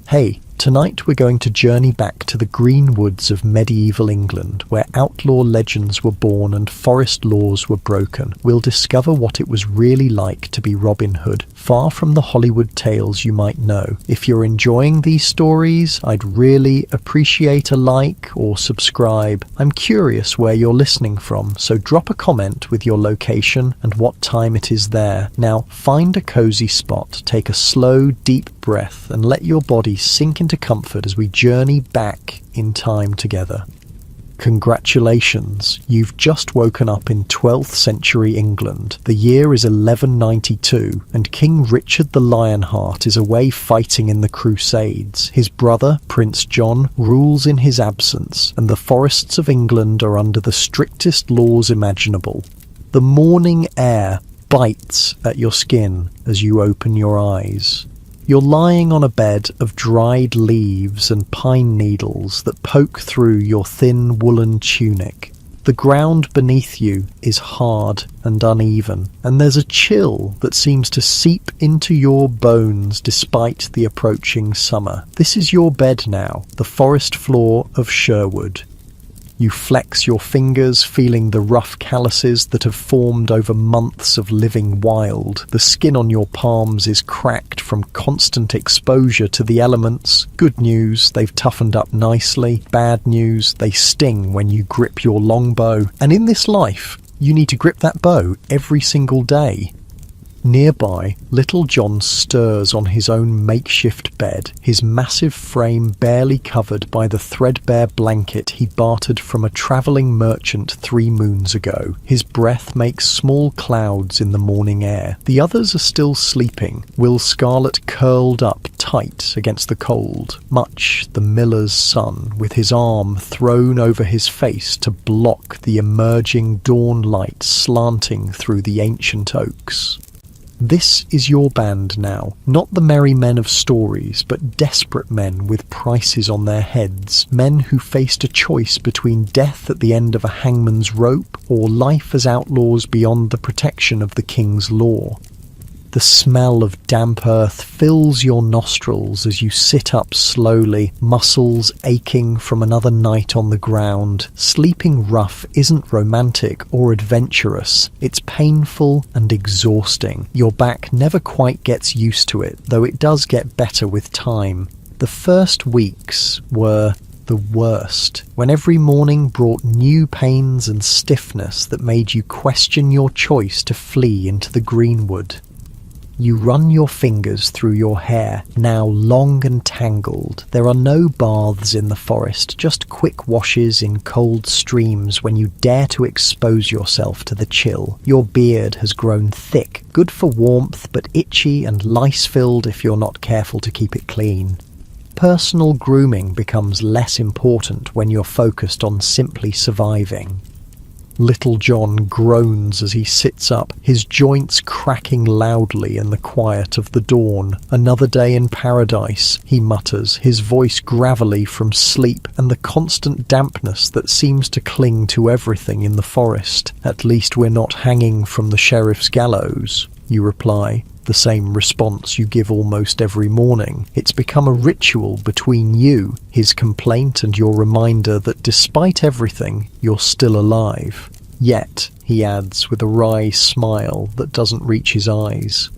Hey, tonight we're going to journey back to the green woods of medieval England, where outlaw legends were born and forest laws were broken. We'll discover what it was really like to be Robin Hood, far from the Hollywood tales you might know. If you're enjoying these stories, I'd really appreciate a like or subscribe. I'm curious where you're listening from, so drop a comment with your location and what time it is there. Now, find a cozy spot, take a slow, deep breath, and let your body sink into comfort as we journey back in time together. Congratulations, you've just woken up in 12th century England. The year is 1192, and King Richard the Lionheart is away fighting in the Crusades. His brother, Prince John, rules in his absence, and the forests of England are under the strictest laws imaginable. The morning air bites at your skin as you open your eyes. You're lying on a bed of dried leaves and pine needles that poke through your thin woolen tunic. The ground beneath you is hard and uneven, and there's a chill that seems to seep into your bones despite the approaching summer. This is your bed now, the forest floor of Sherwood. You flex your fingers, feeling the rough calluses that have formed over months of living wild. The skin on your palms is cracked from constant exposure to the elements. Good news, they've toughened up nicely. Bad news, they sting when you grip your longbow. And in this life, you need to grip that bow every single day. Nearby, Little John stirs on his own makeshift bed, his massive frame barely covered by the threadbare blanket he bartered from a travelling merchant 3 moons ago. His breath makes small clouds in the morning air. The others are still sleeping, Will Scarlet curled up tight against the cold, Much the miller's son, with his arm thrown over his face to block the emerging dawn light slanting through the ancient oaks. This is your band now, not the merry men of stories, but desperate men with prices on their heads, men who faced a choice between death at the end of a hangman's rope or life as outlaws beyond the protection of the king's law. The smell of damp earth fills your nostrils as you sit up slowly, muscles aching from another night on the ground. Sleeping rough isn't romantic or adventurous. It's painful and exhausting. Your back never quite gets used to it, though it does get better with time. The first weeks were the worst, when every morning brought new pains and stiffness that made you question your choice to flee into the greenwood. You run your fingers through your hair, now long and tangled. There are no baths in the forest, just quick washes in cold streams when you dare to expose yourself to the chill. Your beard has grown thick, good for warmth, but itchy and lice-filled if you're not careful to keep it clean. Personal grooming becomes less important when you're focused on simply surviving. Little John groans as he sits up, his joints cracking loudly in the quiet of the dawn. Another day in paradise, he mutters, his voice gravelly from sleep and the constant dampness that seems to cling to everything in the forest. At least we're not hanging from the sheriff's gallows, you reply. The same response you give almost every morning. It's become a ritual between you, his complaint and your reminder that despite everything, you're still alive. Yet, he adds with a wry smile that doesn't reach his eyes.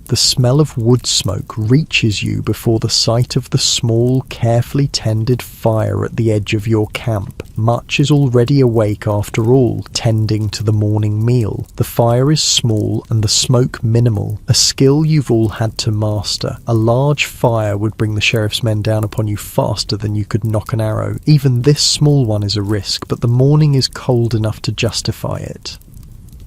The smell of wood smoke reaches you before the sight of the small, carefully tended fire at the edge of your camp. Much is already awake after all, tending to the morning meal. The fire is small and the smoke minimal, a skill you've all had to master. A large fire would bring the sheriff's men down upon you faster than you could knock an arrow. Even this small one is a risk, but the morning is cold enough to justify it.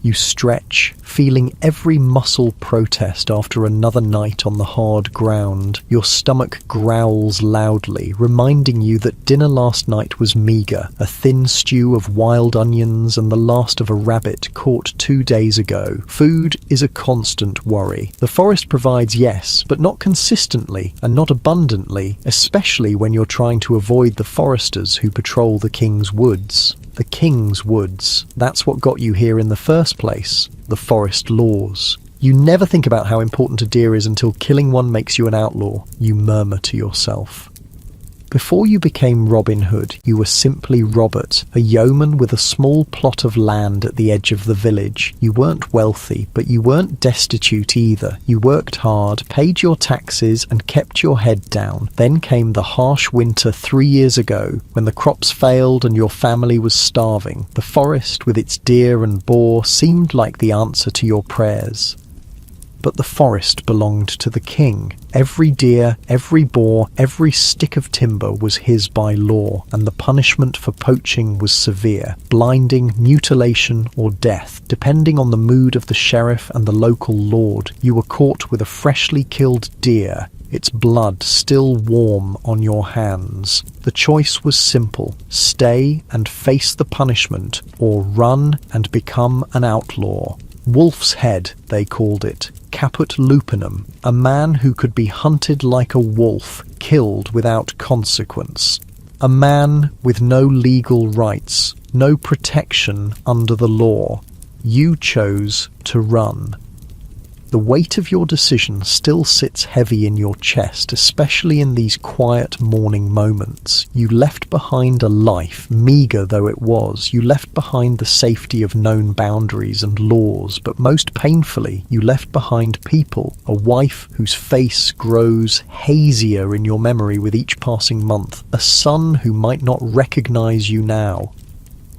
You stretch, feeling every muscle protest after another night on the hard ground. Your stomach growls loudly, reminding you that dinner last night was meagre, a thin stew of wild onions and the last of a rabbit caught 2 days ago. Food is a constant worry. The forest provides, yes, but not consistently and not abundantly, especially when you're trying to avoid the foresters who patrol the King's Woods. The King's Woods. That's what got you here in the first place. The forest laws. You never think about how important a deer is until killing one makes you an outlaw, you murmur to yourself. Before you became Robin Hood, you were simply Robert, a yeoman with a small plot of land at the edge of the village. You weren't wealthy, but you weren't destitute either. You worked hard, paid your taxes, and kept your head down. Then came the harsh winter 3 years ago, when the crops failed and your family was starving. The forest, with its deer and boar, seemed like the answer to your prayers. But the forest belonged to the king. Every deer, every boar, every stick of timber was his by law, and the punishment for poaching was severe: blinding, mutilation, or death, depending on the mood of the sheriff and the local lord. You were caught with a freshly killed deer, its blood still warm on your hands. The choice was simple: stay and face the punishment, or run and become an outlaw. Wolf's head, they called it. Caput lupinum, a man who could be hunted like a wolf, killed without consequence. A man with no legal rights, no protection under the law. You chose to run. The weight of your decision still sits heavy in your chest, especially in these quiet morning moments. You left behind a life, meagre though it was. You left behind the safety of known boundaries and laws, but most painfully, you left behind people, a wife whose face grows hazier in your memory with each passing month, a son who might not recognize you now.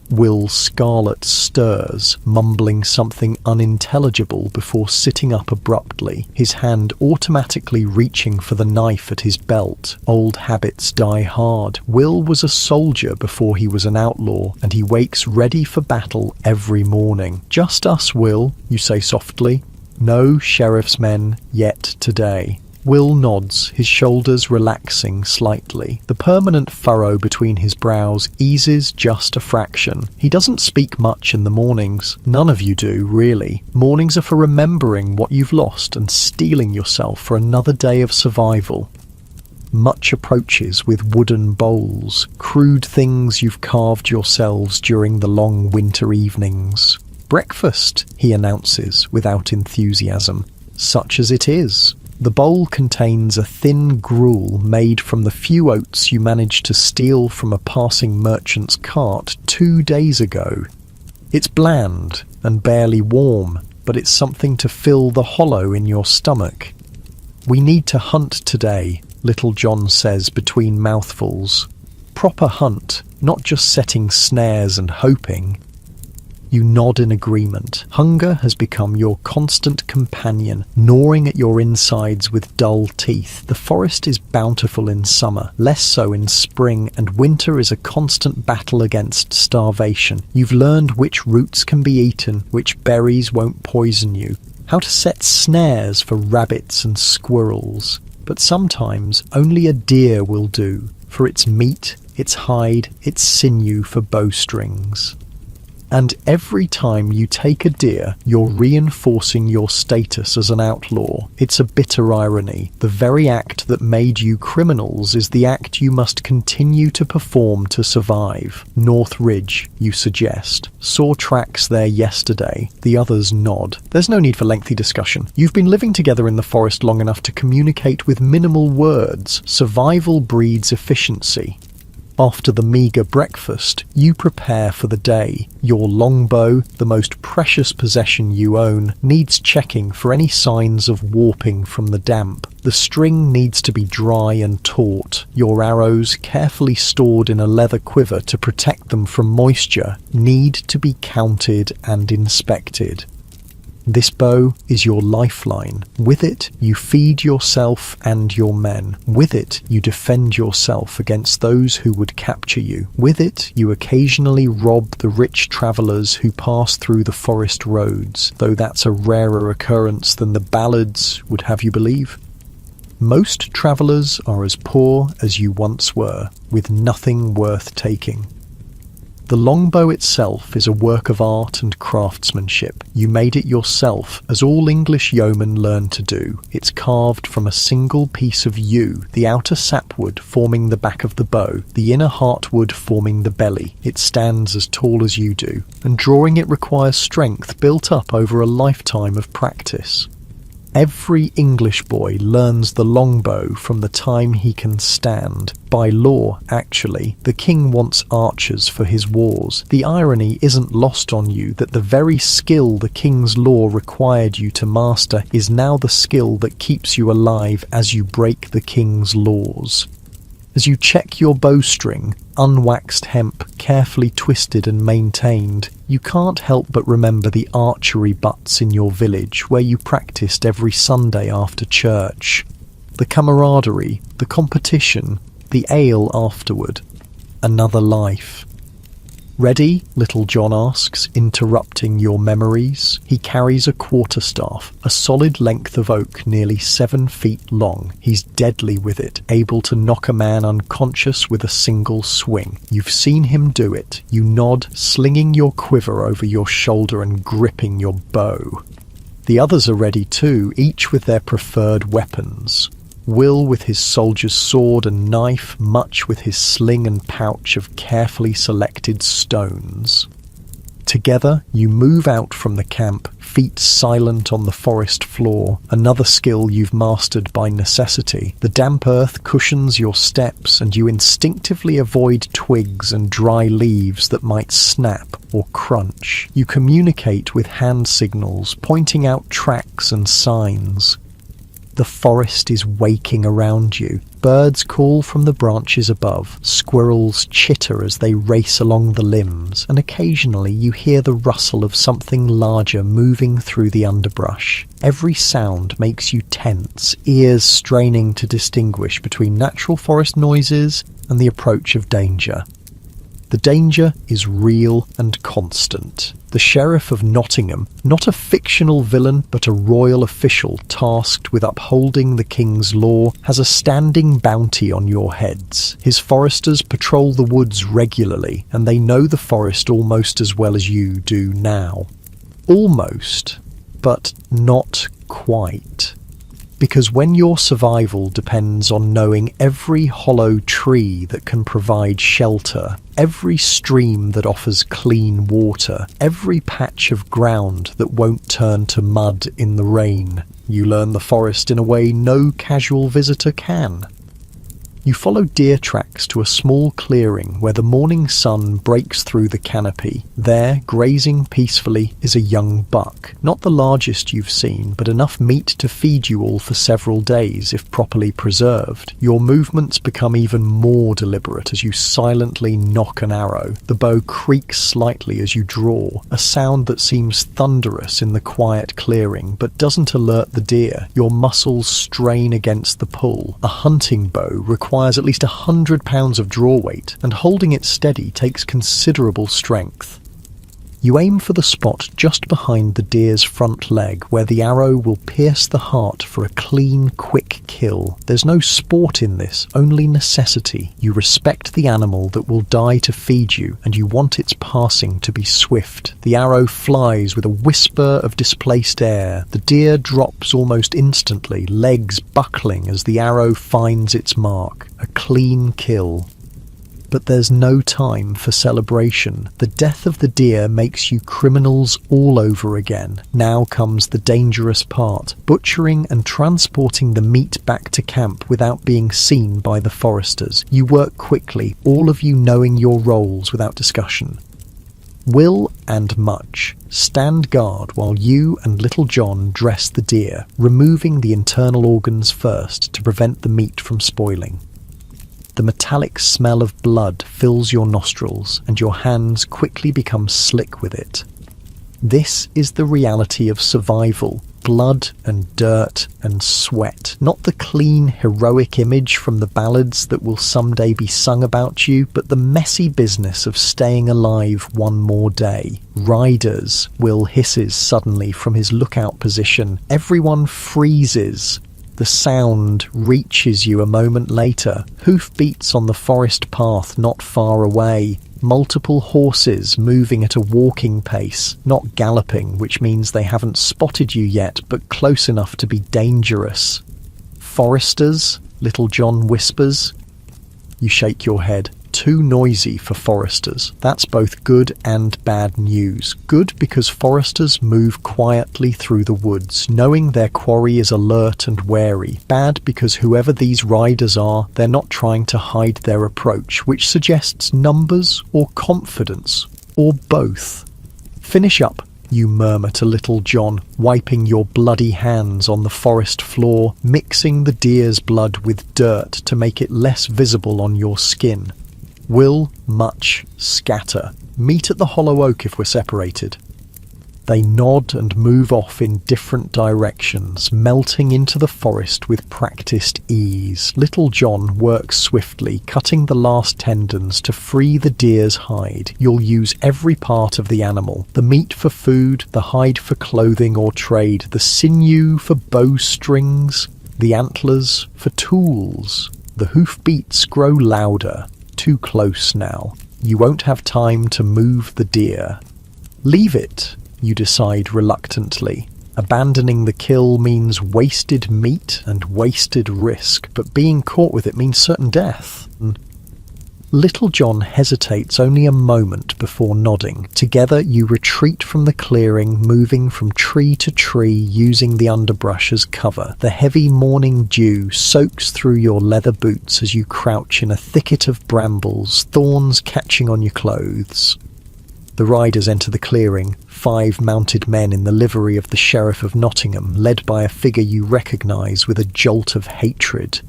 Will Scarlet stirs, mumbling something unintelligible before sitting up abruptly, his hand automatically reaching for the knife at his belt. Old habits die hard. Will was a soldier before he was an outlaw, and he wakes ready for battle every morning. "Just us, Will," you say softly. "No sheriff's men yet today." Will nods, his shoulders relaxing slightly. The permanent furrow between his brows eases just a fraction. He doesn't speak much in the mornings. None of you do, really. Mornings are for remembering what you've lost and steeling yourself for another day of survival. Much approaches with wooden bowls, crude things you've carved yourselves during the long winter evenings. "Breakfast," he announces without enthusiasm. "Such as it is." The bowl contains a thin gruel made from the few oats you managed to steal from a passing merchant's cart 2 days ago. It's bland and barely warm, but it's something to fill the hollow in your stomach. "We need to hunt today," Little John says between mouthfuls. "Proper hunt, not just setting snares and hoping." You nod in agreement. Hunger has become your constant companion, gnawing at your insides with dull teeth. The forest is bountiful in summer, less so in spring, and winter is a constant battle against starvation. You've learned which roots can be eaten, which berries won't poison you, how to set snares for rabbits and squirrels. But sometimes only a deer will do, for its meat, its hide, its sinew for bowstrings. And every time you take a deer, you're reinforcing your status as an outlaw. It's a bitter irony. The very act that made you criminals is the act you must continue to perform to survive. North Ridge, you suggest. Saw tracks there yesterday. The others nod. There's no need for lengthy discussion. You've been living together in the forest long enough to communicate with minimal words. Survival breeds efficiency. After the meagre breakfast, you prepare for the day. Your longbow, the most precious possession you own, needs checking for any signs of warping from the damp. The string needs to be dry and taut. Your arrows, carefully stored in a leather quiver to protect them from moisture, need to be counted and inspected. This bow is your lifeline. With it, you feed yourself and your men. With it, you defend yourself against those who would capture you. With it, you occasionally rob the rich travellers who pass through the forest roads, though that's a rarer occurrence than the ballads would have you believe. Most travellers are as poor as you once were, with nothing worth taking. The longbow itself is a work of art and craftsmanship. You made it yourself, as all English yeomen learn to do. It's carved from a single piece of yew, the outer sapwood forming the back of the bow, the inner heartwood forming the belly. It stands as tall as you do, and drawing it requires strength built up over a lifetime of practice. Every English boy learns the longbow from the time he can stand. By law, actually, the king wants archers for his wars. The irony isn't lost on you that the very skill the king's law required you to master is now the skill that keeps you alive as you break the king's laws. As you check your bowstring, unwaxed hemp, carefully twisted and maintained, you can't help but remember the archery butts in your village where you practiced every Sunday after church. The camaraderie, the competition, the ale afterward. Another life. Ready? Little John asks, interrupting your memories. He carries a quarterstaff, a solid length of oak nearly 7 feet long. He's deadly with it, able to knock a man unconscious with a single swing. You've seen him do it. You nod, slinging your quiver over your shoulder and gripping your bow. The others are ready too, each with their preferred weapons. Will with his soldier's sword and knife, Much with his sling and pouch of carefully selected stones. Together, you move out from the camp, feet silent on the forest floor, another skill you've mastered by necessity. The damp earth cushions your steps, and you instinctively avoid twigs and dry leaves that might snap or crunch. You communicate with hand signals, pointing out tracks and signs. The forest is waking around you. Birds call from the branches above. Squirrels chitter as they race along the limbs, and occasionally you hear the rustle of something larger moving through the underbrush. Every sound makes you tense, ears straining to distinguish between natural forest noises and the approach of danger. The danger is real and constant. The Sheriff of Nottingham, not a fictional villain but a royal official tasked with upholding the king's law, has a standing bounty on your heads. His foresters patrol the woods regularly, and they know the forest almost as well as you do now. Almost, but not quite. Because when your survival depends on knowing every hollow tree that can provide shelter, every stream that offers clean water, every patch of ground that won't turn to mud in the rain, you learn the forest in a way no casual visitor can. You follow deer tracks to a small clearing where the morning sun breaks through the canopy. There, grazing peacefully, is a young buck. Not the largest you've seen, but enough meat to feed you all for several days if properly preserved. Your movements become even more deliberate as you silently nock an arrow. The bow creaks slightly as you draw, a sound that seems thunderous in the quiet clearing, but doesn't alert the deer. Your muscles strain against the pull. A hunting bow requires at least 100 pounds of draw weight, and holding it steady takes considerable strength. You aim for the spot just behind the deer's front leg, where the arrow will pierce the heart for a clean, quick kill. There's no sport in this, only necessity. You respect the animal that will die to feed you, and you want its passing to be swift. The arrow flies with a whisper of displaced air. The deer drops almost instantly, legs buckling as the arrow finds its mark. A clean kill. But there's no time for celebration. The death of the deer makes you criminals all over again. Now comes the dangerous part, butchering and transporting the meat back to camp without being seen by the foresters. You work quickly, all of you knowing your roles without discussion. Will and Much stand guard while you and Little John dress the deer, removing the internal organs first to prevent the meat from spoiling. The metallic smell of blood fills your nostrils, and your hands quickly become slick with it. This is the reality of survival. Blood and dirt and sweat. Not the clean, heroic image from the ballads that will someday be sung about you, but the messy business of staying alive one more day. Riders, Will hisses suddenly from his lookout position. Everyone freezes. The sound reaches you a moment later. Hoofbeats on the forest path not far away. Multiple horses moving at a walking pace, not galloping, which means they haven't spotted you yet, but close enough to be dangerous. Foresters? Little John whispers. You shake your head. too noisy for foresters. That's both good and bad news. Good because foresters move quietly through the woods, knowing their quarry is alert and wary. Bad because whoever these riders are, they're not trying to hide their approach, which suggests numbers or confidence, or both. "Finish up," you murmur to Little John, wiping your bloody hands on the forest floor, mixing the deer's blood with dirt to make it less visible on your skin. "Will, much, scatter. Meet at the hollow oak if we're separated." They nod and move off in different directions, melting into the forest with practiced ease. Little John works swiftly, cutting the last tendons to free the deer's hide. You'll use every part of the animal: the meat for food, the hide for clothing or trade, the sinew for bowstrings, the antlers for tools. The hoofbeats grow louder. Too close now. You won't have time to move the deer. "Leave it," you decide reluctantly. Abandoning the kill means wasted meat and wasted risk, but being caught with it means certain death. Little John hesitates only a moment before nodding. Together you retreat from the clearing, moving from tree to tree using the underbrush as cover. The heavy morning dew soaks through your leather boots as you crouch in a thicket of brambles, thorns catching on your clothes. The riders enter the clearing, 5 mounted men in the livery of the Sheriff of Nottingham, led by a figure you recognise with a jolt of hatred.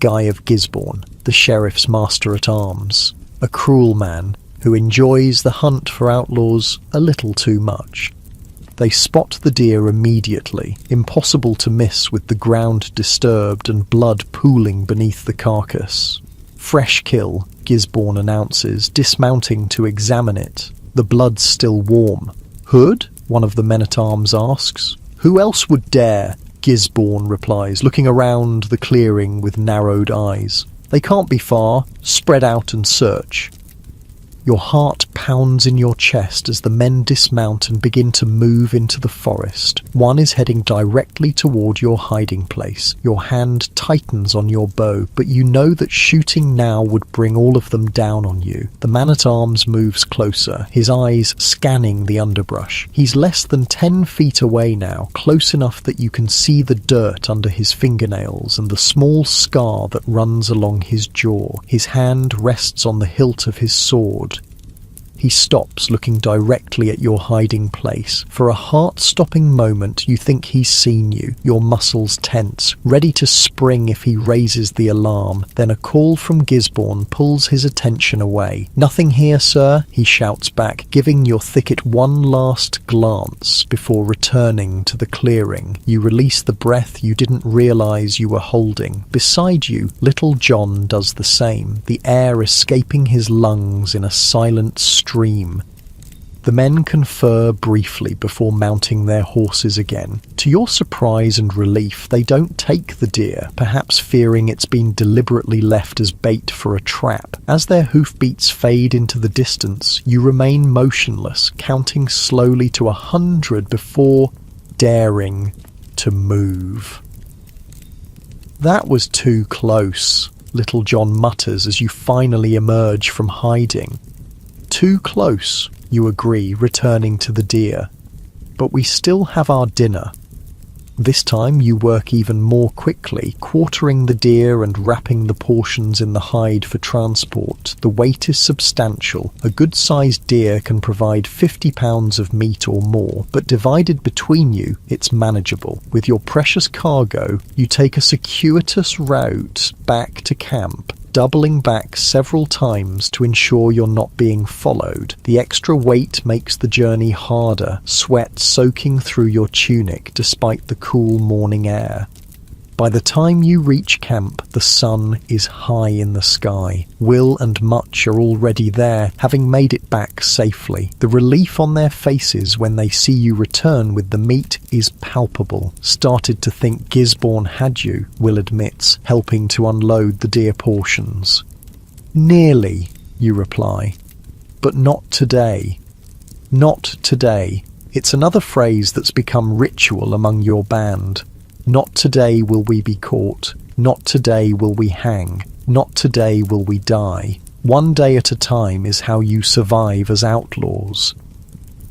Guy of Gisborne, the Sheriff's master-at-arms, a cruel man who enjoys the hunt for outlaws a little too much. They spot the deer immediately, impossible to miss with the ground disturbed and blood pooling beneath the carcass. "Fresh kill," Gisborne announces, dismounting to examine it. The blood's still warm. "Hood?" one of the men-at-arms asks. "Who else would dare?" Gisborne replies, looking around the clearing with narrowed eyes. "They can't be far. Spread out and search." Your heart pounds in your chest as the men dismount and begin to move into the forest. One is heading directly toward your hiding place. Your hand tightens on your bow, but you know that shooting now would bring all of them down on you. The man-at-arms moves closer, his eyes scanning the underbrush. He's less than 10 feet away now, close enough that you can see the dirt under his fingernails and the small scar that runs along his jaw. His hand rests on the hilt of his sword. He stops, looking directly at your hiding place. For a heart-stopping moment, you think he's seen you, your muscles tense, ready to spring if he raises the alarm. Then a call from Gisborne pulls his attention away. "Nothing here, sir," he shouts back, giving your thicket one last glance before returning to the clearing. You release the breath you didn't realize you were holding. Beside you, Little John does the same, the air escaping his lungs in a silent stream. The men confer briefly before mounting their horses again. To your surprise and relief, they don't take the deer, perhaps fearing it's been deliberately left as bait for a trap. As their hoofbeats fade into the distance, you remain motionless, counting slowly to 100 before daring to move. "That was too close," Little John mutters as you finally emerge from hiding. "Too close," you agree, returning to the deer. "But we still have our dinner." This time you work even more quickly, quartering the deer and wrapping the portions in the hide for transport. The weight is substantial. A good-sized deer can provide 50 pounds of meat or more, but divided between you, it's manageable. With your precious cargo, you take a circuitous route back to camp, doubling back several times to ensure you're not being followed. The extra weight makes the journey harder, sweat soaking through your tunic despite the cool morning air. By the time you reach camp, the sun is high in the sky. Will and Much are already there, having made it back safely. The relief on their faces when they see you return with the meat is palpable. "Started to think Gisborne had you," Will admits, helping to unload the deer portions. "Nearly," you reply. "But not today." Not today. It's another phrase that's become ritual among your band. Not today will we be caught. Not today will we hang. Not today will we die. One day at a time is how you survive as outlaws.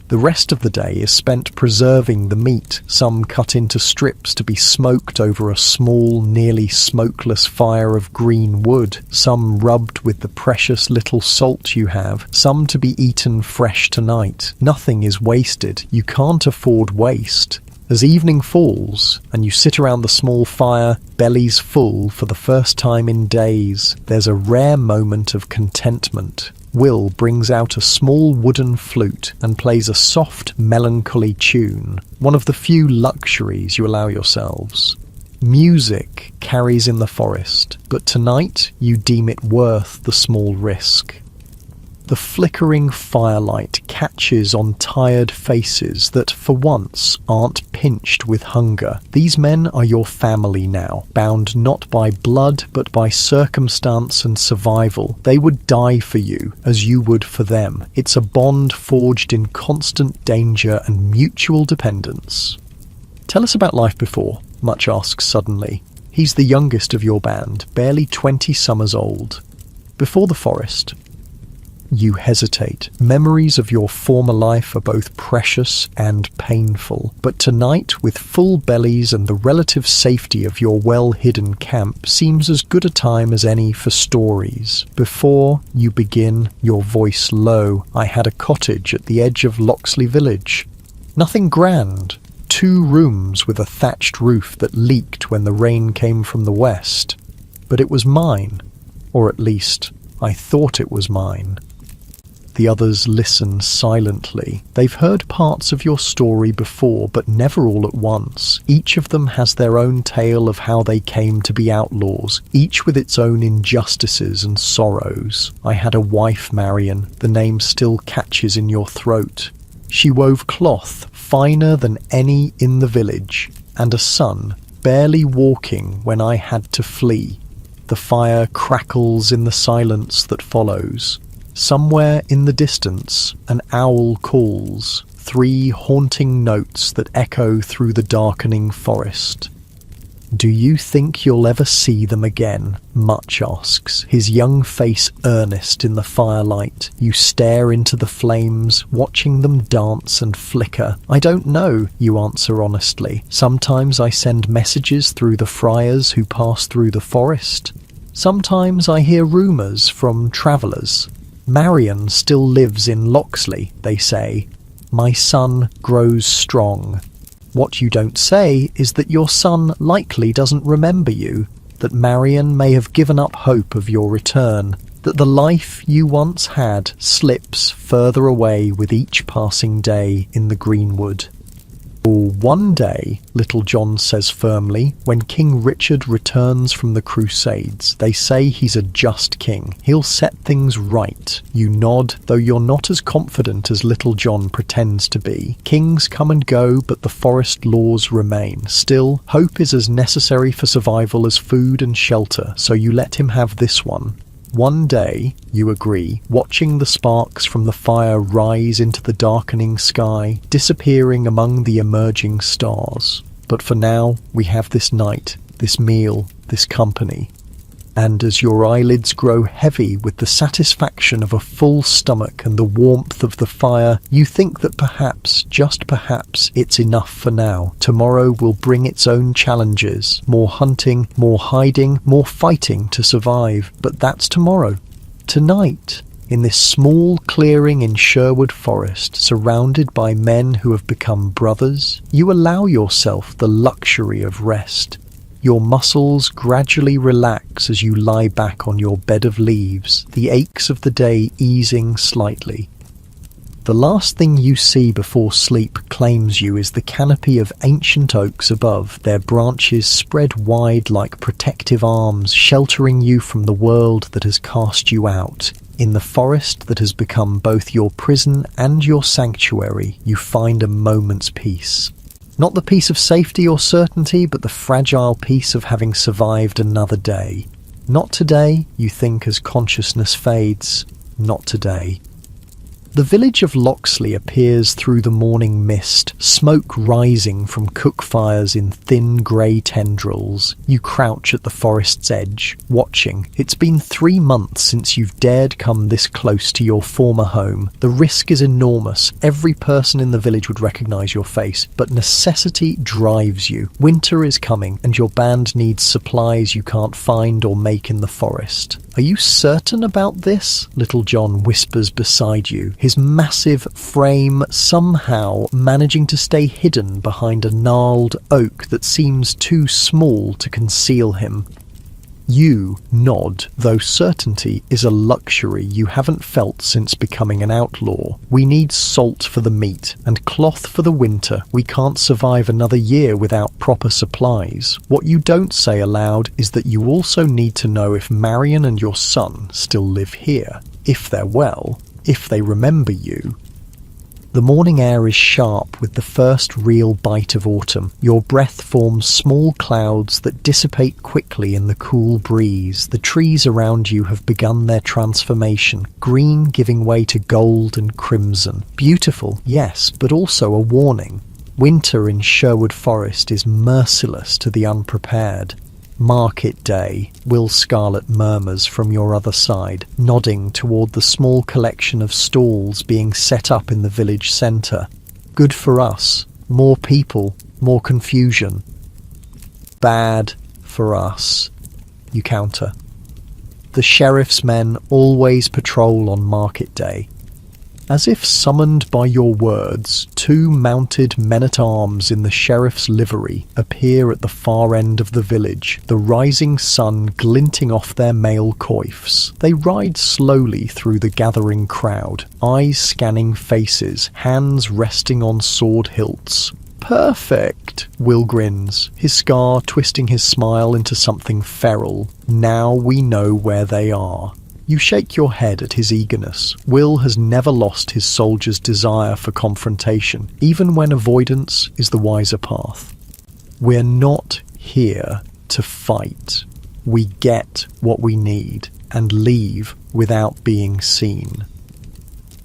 The rest of the day is spent preserving the meat, some cut into strips to be smoked over a small, nearly smokeless fire of green wood, some rubbed with the precious little salt you have, some to be eaten fresh tonight. Nothing is wasted. You can't afford waste. As evening falls, and you sit around the small fire, bellies full for the first time in days, there's a rare moment of contentment. Will brings out a small wooden flute and plays a soft, melancholy tune, one of the few luxuries you allow yourselves. Music carries in the forest, but tonight you deem it worth the small risk. The flickering firelight catches on tired faces that, for once, aren't pinched with hunger. These men are your family now, bound not by blood but by circumstance and survival. They would die for you, as you would for them. It's a bond forged in constant danger and mutual dependence. Tell us about life before, Much asks suddenly. He's the youngest of your band, barely 20 summers old. Before the forest. You hesitate. Memories of your former life are both precious and painful. But tonight, with full bellies and the relative safety of your well-hidden camp, seems as good a time as any for stories. Before you begin, your voice low. I had a cottage at the edge of Loxley village. Nothing grand. 2 rooms with a thatched roof that leaked when the rain came from the west. But it was mine. Or at least, I thought it was mine. The others listen silently. They've heard parts of your story before, but never all at once. Each of them has their own tale of how they came to be outlaws, each with its own injustices and sorrows. I had a wife, Marion. The name still catches in your throat. She wove cloth finer than any in the village, and a son, barely walking when I had to flee. The fire crackles in the silence that follows. Somewhere in the distance, an owl calls, 3 haunting notes that echo through the darkening forest. Do you think you'll ever see them again? Much asks, his young face earnest in the firelight. You stare into the flames, watching them dance and flicker. I don't know, you answer honestly. Sometimes I send messages through the friars who pass through the forest. Sometimes I hear rumours from travellers. Marion still lives in Loxley, they say. My son grows strong. What you don't say is that your son likely doesn't remember you, that Marion may have given up hope of your return, that the life you once had slips further away with each passing day in the greenwood. One day, Little John says firmly, when King Richard returns from the Crusades, they say he's a just king. He'll set things right. You nod, though you're not as confident as Little John pretends to be. Kings come and go, but the forest laws remain. Still, hope is as necessary for survival as food and shelter, so you let him have this one. One day, you agree, watching the sparks from the fire rise into the darkening sky, disappearing among the emerging stars. But for now, we have this night, this meal, this company. And as your eyelids grow heavy with the satisfaction of a full stomach and the warmth of the fire, you think that perhaps, just perhaps, it's enough for now. Tomorrow will bring its own challenges, more hunting, more hiding, more fighting to survive. But that's tomorrow. Tonight, in this small clearing in Sherwood Forest, surrounded by men who have become brothers, you allow yourself the luxury of rest. Your muscles gradually relax as you lie back on your bed of leaves, the aches of the day easing slightly. The last thing you see before sleep claims you is the canopy of ancient oaks above, their branches spread wide like protective arms, sheltering you from the world that has cast you out. In the forest that has become both your prison and your sanctuary, you find a moment's peace. Not the peace of safety or certainty, but the fragile peace of having survived another day. Not today, you think as consciousness fades. Not today. The village of Loxley appears through the morning mist, smoke rising from cook fires in thin grey tendrils. You crouch at the forest's edge, watching. It's been 3 months since you've dared come this close to your former home. The risk is enormous. Every person in the village would recognise your face, but necessity drives you. Winter is coming, and your band needs supplies you can't find or make in the forest. Are you certain about this? Little John whispers beside you, his massive frame somehow managing to stay hidden behind a gnarled oak that seems too small to conceal him. You nod, though certainty is a luxury you haven't felt since becoming an outlaw. We need salt for the meat and cloth for the winter. We can't survive another year without proper supplies. What you don't say aloud is that you also need to know if Marion and your son still live here, if they're well, if they remember you. The morning air is sharp with the first real bite of autumn. Your breath forms small clouds that dissipate quickly in the cool breeze. The trees around you have begun their transformation, green giving way to gold and crimson. Beautiful, yes, but also a warning. Winter in Sherwood Forest is merciless to the unprepared. Market day, Will Scarlet murmurs from your other side, nodding toward the small collection of stalls being set up in the village centre. Good for us. More people, more confusion. Bad for us, you counter. The sheriff's men always patrol on market day. As if summoned by your words, 2 mounted men-at-arms in the sheriff's livery appear at the far end of the village, the rising sun glinting off their mail coifs. They ride slowly through the gathering crowd, eyes scanning faces, hands resting on sword hilts. Perfect, Will grins, his scar twisting his smile into something feral. Now we know where they are. You shake your head at his eagerness. Will has never lost his soldier's desire for confrontation, even when avoidance is the wiser path. We're not here to fight. We get what we need and leave without being seen.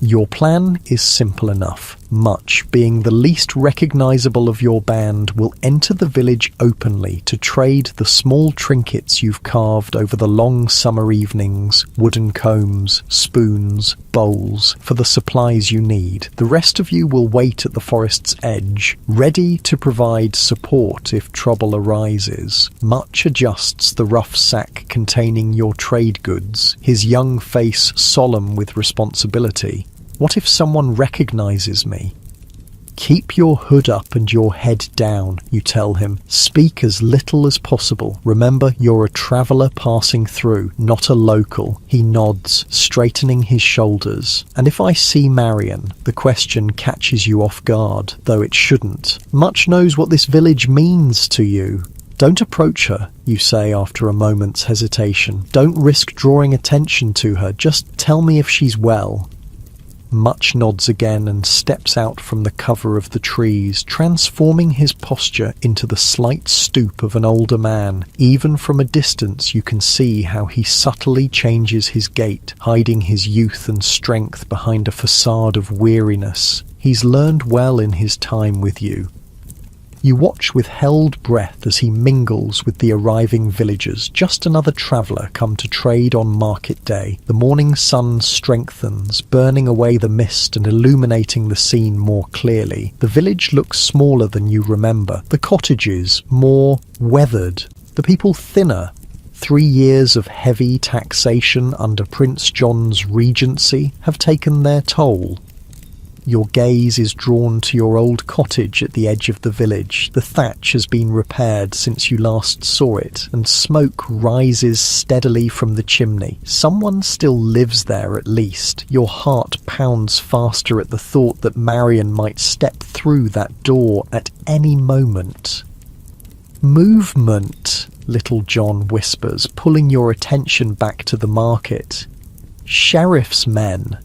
Your plan is simple enough. Much, being the least recognisable of your band, will enter the village openly to trade the small trinkets you've carved over the long summer evenings, wooden combs, spoons, bowls, for the supplies you need. The rest of you will wait at the forest's edge, ready to provide support if trouble arises. Much adjusts the rough sack containing your trade goods, his young face solemn with responsibility. What if someone recognises me? Keep your hood up and your head down, you tell him. Speak as little as possible. Remember, you're a traveller passing through, not a local. He nods, straightening his shoulders. And if I see Marion, the question catches you off guard, though it shouldn't. Much knows what this village means to you. Don't approach her, you say after a moment's hesitation. Don't risk drawing attention to her. Just tell me if she's well. Much nods again and steps out from the cover of the trees, transforming his posture into the slight stoop of an older man. Even from a distance you can see how he subtly changes his gait, hiding his youth and strength behind a facade of weariness. He's learned well in his time with you. You watch with held breath as he mingles with the arriving villagers, just another traveller come to trade on market day. The morning sun strengthens, burning away the mist and illuminating the scene more clearly. The village looks smaller than you remember, the cottages more weathered, the people thinner. 3 years of heavy taxation under Prince John's regency have taken their toll. Your gaze is drawn to your old cottage at the edge of the village. The thatch has been repaired since you last saw it, and smoke rises steadily from the chimney. Someone still lives there at least. Your heart pounds faster at the thought that Marion might step through that door at any moment. Movement, Little John whispers, pulling your attention back to the market. Sheriff's men.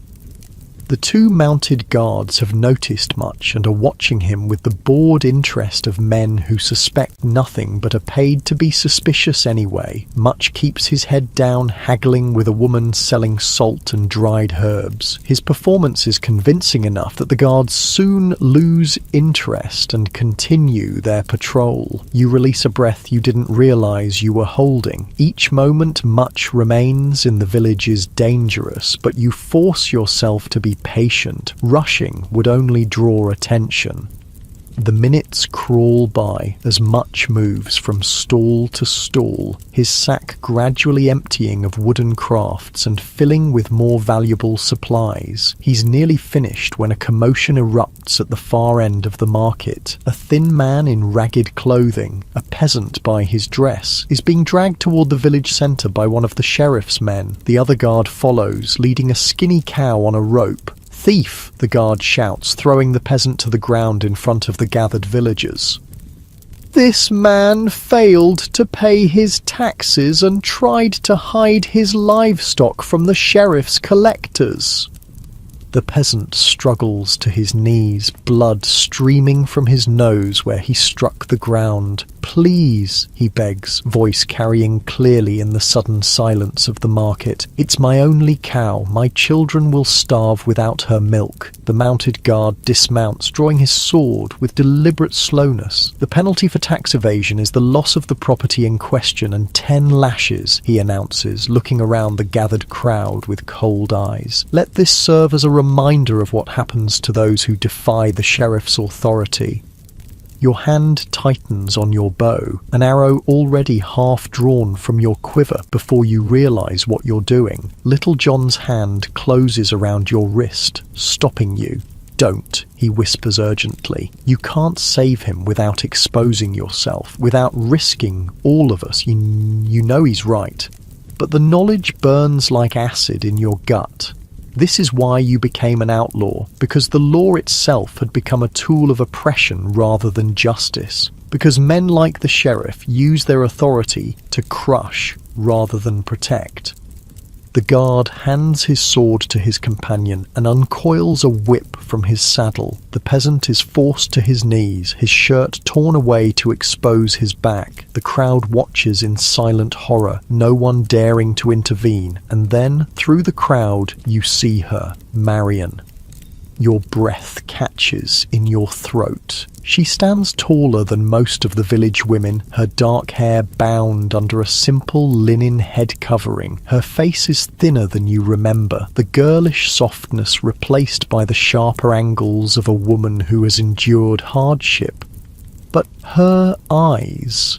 The two mounted guards have noticed much and are watching him with the bored interest of men who suspect nothing but are paid to be suspicious anyway. Much keeps his head down, haggling with a woman selling salt and dried herbs. His performance is convincing enough that the guards soon lose interest and continue their patrol. You release a breath you didn't realize you were holding. Each moment much remains in the village is dangerous, but you force yourself to be patient. Rushing would only draw attention. The minutes crawl by as Much moves from stall to stall, his sack gradually emptying of wooden crafts and filling with more valuable supplies. He's nearly finished when a commotion erupts at the far end of the market. A thin man in ragged clothing, a peasant by his dress, is being dragged toward the village centre by one of the sheriff's men. The other guard follows, leading a skinny cow on a rope. "Thief!" the guard shouts, throwing the peasant to the ground in front of the gathered villagers. "This man failed to pay his taxes and tried to hide his livestock from the sheriff's collectors." The peasant struggles to his knees, blood streaming from his nose where he struck the ground. "Please," he begs, voice carrying clearly in the sudden silence of the market. "It's my only cow. My children will starve without her milk." The mounted guard dismounts, drawing his sword with deliberate slowness. "The penalty for tax evasion is the loss of the property in question and 10 lashes, he announces, looking around the gathered crowd with cold eyes. "Let this serve as a reminder of what happens to those who defy the sheriff's authority." Your hand tightens on your bow, an arrow already half drawn from your quiver before you realize what you're doing. Little John's hand closes around your wrist, stopping you. "Don't," he whispers urgently. "You can't save him without exposing yourself, without risking all of us. You know he's right." But the knowledge burns like acid in your gut. This is why you became an outlaw, because the law itself had become a tool of oppression rather than justice. Because men like the sheriff use their authority to crush rather than protect. The guard hands his sword to his companion and uncoils a whip from his saddle. The peasant is forced to his knees, his shirt torn away to expose his back. The crowd watches in silent horror, no one daring to intervene. And then, through the crowd, you see her, Marion. Your breath catches in your throat. She stands taller than most of the village women, her dark hair bound under a simple linen head covering. Her face is thinner than you remember, the girlish softness replaced by the sharper angles of a woman who has endured hardship. But her eyes,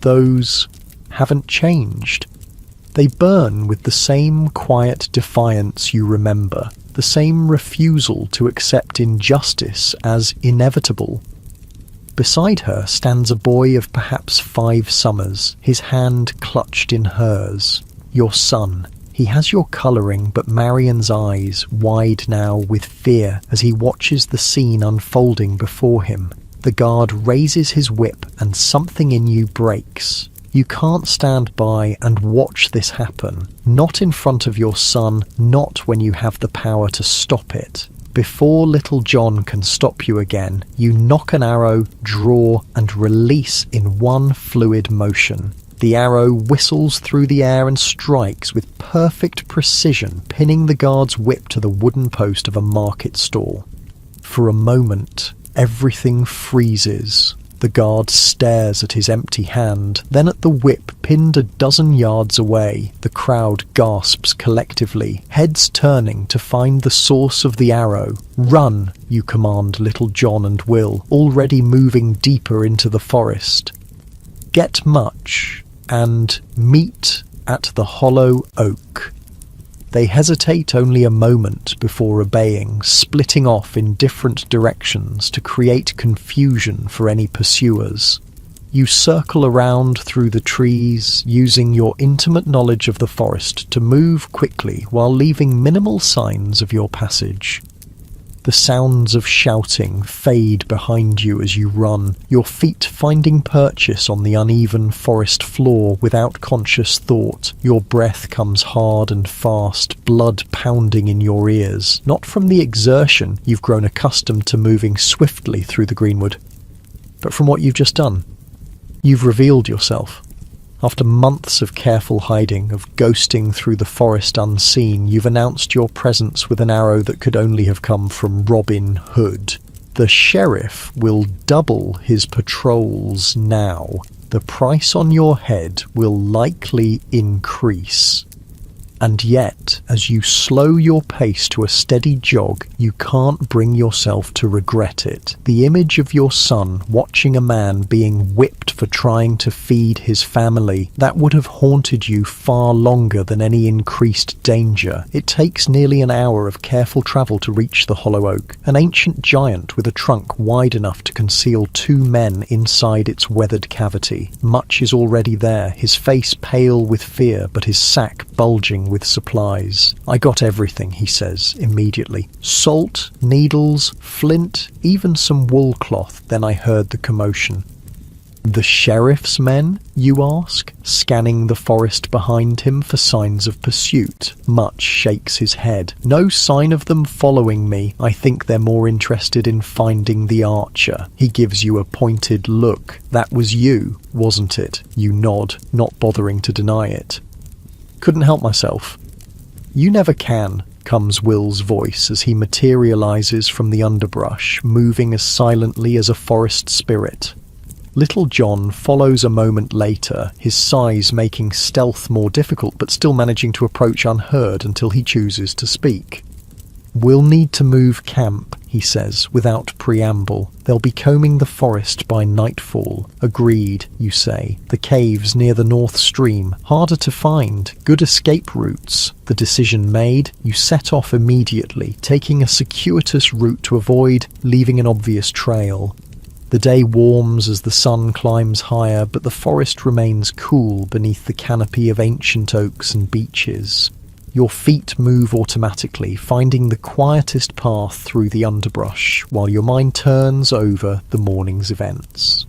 those haven't changed. They burn with the same quiet defiance you remember, the same refusal to accept injustice as inevitable. Beside her stands a boy of perhaps 5 summers, his hand clutched in hers. Your son. He has your colouring, but Marion's eyes, wide now with fear, as he watches the scene unfolding before him. The guard raises his whip, and something in you breaks. You can't stand by and watch this happen. Not in front of your son, not when you have the power to stop it. Before little John can stop you again, you knock an arrow, draw, and release in one fluid motion. The arrow whistles through the air and strikes with perfect precision, pinning the guard's whip to the wooden post of a market stall. For a moment, everything freezes. The guard stares at his empty hand, then at the whip pinned a dozen yards away. The crowd gasps collectively, heads turning to find the source of the arrow. "Run," you command little John and Will, already moving deeper into the forest. Get Much and meet at the hollow oak. They hesitate only a moment before obeying, splitting off in different directions to create confusion for any pursuers. You circle around through the trees, using your intimate knowledge of the forest to move quickly while leaving minimal signs of your passage. The sounds of shouting fade behind you as you run, your feet finding purchase on the uneven forest floor without conscious thought. Your breath comes hard and fast, blood pounding in your ears. Not from the exertion, you've grown accustomed to moving swiftly through the greenwood, but from what you've just done. You've revealed yourself. After months of careful hiding, of ghosting through the forest unseen, you've announced your presence with an arrow that could only have come from Robin Hood. The sheriff will double his patrols now. The price on your head will likely increase. And yet, as you slow your pace to a steady jog, you can't bring yourself to regret it. The image of your son watching a man being whipped for trying to feed his family, that would have haunted you far longer than any increased danger. It takes nearly an hour of careful travel to reach the hollow oak, an ancient giant with a trunk wide enough to conceal 2 men inside its weathered cavity. Much is already there, his face pale with fear, but his sack bulging with supplies. I got everything, he says, immediately. Salt, needles, flint, even some wool cloth. Then I heard the commotion. The sheriff's men, you ask, scanning the forest behind him for signs of pursuit. Much shakes his head. No sign of them following me. I think they're more interested in finding the archer. He gives you a pointed look. That was you, wasn't it? You nod, not bothering to deny it. Couldn't help myself. You never can, comes Will's voice as he materializes from the underbrush, moving as silently as a forest spirit. Little John follows a moment later, his size making stealth more difficult but still managing to approach unheard until he chooses to speak. We'll need to move camp, he says, without preamble. They'll be combing the forest by nightfall. Agreed, you say. The caves near the North Stream. Harder to find. Good escape routes. The decision made, you set off immediately, taking a circuitous route to avoid leaving an obvious trail. The day warms as the sun climbs higher, but the forest remains cool beneath the canopy of ancient oaks and beeches. Your feet move automatically, finding the quietest path through the underbrush, while your mind turns over the morning's events.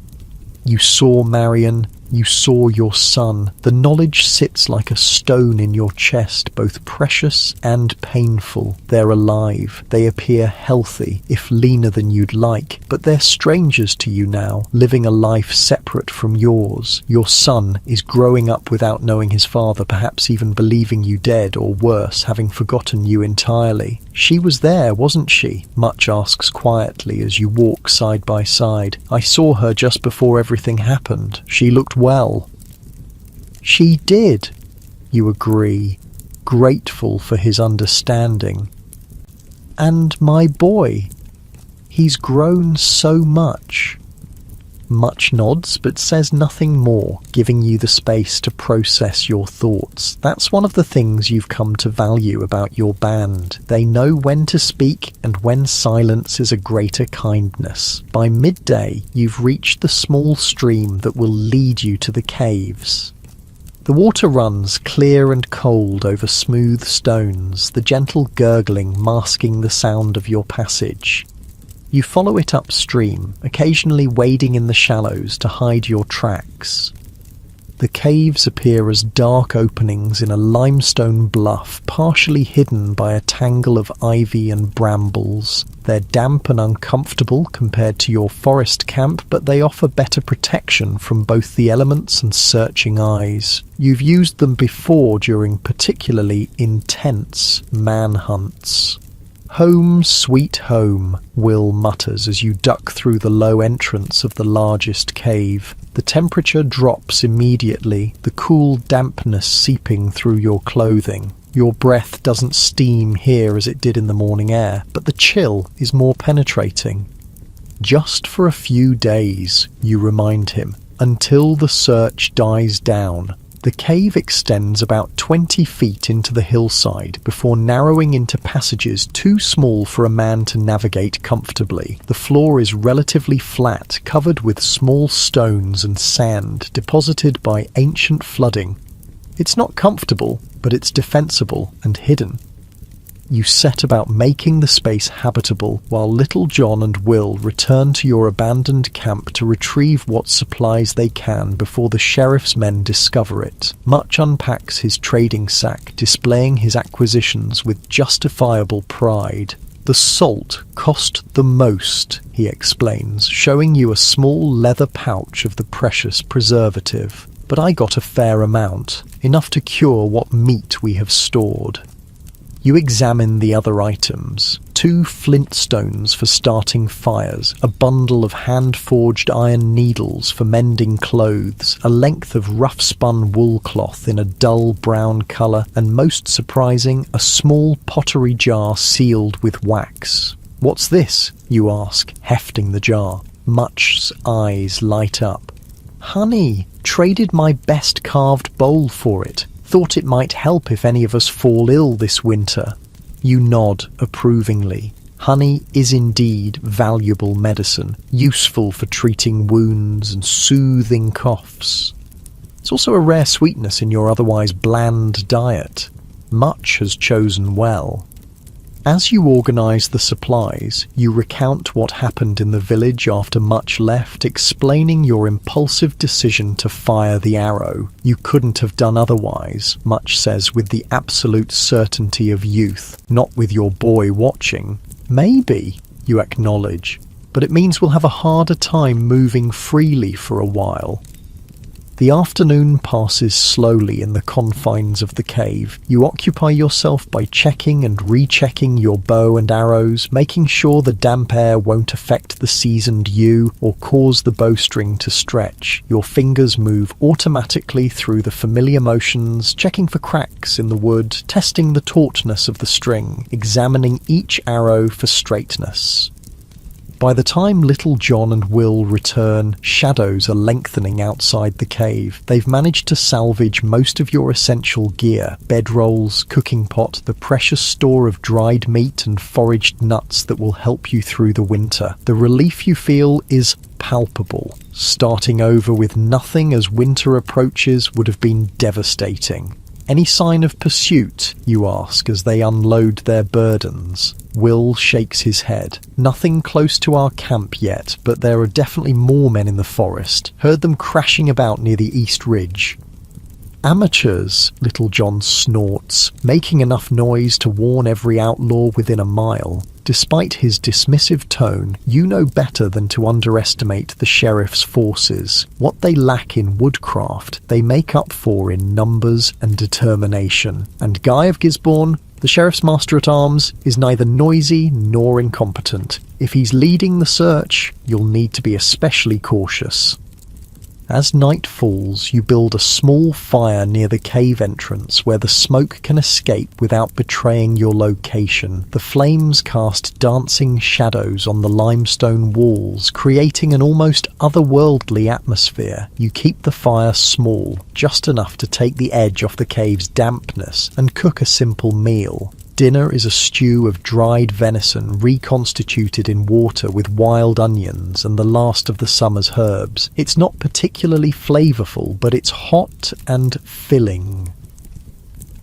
You saw Marion, you saw your son. The knowledge sits like a stone in your chest, both precious and painful. They're alive. They appear healthy, if leaner than you'd like, but they're strangers to you now, living a life separate from yours. Your son is growing up without knowing his father, perhaps even believing you dead, or worse, having forgotten you entirely. She was there, wasn't she? Much asks quietly as you walk side by side. I saw her just before everything happened. She looked well. She did, you agree, grateful for his understanding. And my boy, he's grown so much. Much nods, but says nothing more, giving you the space to process your thoughts. That's one of the things you've come to value about your band. They know when to speak and when silence is a greater kindness. By midday, you've reached the small stream that will lead you to the caves. The water runs clear and cold over smooth stones, the gentle gurgling masking the sound of your passage. You follow it upstream, occasionally wading in the shallows to hide your tracks. The caves appear as dark openings in a limestone bluff, partially hidden by a tangle of ivy and brambles. They're damp and uncomfortable compared to your forest camp, but they offer better protection from both the elements and searching eyes. You've used them before during particularly intense manhunts. Home, sweet home, Will mutters as you duck through the low entrance of the largest cave. The temperature drops immediately, the cool dampness seeping through your clothing. Your breath doesn't steam here as it did in the morning air, but the chill is more penetrating. Just for a few days, you remind him, until the search dies down. The cave extends about 20 feet into the hillside before narrowing into passages too small for a man to navigate comfortably. The floor is relatively flat, covered with small stones and sand deposited by ancient flooding. It's not comfortable, but it's defensible and hidden. You set about making the space habitable, while Little John and Will return to your abandoned camp to retrieve what supplies they can before the sheriff's men discover it. Much unpacks his trading sack, displaying his acquisitions with justifiable pride. The salt cost the most, he explains, showing you a small leather pouch of the precious preservative. But I got a fair amount, enough to cure what meat we have stored. You examine the other items. 2 flintstones for starting fires, a bundle of hand-forged iron needles for mending clothes, a length of rough-spun wool cloth in a dull brown colour, and most surprising, a small pottery jar sealed with wax. "What's this?" you ask, hefting the jar. Much's eyes light up. "Honey, traded my best carved bowl for it. Thought it might help if any of us fall ill this winter." You nod approvingly. Honey is indeed valuable medicine, useful for treating wounds and soothing coughs. It's also a rare sweetness in your otherwise bland diet. Much has chosen well. As you organise the supplies, you recount what happened in the village after Much left, explaining your impulsive decision to fire the arrow. You couldn't have done otherwise, Much says with the absolute certainty of youth, not with your boy watching. "Maybe," you acknowledge, "but it means we'll have a harder time moving freely for a while." The afternoon passes slowly in the confines of the cave. You occupy yourself by checking and rechecking your bow and arrows, making sure the damp air won't affect the seasoned yew or cause the bowstring to stretch. Your fingers move automatically through the familiar motions, checking for cracks in the wood, testing the tautness of the string, examining each arrow for straightness. By the time Little John and Will return, shadows are lengthening outside the cave. They've managed to salvage most of your essential gear: bedrolls, cooking pot, the precious store of dried meat and foraged nuts that will help you through the winter. The relief you feel is palpable. Starting over with nothing as winter approaches would have been devastating. "Any sign of pursuit?" you ask as they unload their burdens. Will shakes his head. "Nothing close to our camp yet, but there are definitely more men in the forest. Heard them crashing about near the East Ridge." "Amateurs," Little John snorts, making enough noise to warn every outlaw within a mile. Despite his dismissive tone, you know better than to underestimate the sheriff's forces. What they lack in woodcraft, they make up for in numbers and determination. And Guy of Gisborne, the sheriff's master-at-arms, is neither noisy nor incompetent. If he's leading the search, you'll need to be especially cautious. As night falls, you build a small fire near the cave entrance where the smoke can escape without betraying your location. The flames cast dancing shadows on the limestone walls, creating an almost otherworldly atmosphere. You keep the fire small, just enough to take the edge off the cave's dampness, and cook a simple meal. Dinner is a stew of dried venison reconstituted in water with wild onions and the last of the summer's herbs. It's not particularly flavourful, but it's hot and filling.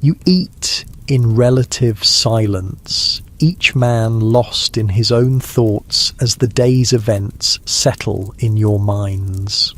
You eat in relative silence, each man lost in his own thoughts as the day's events settle in your minds.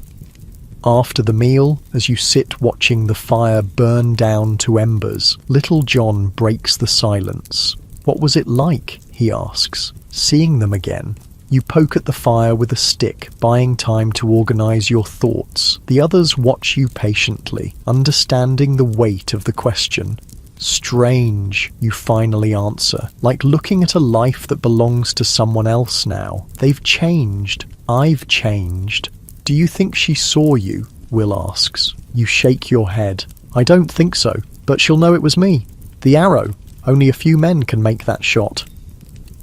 After the meal, as you sit watching the fire burn down to embers, Little John breaks the silence. "What was it like?" he asks. Seeing them again, you poke at the fire with a stick, buying time to organise your thoughts. The others watch you patiently, understanding the weight of the question. "Strange," you finally answer, "like looking at a life that belongs to someone else now. They've changed. I've changed." "Do you think she saw you?" Will asks. You shake your head. "I don't think so, but she'll know it was me. The arrow. Only a few men can make that shot."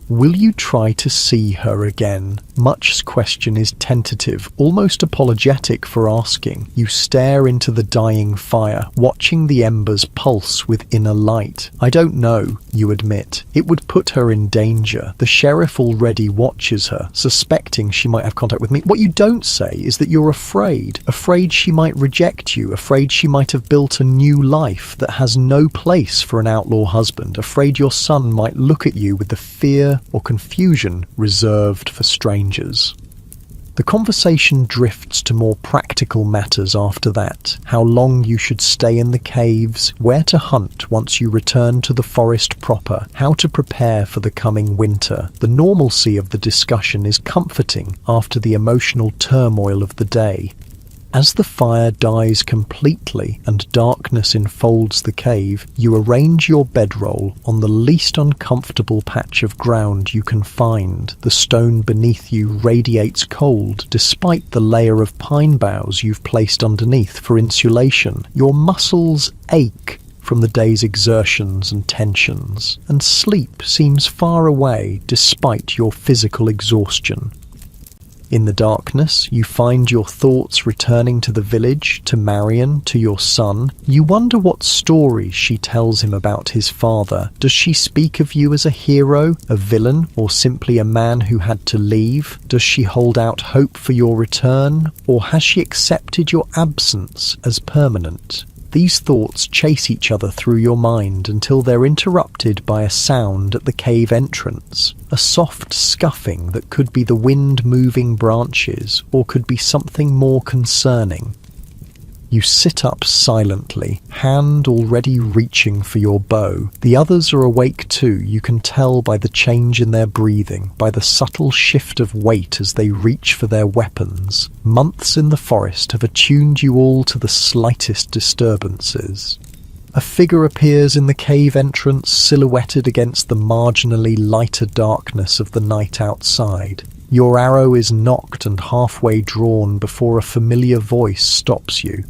Will you try to see her again? Much's question is tentative, almost apologetic for asking. You stare into the dying fire, watching the embers pulse with inner light. I don't know, you admit. It would put her in danger. The sheriff already watches her, suspecting she might have contact with me. What you don't say is that you're afraid she might reject you, afraid she might have built a new life that has no place for an outlaw husband, afraid your son might look at you with the fear or confusion reserved for strangers. The conversation drifts to more practical matters after that. How long you should stay in the caves, where to hunt once you return to the forest proper, how to prepare for the coming winter. The normalcy of the discussion is comforting after the emotional turmoil of the day. As the fire dies completely and darkness enfolds the cave, you arrange your bedroll on the least uncomfortable patch of ground you can find. The stone beneath you radiates cold despite the layer of pine boughs you've placed underneath for insulation. Your muscles ache from the day's exertions and tensions, and sleep seems far away despite your physical exhaustion. In the darkness, you find your thoughts returning to the village, to Marion, to your son. You wonder what stories she tells him about his father. Does she speak of you as a hero, a villain, or simply a man who had to leave? Does she hold out hope for your return, or has she accepted your absence as permanent? These thoughts chase each other through your mind until they're interrupted by a sound at the cave entrance, a soft scuffing that could be the wind moving branches or could be something more concerning. You sit up silently, hand already reaching for your bow. The others are awake too. You can tell by the change in their breathing, by the subtle shift of weight as they reach for their weapons. Months in the forest have attuned you all to the slightest disturbances. A figure appears in the cave entrance, silhouetted against the marginally lighter darkness of the night outside. Your arrow is nocked and halfway drawn before a familiar voice stops you.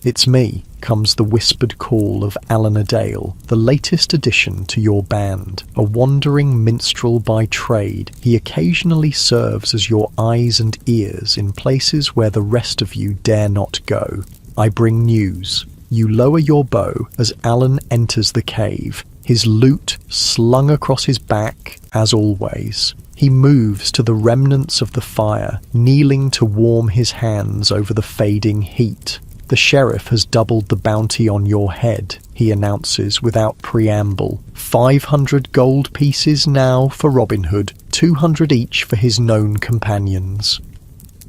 "It's me," comes the whispered call of Alan Adale, the latest addition to your band. A wandering minstrel by trade, he occasionally serves as your eyes and ears in places where the rest of you dare not go. "I bring news." You lower your bow as Alan enters the cave, his lute slung across his back, as always. He moves to the remnants of the fire, kneeling to warm his hands over the fading heat. "The sheriff has doubled the bounty on your head," he announces without preamble. 500 gold pieces now for Robin Hood, 200 each for his known companions.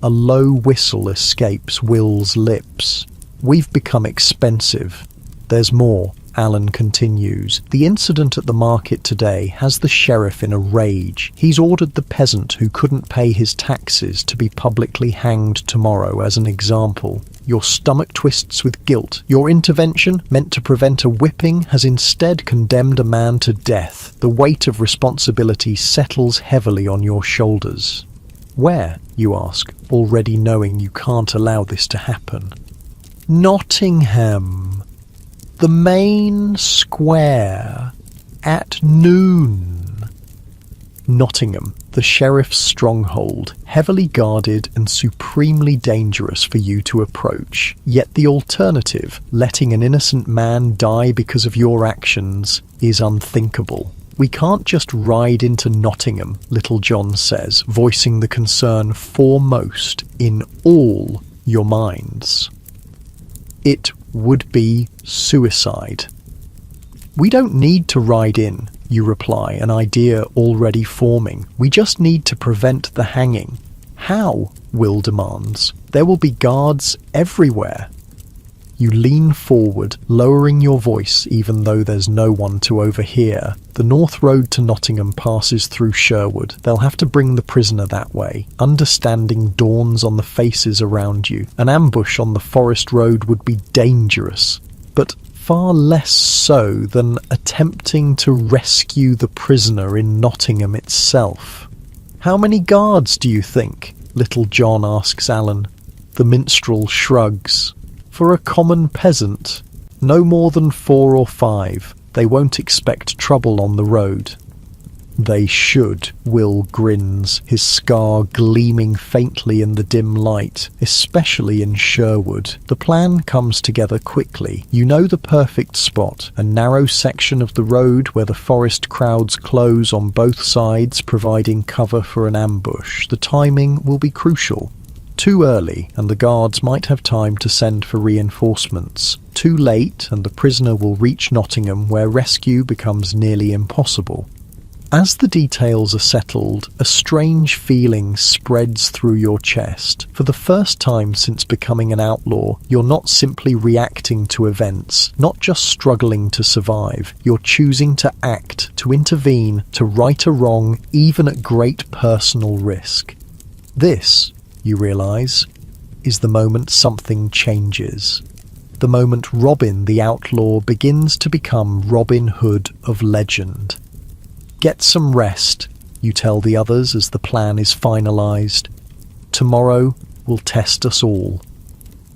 A low whistle escapes Will's lips. "We've become expensive. There's more," Alan continues. "The incident at the market today has the sheriff in a rage. He's ordered the peasant who couldn't pay his taxes to be publicly hanged tomorrow as an example. Your stomach twists with guilt. Your intervention, meant to prevent a whipping, has instead condemned a man to death. The weight of responsibility settles heavily on your shoulders." "Where?" you ask, already knowing you can't allow this to happen. "Nottingham. The main square. At noon." Nottingham, the sheriff's stronghold, heavily guarded and supremely dangerous for you to approach. Yet the alternative, letting an innocent man die because of your actions, is unthinkable. "We can't just ride into Nottingham," Little John says, voicing the concern foremost in all your minds. "It would be suicide." "We don't need to ride in," you reply, an idea already forming. "We just need to prevent the hanging." "How?" Will demands. "There will be guards everywhere." You lean forward, lowering your voice even though there's no one to overhear. "The north road to Nottingham passes through Sherwood. They'll have to bring the prisoner that way." Understanding dawns on the faces around you. An ambush on the forest road would be dangerous, but far less so than attempting to rescue the prisoner in Nottingham itself. "How many guards do you think?" Little John asks Alan. The minstrel shrugs. "For a common peasant, no more than 4 or 5. They won't expect trouble on the road." They should, Will grins, his scar gleaming faintly in the dim light, especially in Sherwood. The plan comes together quickly. You know the perfect spot, a narrow section of the road where the forest crowds close on both sides, providing cover for an ambush. The timing will be crucial. Too early, and the guards might have time to send for reinforcements. Too late, and the prisoner will reach Nottingham, where rescue becomes nearly impossible. As the details are settled, a strange feeling spreads through your chest. For the first time since becoming an outlaw, you're not simply reacting to events, not just struggling to survive. You're choosing to act, to intervene, to right a wrong, even at great personal risk. This, you realise, is the moment something changes. The moment Robin the outlaw begins to become Robin Hood of legend. Get some rest, you tell the others as the plan is finalised. Tomorrow will test us all.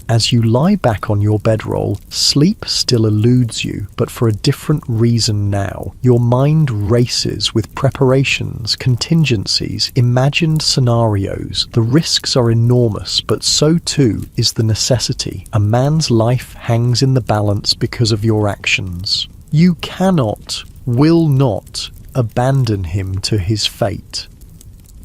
As you lie back on your bedroll, sleep still eludes you, but for a different reason now. Your mind races with preparations, contingencies, imagined scenarios. The risks are enormous, but so too is the necessity. A man's life hangs in the balance because of your actions. You cannot, will not, abandon him to his fate.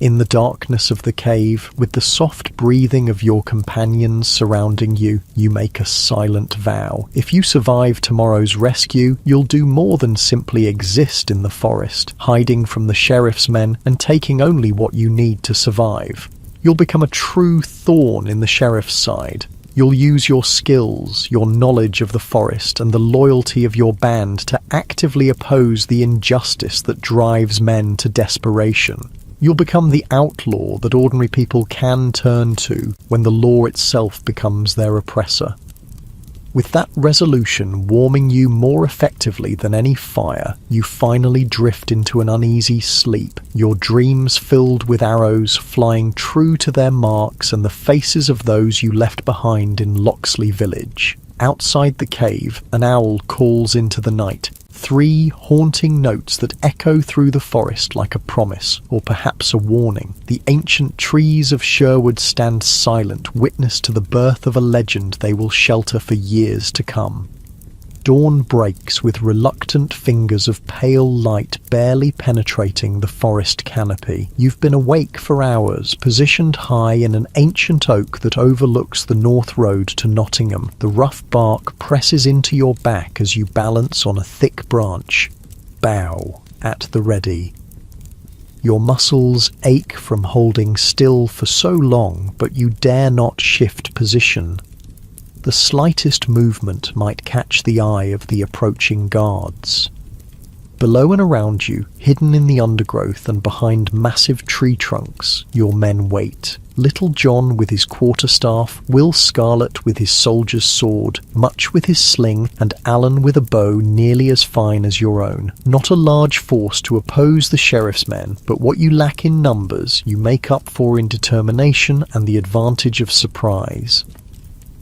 In the darkness of the cave, with the soft breathing of your companions surrounding you, you make a silent vow. If you survive tomorrow's rescue, you'll do more than simply exist in the forest, hiding from the sheriff's men and taking only what you need to survive. You'll become a true thorn in the sheriff's side. You'll use your skills, your knowledge of the forest, and the loyalty of your band to actively oppose the injustice that drives men to desperation. You'll become the outlaw that ordinary people can turn to when the law itself becomes their oppressor. With that resolution warming you more effectively than any fire, you finally drift into an uneasy sleep, your dreams filled with arrows flying true to their marks and the faces of those you left behind in Loxley village. Outside the cave, an owl calls into the night, 3 haunting notes that echo through the forest like a promise, or perhaps a warning. The ancient trees of Sherwood stand silent, witness to the birth of a legend they will shelter for years to come. Dawn breaks with reluctant fingers of pale light barely penetrating the forest canopy. You've been awake for hours, positioned high in an ancient oak that overlooks the North Road to Nottingham. The rough bark presses into your back as you balance on a thick branch. Bow at the ready. Your muscles ache from holding still for so long, but you dare not shift position. The slightest movement might catch the eye of the approaching guards. Below and around you, hidden in the undergrowth and behind massive tree trunks, your men wait. Little John with his quarterstaff, Will Scarlet with his soldier's sword, Much with his sling, and Alan with a bow nearly as fine as your own. Not a large force to oppose the sheriff's men, but what you lack in numbers you make up for in determination and the advantage of surprise.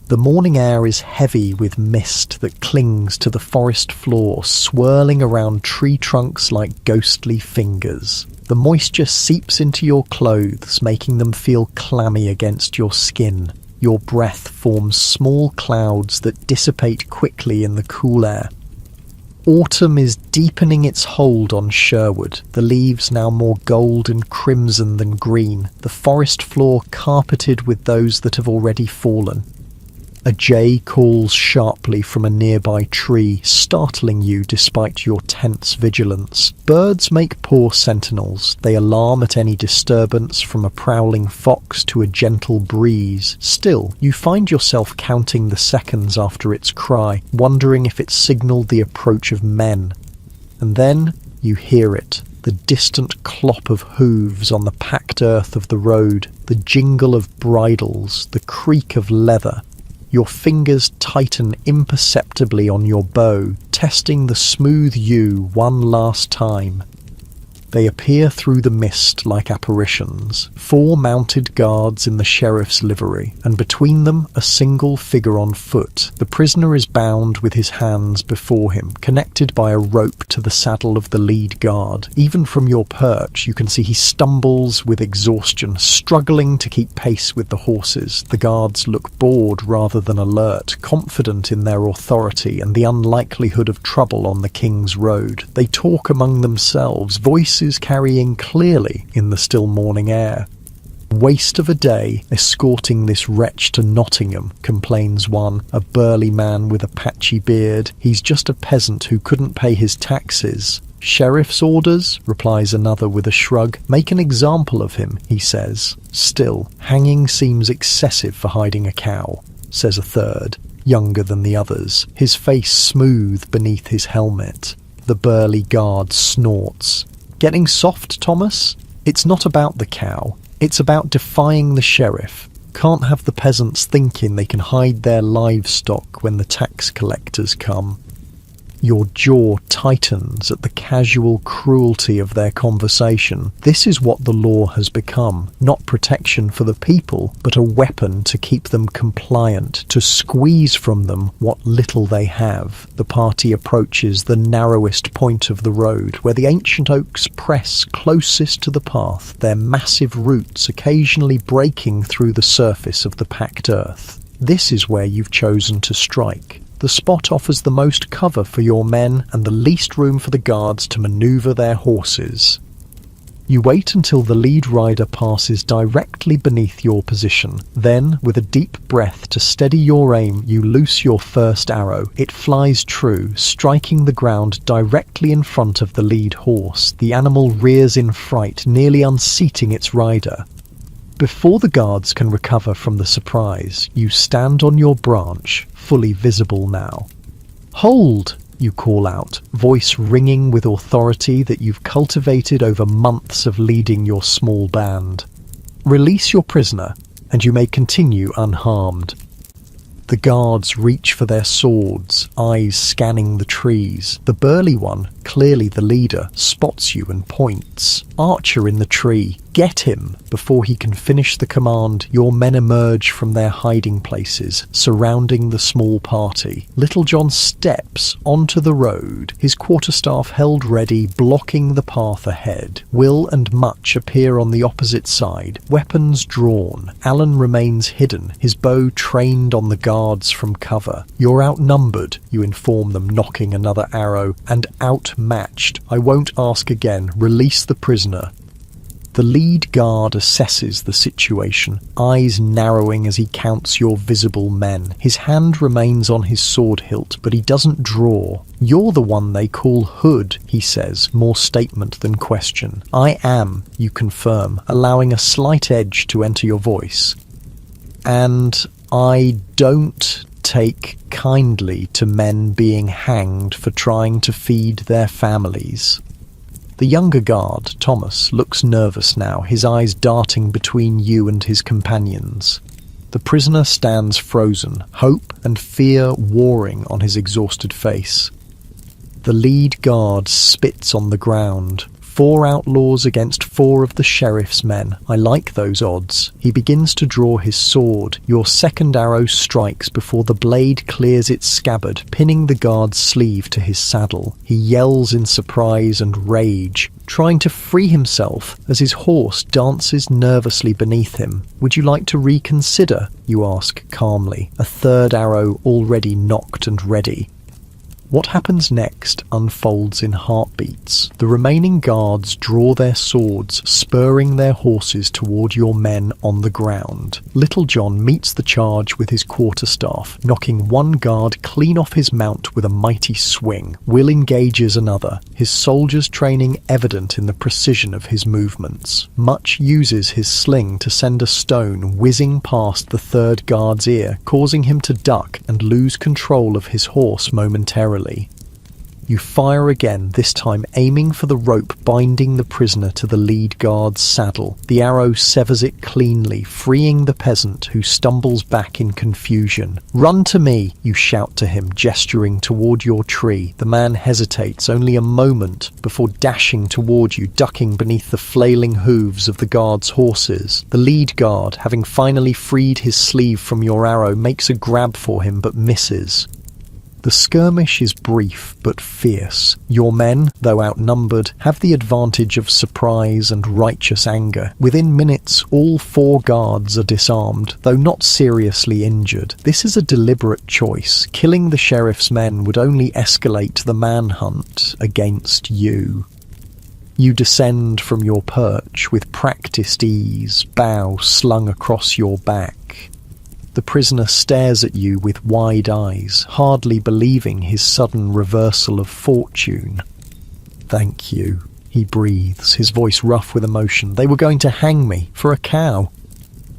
The morning air is heavy with mist that clings to the forest floor, swirling around tree trunks like ghostly fingers. The moisture seeps into your clothes, making them feel clammy against your skin. Your breath forms small clouds that dissipate quickly in the cool air. Autumn is deepening its hold on Sherwood, the leaves now more gold and crimson than green, the forest floor carpeted with those that have already fallen. A jay calls sharply from a nearby tree, startling you despite your tense vigilance. Birds make poor sentinels. They alarm at any disturbance, from a prowling fox to a gentle breeze. Still, you find yourself counting the seconds after its cry, wondering if it signalled the approach of men. And then you hear it. The distant clop of hooves on the packed earth of the road, the jingle of bridles, the creak of leather. Your fingers tighten imperceptibly on your bow, testing the smooth yew one last time. They appear through the mist like apparitions, 4 mounted guards in the sheriff's livery, and between them a single figure on foot. The prisoner is bound with his hands before him, connected by a rope to the saddle of the lead guard. Even from your perch, you can see he stumbles with exhaustion, struggling to keep pace with the horses. The guards look bored rather than alert, confident in their authority and the unlikelihood of trouble on the King's Road. They talk among themselves, voices carrying clearly in the still morning air. "Waste of a day escorting this wretch to Nottingham," complains one, a burly man with a patchy beard. "He's just a peasant who couldn't pay his taxes." "Sheriff's orders," replies another with a shrug. "Make an example of him," he says. "Still, hanging seems excessive for hiding a cow," says a third, younger than the others, his face smooth beneath his helmet. The burly guard snorts. "Getting soft, Thomas? It's not about the cow. It's about defying the sheriff. Can't have the peasants thinking they can hide their livestock when the tax collectors come." Your jaw tightens at the casual cruelty of their conversation. This is what the law has become, not protection for the people, but a weapon to keep them compliant, to squeeze from them what little they have. The party approaches the narrowest point of the road, where the ancient oaks press closest to the path, their massive roots occasionally breaking through the surface of the packed earth. This is where you've chosen to strike. The spot offers the most cover for your men and the least room for the guards to maneuver their horses. You wait until the lead rider passes directly beneath your position. Then, with a deep breath to steady your aim, you loose your first arrow. It flies true, striking the ground directly in front of the lead horse. The animal rears in fright, nearly unseating its rider. Before the guards can recover from the surprise, you stand on your branch, fully visible now. "Hold!" you call out, voice ringing with authority that you've cultivated over months of leading your small band. "Release your prisoner, and you may continue unharmed." The guards reach for their swords, eyes scanning the trees. The burly one, clearly the leader, spots you and points. "Archer in the tree, get him!" Before he can finish the command, your men emerge from their hiding places, surrounding the small party. Little John steps onto the road, his quarterstaff held ready, blocking the path ahead. Will and Much appear on the opposite side, weapons drawn. Alan remains hidden, his bow trained on the guards from cover. "You're outnumbered," you inform them, knocking another arrow, "and outmatched. I won't ask again. Release the prisoner." The lead guard assesses the situation, eyes narrowing as he counts your visible men. His hand remains on his sword hilt, but he doesn't draw. "You're the one they call Hood," he says, more statement than question. "I am," you confirm, allowing a slight edge to enter your voice. "And I don't take kindly to men being hanged for trying to feed their families." The younger guard, Thomas, looks nervous now, his eyes darting between you and his companions. The prisoner stands frozen, hope and fear warring on his exhausted face. The lead guard spits on the ground. 4 outlaws against 4 of the sheriff's men. I like those odds. He begins to draw his sword. Your second arrow strikes before the blade clears its scabbard, pinning the guard's sleeve to his saddle. He yells in surprise and rage, trying to free himself as his horse dances nervously beneath him. "Would you like to reconsider?" you ask calmly, a third arrow already nocked and ready. What happens next unfolds in heartbeats. The remaining guards draw their swords, spurring their horses toward your men on the ground. Little John meets the charge with his quarterstaff, knocking one guard clean off his mount with a mighty swing. Will engages another, his soldier's training evident in the precision of his movements. Much uses his sling to send a stone whizzing past the third guard's ear, causing him to duck and lose control of his horse momentarily. You fire again, this time aiming for the rope binding the prisoner to the lead guard's saddle. The arrow severs it cleanly, freeing the peasant, who stumbles back in confusion. "Run to me," you shout to him, gesturing toward your tree. The man hesitates only a moment before dashing toward you, ducking beneath the flailing hooves of the guard's horses. The lead guard, having finally freed his sleeve from your arrow, makes a grab for him but misses. The skirmish is brief but fierce. Your men, though outnumbered, have the advantage of surprise and righteous anger. Within minutes, all 4 guards are disarmed, though not seriously injured. This is a deliberate choice. Killing the sheriff's men would only escalate the manhunt against you. You descend from your perch with practiced ease, bow slung across your back. The prisoner stares at you with wide eyes, hardly believing his sudden reversal of fortune. "Thank you," he breathes, his voice rough with emotion. "They were going to hang me for a cow."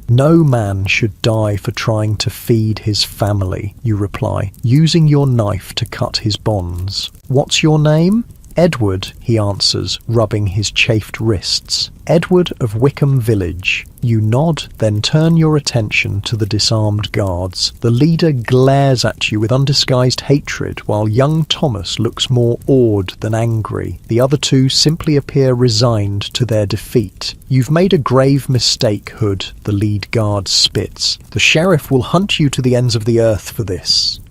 "No man should die for trying to feed his family," you reply, using your knife to cut his bonds. "What's your name?" "Edward," he answers, rubbing his chafed wrists. "Edward of Wickham Village." You nod, then turn your attention to the disarmed guards. The leader glares at you with undisguised hatred, while young Thomas looks more awed than angry. The other 2 simply appear resigned to their defeat. "You've made a grave mistake, Hood," the lead guard spits. "The sheriff will hunt you to the ends of the earth for this."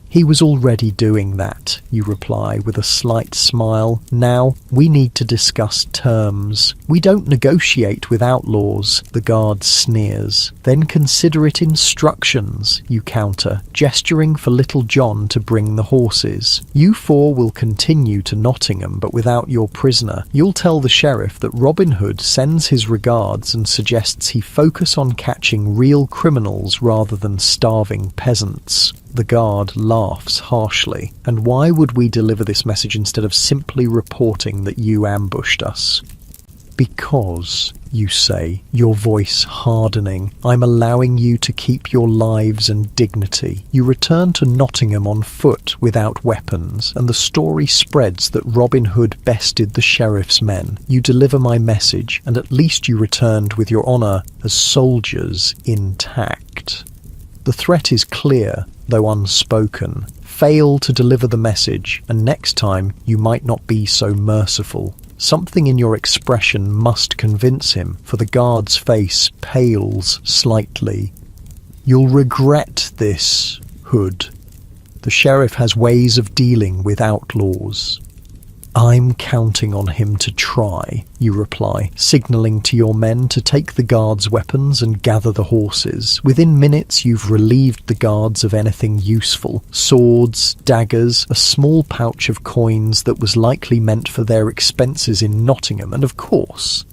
"He was already doing that," you reply with a slight smile. "Now, we need to discuss terms." "We don't negotiate with outlaws," the guard sneers. "Then consider it instructions," you counter, gesturing for Little John to bring the horses. "You 4 will continue to Nottingham, but without your prisoner. You'll tell the sheriff that Robin Hood sends his regards and suggests he focus on catching real criminals rather than starving peasants." The guard laughs harshly. "And why would we deliver this message instead of simply reporting that you ambushed us?" "Because," you say, your voice hardening, "I'm allowing you to keep your lives and dignity." You return to Nottingham on foot without weapons, and the story spreads that Robin Hood bested the sheriff's men. You deliver my message, and at least you returned with your honour as soldiers intact. The threat is clear, though unspoken. Fail to deliver the message, and next time you might not be so merciful. Something in your expression must convince him, for the guard's face pales slightly. "You'll regret this, Hood. The sheriff has ways of dealing with outlaws." "I'm counting on him to try," you reply, signalling to your men to take the guards' weapons and gather the horses. Within minutes you've relieved the guards of anything useful. Swords, daggers, a small pouch of coins that was likely meant for their expenses in Nottingham, and of course,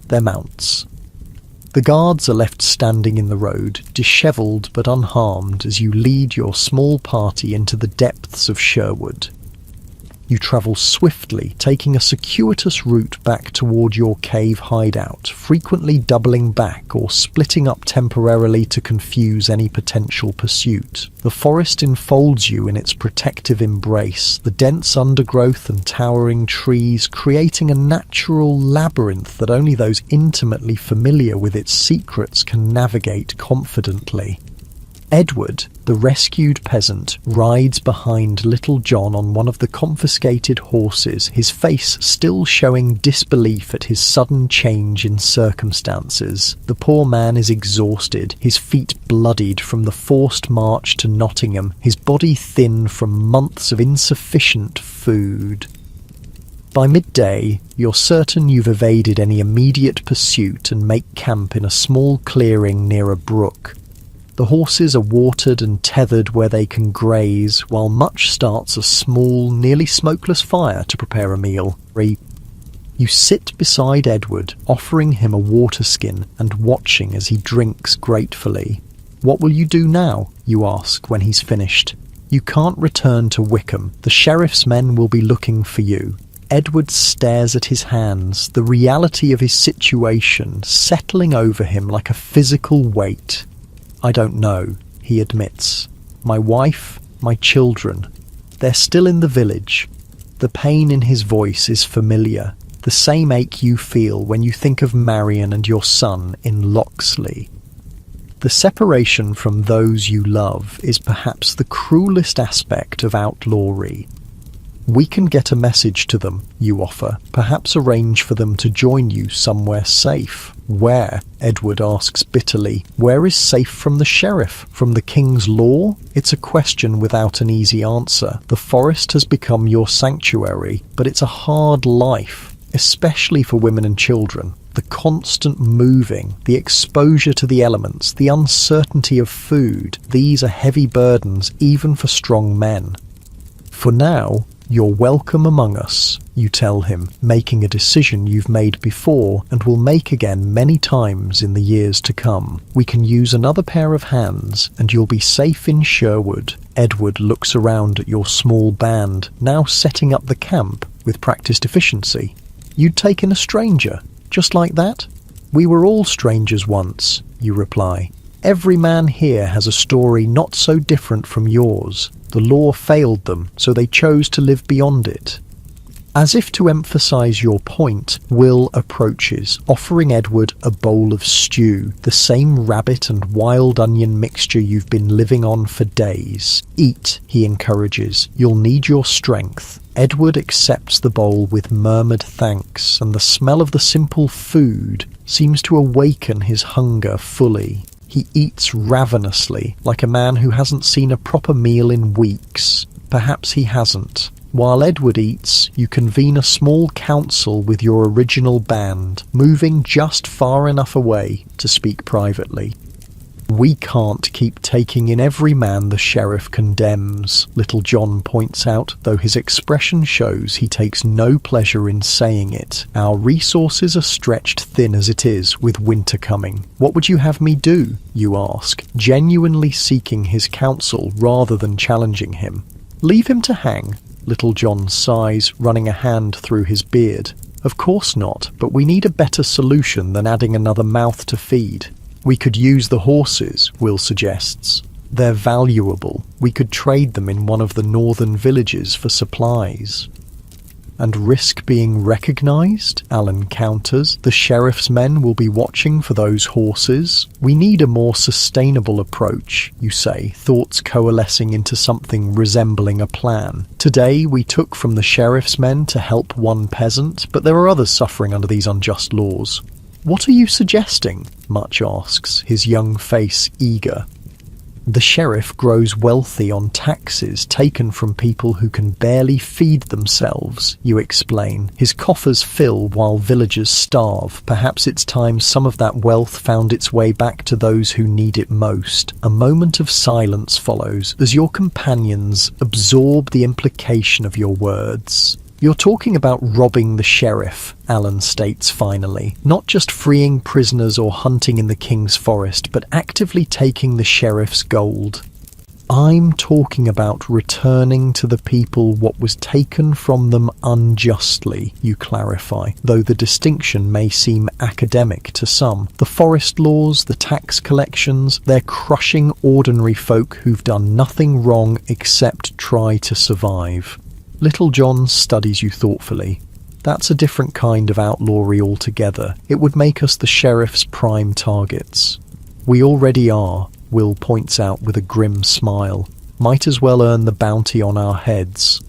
their mounts. The guards are left standing in the road, dishevelled but unharmed, as you lead your small party into the depths of Sherwood. You travel swiftly, taking a circuitous route back toward your cave hideout, frequently doubling back or splitting up temporarily to confuse any potential pursuit. The forest enfolds you in its protective embrace, the dense undergrowth and towering trees creating a natural labyrinth that only those intimately familiar with its secrets can navigate confidently. Edward, the rescued peasant, rides behind Little John on one of the confiscated horses, his face still showing disbelief at his sudden change in circumstances. The poor man is exhausted, his feet bloodied from the forced march to Nottingham, his body thin from months of insufficient food. By midday, you're certain you've evaded any immediate pursuit and make camp in a small clearing near a brook. The horses are watered and tethered where they can graze, while Much starts a small, nearly smokeless fire to prepare a meal. You sit beside Edward, offering him a water skin and watching as he drinks gratefully. "What will you do now?" you ask when he's finished. "You can't return to Wickham. The sheriff's men will be looking for you." Edward stares at his hands, the reality of his situation settling over him like a physical weight. "I don't know," he admits. "My wife, my children, they're still in the village. The pain in his voice is familiar, the same ache you feel when you think of Marion and your son in Locksley. The separation from those you love is perhaps the cruelest aspect of outlawry. We can get a message to them, you offer, perhaps arrange for them to join you somewhere safe. Where? Edward asks bitterly. Where is safe from the sheriff? From the king's law? It's a question without an easy answer. The forest has become your sanctuary, but it's a hard life, especially for women and children. The constant moving, the exposure to the elements, the uncertainty of food, these are heavy burdens even for strong men. For now, you're welcome among us, you tell him, making a decision you've made before and will make again many times in the years to come. We can use another pair of hands and you'll be safe in Sherwood. Edward looks around at your small band, now setting up the camp with practiced efficiency. You'd taken a stranger, just like that? We were all strangers once, you reply. Every man here has a story not so different from yours. The law failed them, so they chose to live beyond it. As if to emphasize your point, Will approaches, offering Edward a bowl of stew, the same rabbit and wild onion mixture you've been living on for days. Eat, he encourages. You'll need your strength. Edward accepts the bowl with murmured thanks, and the smell of the simple food seems to awaken his hunger fully. He eats ravenously, like a man who hasn't seen a proper meal in weeks. Perhaps he hasn't. While Edward eats, you convene a small council with your original band, moving just far enough away to speak privately. We can't keep taking in every man the sheriff condemns, Little John points out, though his expression shows he takes no pleasure in saying it. Our resources are stretched thin as it is, with winter coming. What would you have me do, you ask, genuinely seeking his counsel rather than challenging him. Leave him to hang, Little John sighs, running a hand through his beard. Of course not, but we need a better solution than adding another mouth to feed. We could use the horses, Will suggests. They're valuable. We could trade them in one of the northern villages for supplies. And risk being recognized, Alan counters. The sheriff's men will be watching for those horses. We need a more sustainable approach, you say, thoughts coalescing into something resembling a plan. Today we took from the sheriff's men to help one peasant, but there are others suffering under these unjust laws. What are you suggesting? Much asks, his young face eager. The sheriff grows wealthy on taxes taken from people who can barely feed themselves, you explain. His coffers fill while villagers starve. Perhaps it's time some of that wealth found its way back to those who need it most. A moment of silence follows as your companions absorb the implication of your words. You're talking about robbing the sheriff, Alan states finally. Not just freeing prisoners or hunting in the king's forest, but actively taking the sheriff's gold. I'm talking about returning to the people what was taken from them unjustly, you clarify, though the distinction may seem academic to some. The forest laws, the tax collections, they're crushing ordinary folk who've done nothing wrong except try to survive. Little John studies you thoughtfully. That's a different kind of outlawry altogether. It would make us the sheriff's prime targets. We already are, Will points out with a grim smile. Might as well earn the bounty on our heads.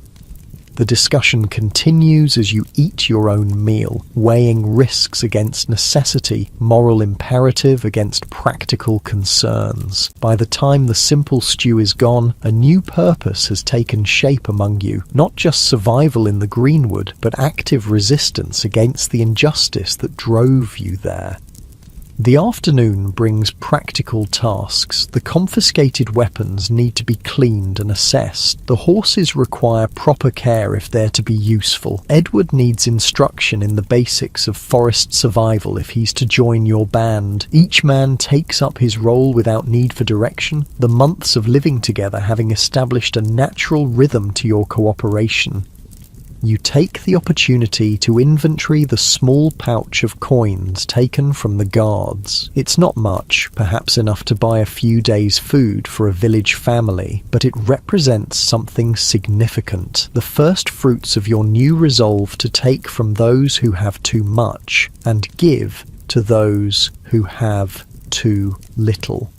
The discussion continues as you eat your own meal, weighing risks against necessity, moral imperative against practical concerns. By the time the simple stew is gone, a new purpose has taken shape among you, not just survival in the greenwood, but active resistance against the injustice that drove you there. The afternoon brings practical tasks. The confiscated weapons need to be cleaned and assessed. The horses require proper care if they're to be useful. Edward needs instruction in the basics of forest survival if he's to join your band. Each man takes up his role without need for direction, the months of living together having established a natural rhythm to your cooperation. You take the opportunity to inventory the small pouch of coins taken from the guards. It's not much, perhaps enough to buy a few days' food for a village family, but it represents something significant, the first fruits of your new resolve to take from those who have too much and give to those who have too little.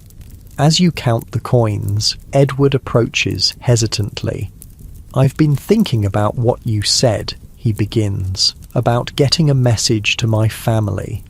As you count the coins, Edward approaches hesitantly. "I've been thinking about what you said," he begins, "about getting a message to my family."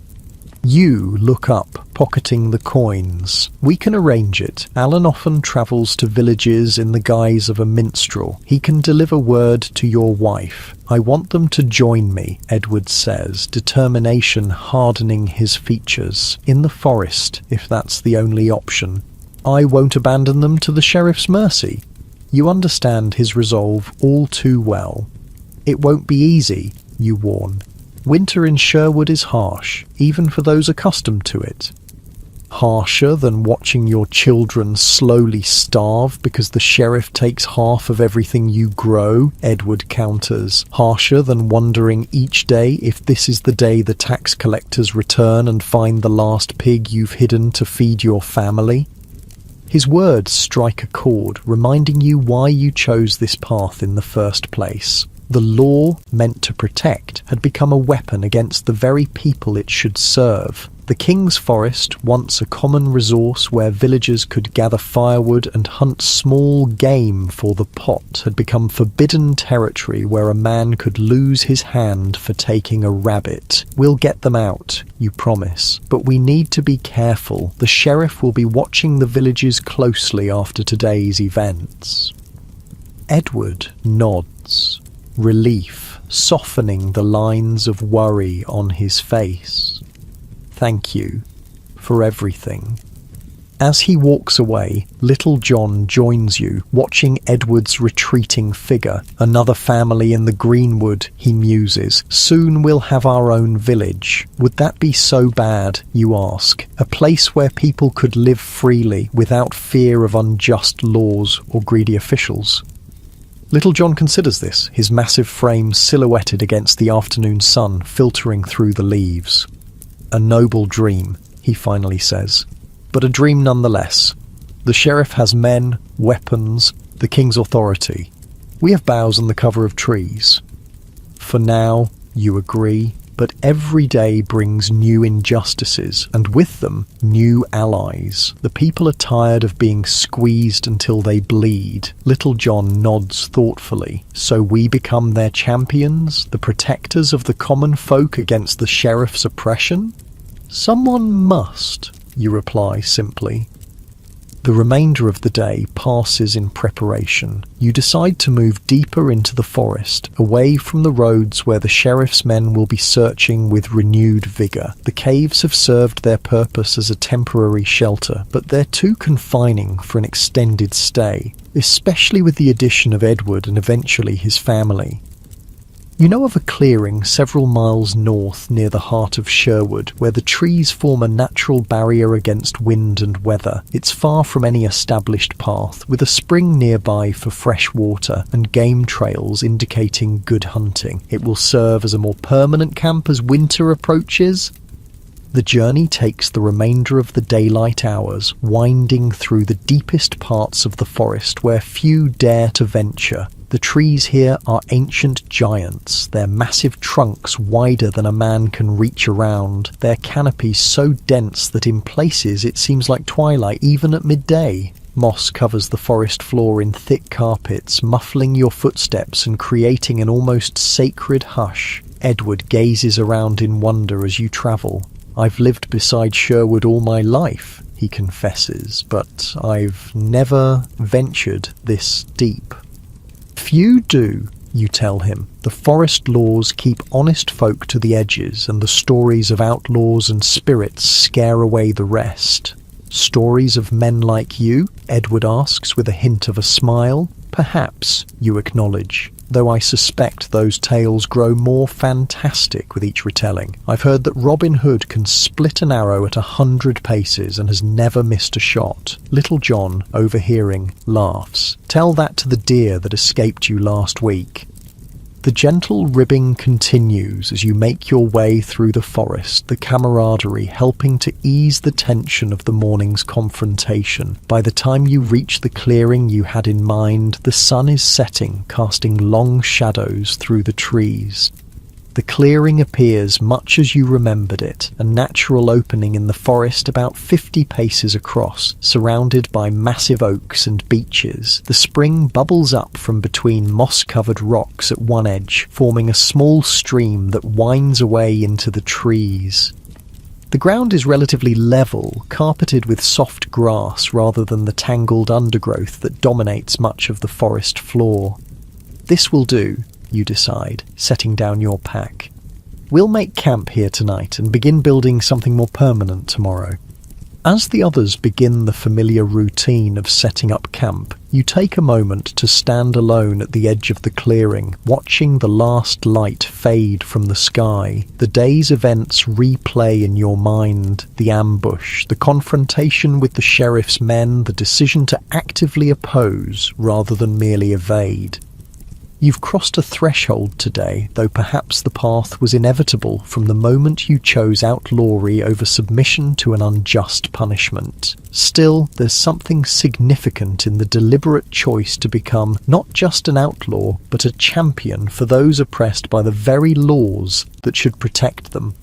You look up, pocketing the coins. "We can arrange it. Alan often travels to villages in the guise of a minstrel. He can deliver word to your wife. I want them to join me," Edward says, determination hardening his features. "In the forest, if that's the only option. I won't abandon them to the sheriff's mercy." You understand his resolve all too well. "It won't be easy," you warn. "Winter in Sherwood is harsh, even for those accustomed to it." "Harsher than watching your children slowly starve because the sheriff takes half of everything you grow," Edward counters. "Harsher than wondering each day if this is the day the tax collectors return and find the last pig you've hidden to feed your family." His words strike a chord, reminding you why you chose this path in the first place. The law, meant to protect, had become a weapon against the very people it should serve. The King's Forest, once a common resource where villagers could gather firewood and hunt small game for the pot, had become forbidden territory where a man could lose his hand for taking a rabbit. "We'll get them out," you promise, "but we need to be careful. The sheriff will be watching the villages closely after today's events." Edward nods, relief softening the lines of worry on his face. "Thank you for everything." As he walks away, Little John joins you, watching Edward's retreating figure. "Another family in the greenwood," he muses. "Soon we'll have our own village." "Would that be so bad?" you ask. "A place where people could live freely without fear of unjust laws or greedy officials?" Little John considers this, his massive frame silhouetted against the afternoon sun filtering through the leaves. "A noble dream," he finally says, "but a dream nonetheless. The sheriff has men, weapons, the king's authority. We have boughs and the cover of trees. For now, you agree, but every day brings new injustices, and with them, new allies. The people are tired of being squeezed until they bleed." Little John nods thoughtfully. "So we become their champions, the protectors of the common folk against the sheriff's oppression?" "Someone must," you reply simply. The remainder of the day passes in preparation. You decide to move deeper into the forest, away from the roads where the sheriff's men will be searching with renewed vigour. The caves have served their purpose as a temporary shelter, but they're too confining for an extended stay, especially with the addition of Edward and eventually his family. You know of a clearing several miles north near the heart of Sherwood, where the trees form a natural barrier against wind and weather. It's far from any established path, with a spring nearby for fresh water and game trails indicating good hunting. It will serve as a more permanent camp as winter approaches. The journey takes the remainder of the daylight hours, winding through the deepest parts of the forest where few dare to venture. The trees here are ancient giants, their massive trunks wider than a man can reach around, their canopies so dense that in places it seems like twilight even at midday. Moss covers the forest floor in thick carpets, muffling your footsteps and creating an almost sacred hush. Edward gazes around in wonder as you travel. "I've lived beside Sherwood all my life," he confesses, "but I've never ventured this deep." "Few do," you tell him. "The forest laws keep honest folk to the edges, and the stories of outlaws and spirits scare away the rest." "Stories of men like you?" Edward asks with a hint of a smile. "Perhaps," you acknowledge, "though I suspect those tales grow more fantastic with each retelling. I've heard that Robin Hood can split an arrow at 100 paces and has never missed a shot." Little John, overhearing, laughs. "Tell that to the deer that escaped you last week." The gentle ribbing continues as you make your way through the forest, the camaraderie helping to ease the tension of the morning's confrontation. By the time you reach the clearing you had in mind, the sun is setting, casting long shadows through the trees. The clearing appears much as you remembered it, a natural opening in the forest about 50 paces across, surrounded by massive oaks and beeches. The spring bubbles up from between moss-covered rocks at one edge, forming a small stream that winds away into the trees. The ground is relatively level, carpeted with soft grass rather than the tangled undergrowth that dominates much of the forest floor. This will do, you decide, setting down your pack. We'll make camp here tonight and begin building something more permanent tomorrow. As the others begin the familiar routine of setting up camp, you take a moment to stand alone at the edge of the clearing, watching the last light fade from the sky. The day's events replay in your mind: the ambush, the confrontation with the sheriff's men, the decision to actively oppose rather than merely evade. You've crossed a threshold today, though perhaps the path was inevitable from the moment you chose outlawry over submission to an unjust punishment. Still, there's something significant in the deliberate choice to become not just an outlaw, but a champion for those oppressed by the very laws that should protect them.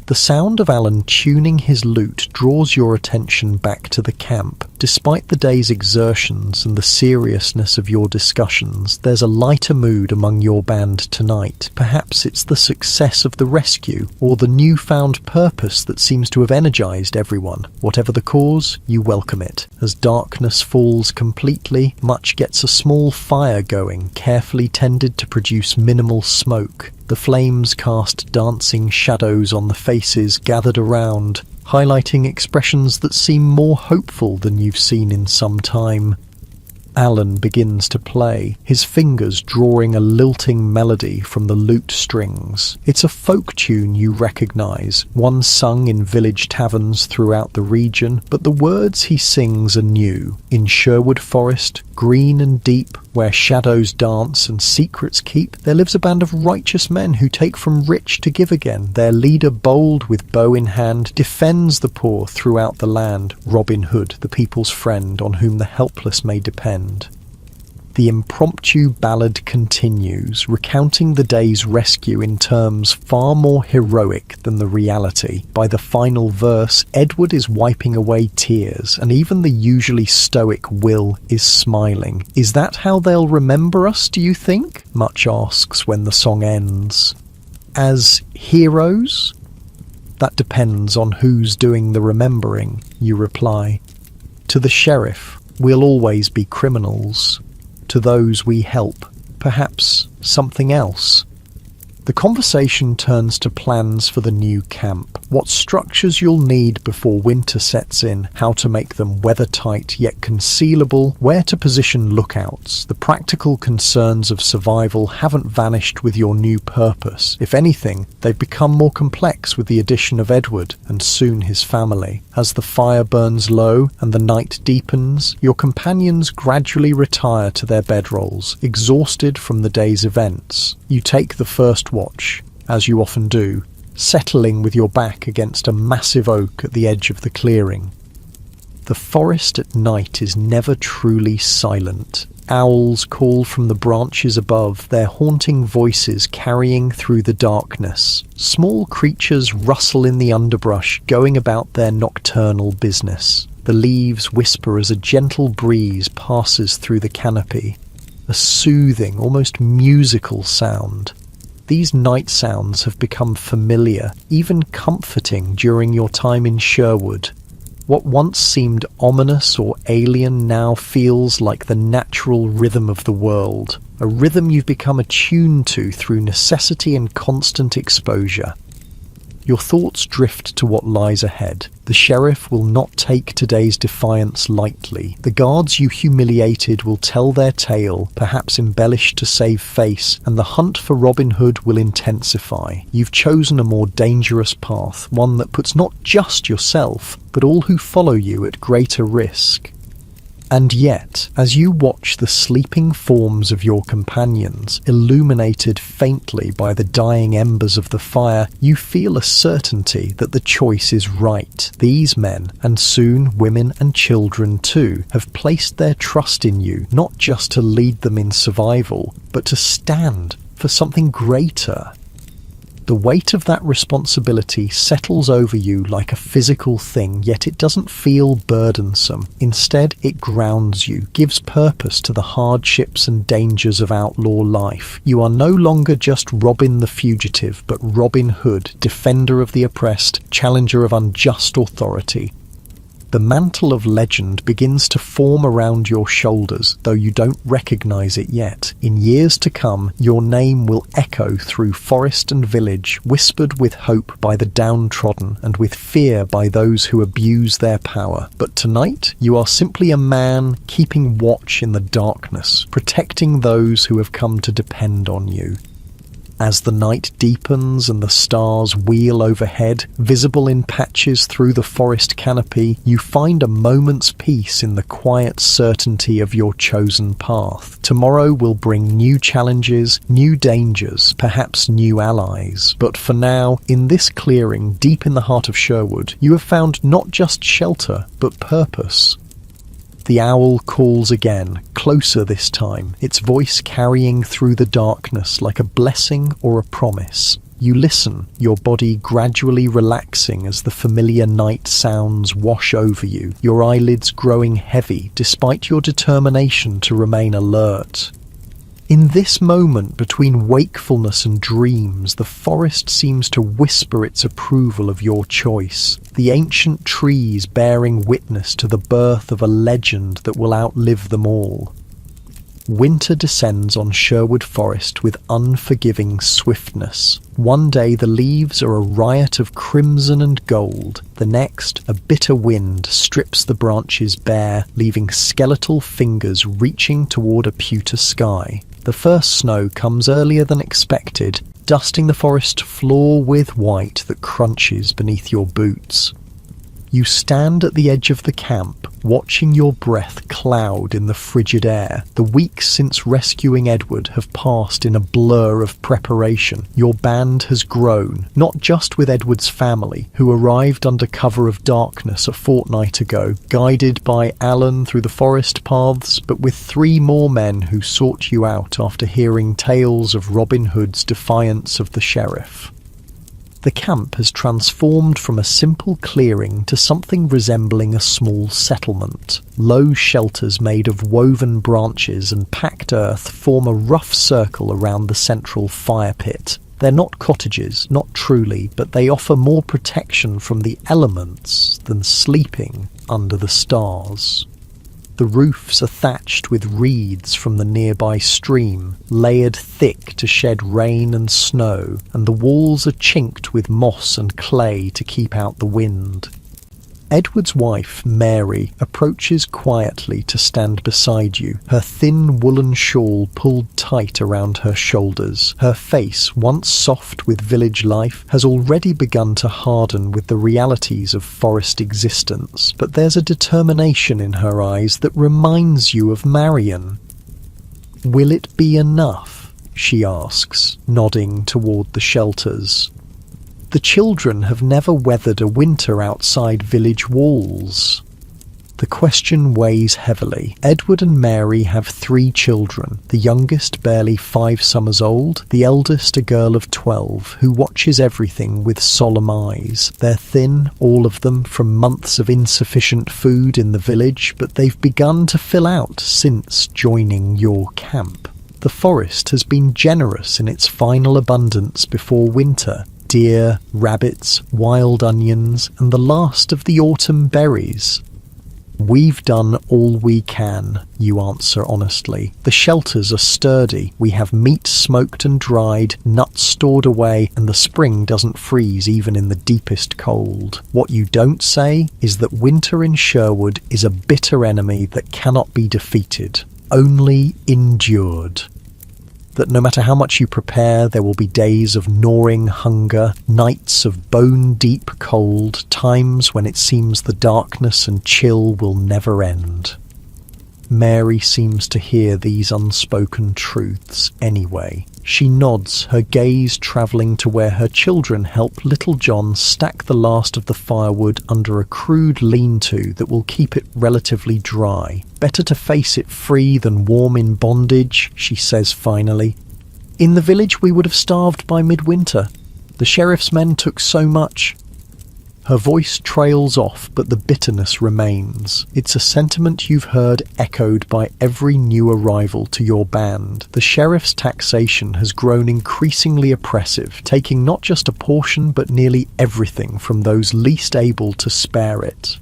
The sound of Alan tuning his lute draws your attention back to the camp. Despite the day's exertions and the seriousness of your discussions, there's a lighter mood among your band tonight. Perhaps it's the success of the rescue, or the newfound purpose that seems to have energized everyone. Whatever the cause, you welcome it. As darkness falls completely, Much gets a small fire going, carefully tended to produce minimal smoke. The flames cast dancing shadows on the faces gathered around, highlighting expressions that seem more hopeful than you've seen in some time. Alan begins to play, his fingers drawing a lilting melody from the lute strings. It's a folk tune you recognise, one sung in village taverns throughout the region, but the words he sings are new. In Sherwood Forest, green and deep, where shadows dance and secrets keep, there lives a band of righteous men who take from rich to give again. Their leader, bold with bow in hand, defends the poor throughout the land. Robin Hood, the people's friend, on whom the helpless may depend. The impromptu ballad continues, recounting the day's rescue in terms far more heroic than the reality. By the final verse, Edward is wiping away tears, and even the usually stoic Will is smiling. Is that how they'll remember us, do you think? Much asks when the song ends. As heroes? That depends on who's doing the remembering, you reply. To the sheriff, we'll always be criminals. To those we help, perhaps something else. The conversation turns to plans for the new camp, what structures you'll need before winter sets in, how to make them weather-tight yet concealable, where to position lookouts. The practical concerns of survival haven't vanished with your new purpose. If anything, they've become more complex with the addition of Edward and soon his family. As the fire burns low and the night deepens, your companions gradually retire to their bedrolls, exhausted from the day's events. You take the first watch, as you often do, settling with your back against a massive oak at the edge of the clearing. The forest at night is never truly silent. Owls call from the branches above, their haunting voices carrying through the darkness. Small creatures rustle in the underbrush, going about their nocturnal business. The leaves whisper as a gentle breeze passes through the canopy. A soothing, almost musical sound. These night sounds have become familiar, even comforting during your time in Sherwood. What once seemed ominous or alien now feels like the natural rhythm of the world, a rhythm you've become attuned to through necessity and constant exposure. Your thoughts drift to what lies ahead. The sheriff will not take today's defiance lightly. The guards you humiliated will tell their tale, perhaps embellished to save face, and the hunt for Robin Hood will intensify. You've chosen a more dangerous path, one that puts not just yourself, but all who follow you at greater risk. And yet, as you watch the sleeping forms of your companions, illuminated faintly by the dying embers of the fire, you feel a certainty that the choice is right. These men, and soon women and children too, have placed their trust in you, not just to lead them in survival, but to stand for something greater. The weight of that responsibility settles over you like a physical thing, yet it doesn't feel burdensome. Instead, it grounds you, gives purpose to the hardships and dangers of outlaw life. You are no longer just Robin the fugitive, but Robin Hood, defender of the oppressed, challenger of unjust authority. The mantle of legend begins to form around your shoulders, though you don't recognize it yet. In years to come, your name will echo through forest and village, whispered with hope by the downtrodden and with fear by those who abuse their power. But tonight, you are simply a man keeping watch in the darkness, protecting those who have come to depend on you. As the night deepens and the stars wheel overhead, visible in patches through the forest canopy, you find a moment's peace in the quiet certainty of your chosen path. Tomorrow will bring new challenges, new dangers, perhaps new allies. But for now, in this clearing deep in the heart of Sherwood, you have found not just shelter, but purpose. The owl calls again, closer this time, its voice carrying through the darkness like a blessing or a promise. You listen, your body gradually relaxing as the familiar night sounds wash over you, your eyelids growing heavy despite your determination to remain alert. In this moment between wakefulness and dreams, the forest seems to whisper its approval of your choice, the ancient trees bearing witness to the birth of a legend that will outlive them all. Winter descends on Sherwood Forest with unforgiving swiftness. One day the leaves are a riot of crimson and gold. The next, a bitter wind strips the branches bare, leaving skeletal fingers reaching toward a pewter sky. The first snow comes earlier than expected, dusting the forest floor with white that crunches beneath your boots. You stand at the edge of the camp, watching your breath cloud in the frigid air. The weeks since rescuing Edward have passed in a blur of preparation. Your band has grown, not just with Edward's family, who arrived under cover of darkness a fortnight ago, guided by Alan through the forest paths, but with 3 more men who sought you out after hearing tales of Robin Hood's defiance of the sheriff. The camp has transformed from a simple clearing to something resembling a small settlement. Low shelters made of woven branches and packed earth form a rough circle around the central fire pit. They're not cottages, not truly, but they offer more protection from the elements than sleeping under the stars. The roofs are thatched with reeds from the nearby stream, layered thick to shed rain and snow, and the walls are chinked with moss and clay to keep out the wind. Edward's wife, Mary, approaches quietly to stand beside you, her thin woolen shawl pulled tight around her shoulders. Her face, once soft with village life, has already begun to harden with the realities of forest existence, but there's a determination in her eyes that reminds you of Marion. "Will it be enough?" she asks, nodding toward the shelters. The children have never weathered a winter outside village walls. The question weighs heavily. Edward and Mary have 3 children, the youngest barely 5 summers old, the eldest a girl of 12, who watches everything with solemn eyes. They're thin, all of them, from months of insufficient food in the village, but they've begun to fill out since joining your camp. The forest has been generous in its final abundance before winter. Deer, rabbits, wild onions, and the last of the autumn berries. "We've done all we can," you answer honestly. "The shelters are sturdy. We have meat smoked and dried, nuts stored away, and the spring doesn't freeze even in the deepest cold. What you don't say is that winter in Sherwood is a bitter enemy that cannot be defeated, only endured. That no matter how much you prepare, there will be days of gnawing hunger, nights of bone-deep cold, times when it seems the darkness and chill will never end." Mary seems to hear these unspoken truths anyway. She nods, her gaze travelling to where her children help little John stack the last of the firewood under a crude lean-to that will keep it relatively dry. Better to face it free than warm in bondage, she says finally. In the village we would have starved by midwinter. The sheriff's men took so much. Her voice trails off, but the bitterness remains. It's a sentiment you've heard echoed by every new arrival to your band. The sheriff's taxation has grown increasingly oppressive, taking not just a portion but nearly everything from those least able to spare it.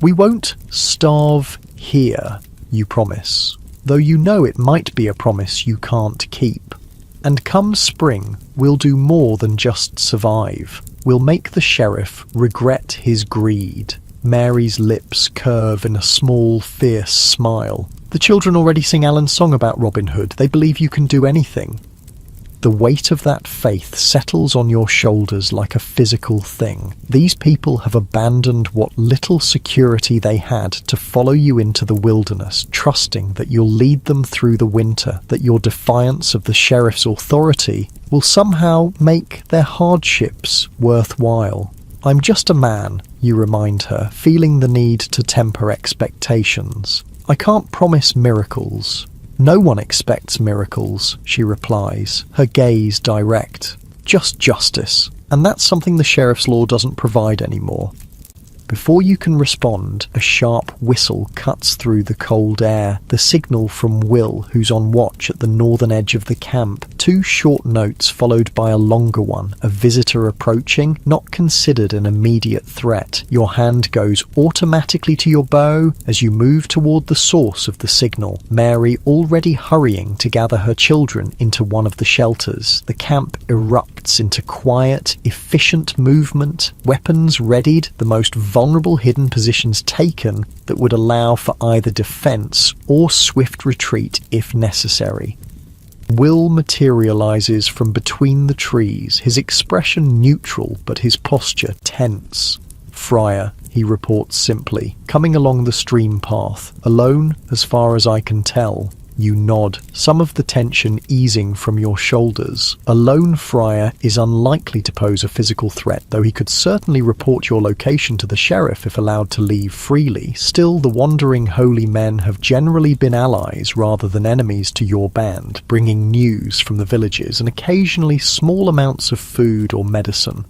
We won't starve here, you promise, though you know it might be a promise you can't keep. And come spring, we'll do more than just survive. We'll make the sheriff regret his greed. Mary's lips curve in a small, fierce smile. The children already sing Alan's song about Robin Hood. They believe you can do anything. The weight of that faith settles on your shoulders like a physical thing. These people have abandoned what little security they had to follow you into the wilderness, trusting that you'll lead them through the winter, that your defiance of the sheriff's authority will somehow make their hardships worthwhile. I'm just a man, you remind her, feeling the need to temper expectations. I can't promise miracles. No one expects miracles, she replies, her gaze direct. Just justice, and that's something the sheriff's law doesn't provide anymore. Before you can respond, a sharp whistle cuts through the cold air, the signal from Will, who's on watch at the northern edge of the camp. 2 short notes followed by a longer one, a visitor approaching, not considered an immediate threat. Your hand goes automatically to your bow as you move toward the source of the signal, Mary already hurrying to gather her children into one of the shelters. The camp erupts into quiet, efficient movement, weapons readied, the most vulnerable hidden positions taken that would allow for either defense or swift retreat if necessary. Will materializes from between the trees, his expression neutral but his posture tense. Friar, he reports simply, coming along the stream path, alone as far as I can tell. You nod, some of the tension easing from your shoulders. A lone friar is unlikely to pose a physical threat, though he could certainly report your location to the sheriff if allowed to leave freely. Still, the wandering holy men have generally been allies rather than enemies to your band, bringing news from the villages and occasionally small amounts of food or medicine.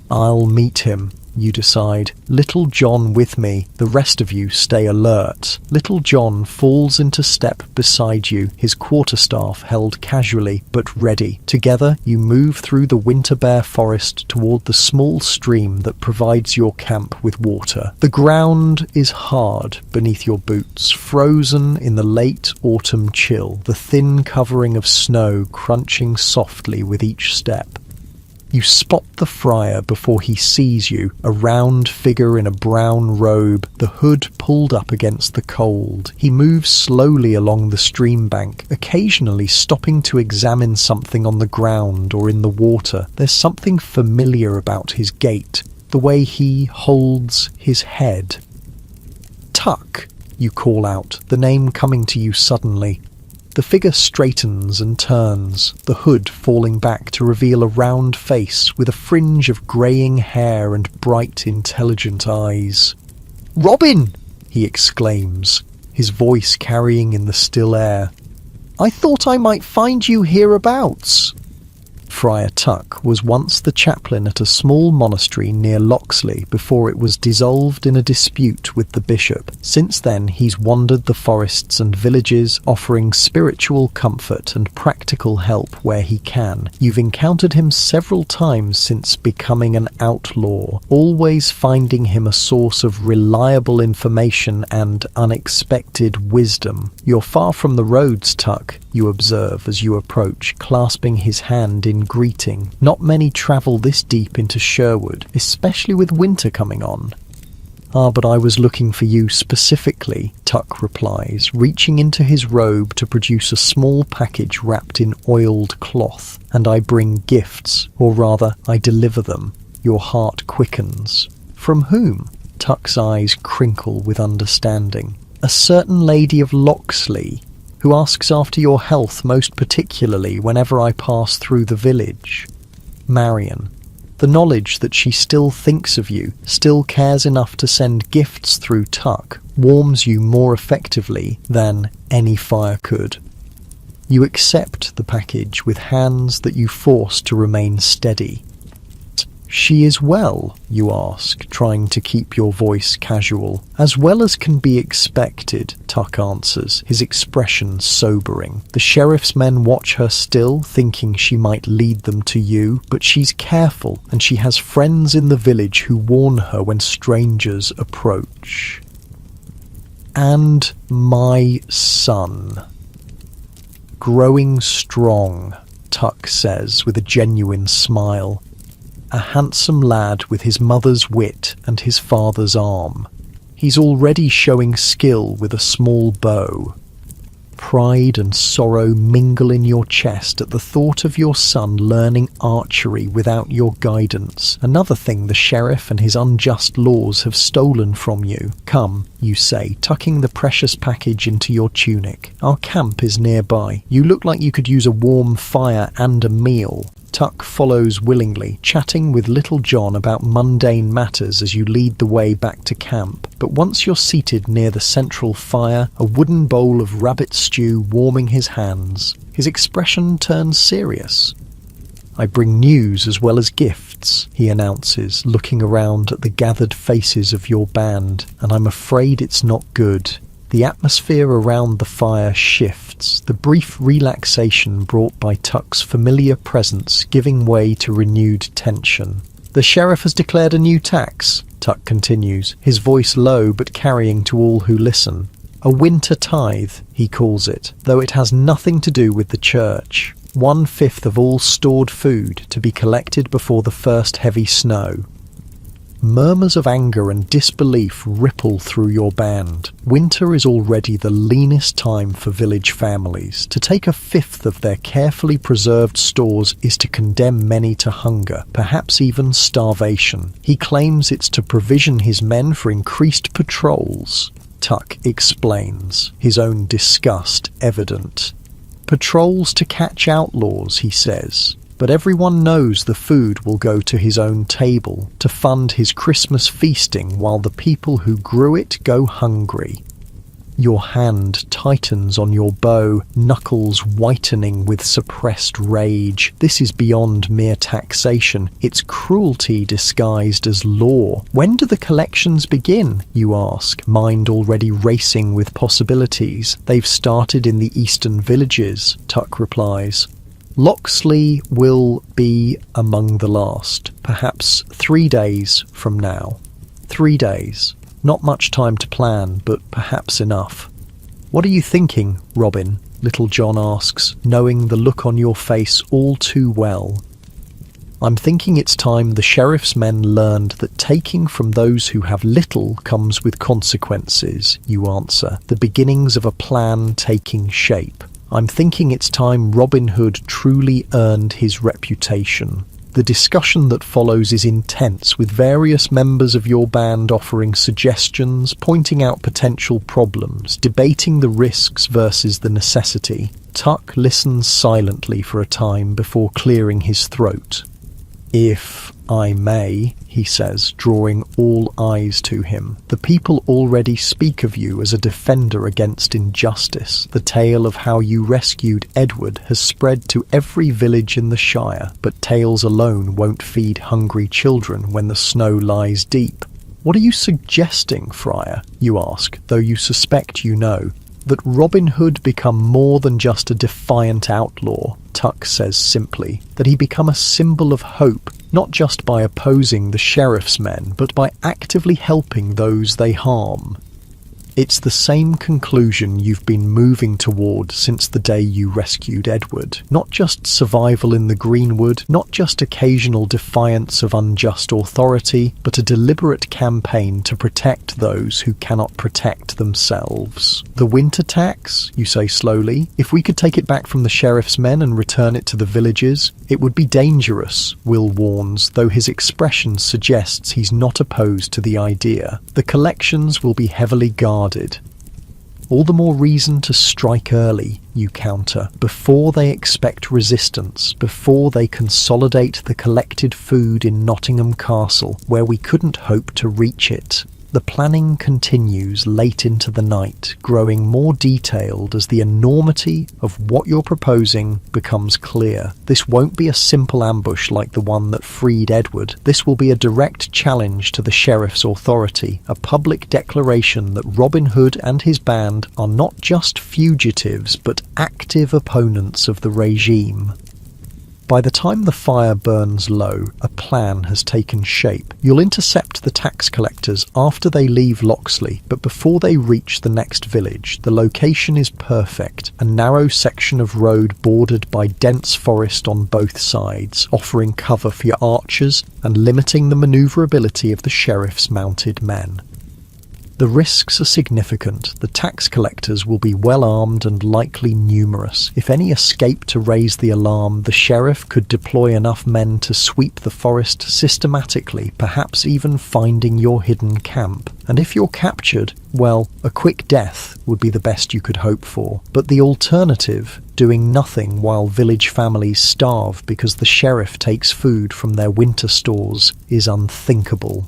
I'll meet him, you decide. Little John with me, the rest of you stay alert. Little John falls into step beside you, his quarterstaff held casually but ready. Together you move through the winter-bare forest toward the small stream that provides your camp with water. The ground is hard beneath your boots, frozen in the late autumn chill, the thin covering of snow crunching softly with each step. You spot the friar before he sees you, a round figure in a brown robe, the hood pulled up against the cold. He moves slowly along the stream bank, occasionally stopping to examine something on the ground or in the water. There's something familiar about his gait, the way he holds his head. Tuck, you call out, the name coming to you suddenly. The figure straightens and turns, the hood falling back to reveal a round face with a fringe of greying hair and bright, intelligent eyes. "Robin!" he exclaims, his voice carrying in the still air. "I thought I might find you hereabouts." Friar Tuck was once the chaplain at a small monastery near Loxley before it was dissolved in a dispute with the bishop. Since then he's wandered the forests and villages, offering spiritual comfort and practical help where he can. You've encountered him several times since becoming an outlaw, always finding him a source of reliable information and unexpected wisdom. You're far from the roads, Tuck, you observe as you approach, clasping his hand in greeting. Not many travel this deep into Sherwood, especially with winter coming on. "Ah, but I was looking for you specifically," Tuck replies, reaching into his robe to produce a small package wrapped in oiled cloth. "And I bring gifts, or rather, I deliver them." Your heart quickens. "From whom?" Tuck's eyes crinkle with understanding. A certain lady of Locksley, who asks after your health most particularly whenever I pass through the village. Marion. The knowledge that she still thinks of you, still cares enough to send gifts through Tuck, warms you more effectively than any fire could. You accept the package with hands that you force to remain steady. She is well, you ask, trying to keep your voice casual. As well as can be expected, Tuck answers, his expression sobering. The sheriff's men watch her still, thinking she might lead them to you, but she's careful, and she has friends in the village who warn her when strangers approach. And my son. Growing strong, Tuck says with a genuine smile. A handsome lad with his mother's wit and his father's arm. He's already showing skill with a small bow. Pride and sorrow mingle in your chest at the thought of your son learning archery without your guidance, another thing the sheriff and his unjust laws have stolen from you. Come, you say, tucking the precious package into your tunic. Our camp is nearby. You look like you could use a warm fire and a meal. Tuck follows willingly, chatting with Little John about mundane matters as you lead the way back to camp. But once you're seated near the central fire, a wooden bowl of rabbit stew warming his hands, his expression turns serious. I bring news as well as gifts, he announces, looking around at the gathered faces of your band, and I'm afraid it's not good. The atmosphere around the fire shifts, the brief relaxation brought by Tuck's familiar presence giving way to renewed tension. The sheriff has declared a new tax, Tuck continues, his voice low but carrying to all who listen. A winter tithe, he calls it, though it has nothing to do with the church. 1/5 of all stored food to be collected before the first heavy snow. Murmurs of anger and disbelief ripple through your band. Winter is already the leanest time for village families. To take 1/5 of their carefully preserved stores is to condemn many to hunger, perhaps even starvation. He claims it's to provision his men for increased patrols. Tuck explains, his own disgust evident. Patrols to catch outlaws, he says. But everyone knows the food will go to his own table, to fund his Christmas feasting while the people who grew it go hungry. Your hand tightens on your bow, knuckles whitening with suppressed rage. This is beyond mere taxation. It's cruelty disguised as law. When do the collections begin, you ask, mind already racing with possibilities. They've started in the eastern villages, Tuck replies. Locksley will be among the last, perhaps 3 days from now. 3 days. Not much time to plan, but perhaps enough. What are you thinking, Robin? Little John asks, knowing the look on your face all too well. I'm thinking it's time the sheriff's men learned that taking from those who have little comes with consequences, you answer, the beginnings of a plan taking shape. I'm thinking it's time Robin Hood truly earned his reputation. The discussion that follows is intense, with various members of your band offering suggestions, pointing out potential problems, debating the risks versus the necessity. Tuck listens silently for a time before clearing his throat. If I may, he says, drawing all eyes to him, the people already speak of you as a defender against injustice. The tale of how you rescued Edward has spread to every village in the Shire, but tales alone won't feed hungry children when the snow lies deep. What are you suggesting, Friar? You ask, though you suspect you know. That Robin Hood become more than just a defiant outlaw, Tuck says simply, that he become a symbol of hope, not just by opposing the sheriff's men, but by actively helping those they harm. It's the same conclusion you've been moving toward since the day you rescued Edward. Not just survival in the Greenwood, not just occasional defiance of unjust authority, but a deliberate campaign to protect those who cannot protect themselves. The winter tax, you say slowly, if we could take it back from the sheriff's men and return it to the villages, it would be dangerous, Will warns, though his expression suggests he's not opposed to the idea. The collections will be heavily guarded. All the more reason to strike early, you counter, before they expect resistance, before they consolidate the collected food in Nottingham Castle, where we couldn't hope to reach it. The planning continues late into the night, growing more detailed as the enormity of what you're proposing becomes clear. This won't be a simple ambush like the one that freed Edward. This will be a direct challenge to the sheriff's authority, a public declaration that Robin Hood and his band are not just fugitives but active opponents of the regime. By the time the fire burns low, a plan has taken shape. You'll intercept the tax collectors after they leave Locksley, but before they reach the next village. The location is perfect, a narrow section of road bordered by dense forest on both sides, offering cover for your archers and limiting the manoeuvrability of the sheriff's mounted men. The risks are significant. The tax collectors will be well armed and likely numerous. If any escape to raise the alarm, the sheriff could deploy enough men to sweep the forest systematically, perhaps even finding your hidden camp. And if you're captured, well, a quick death would be the best you could hope for. But the alternative, doing nothing while village families starve because the sheriff takes food from their winter stores, is unthinkable.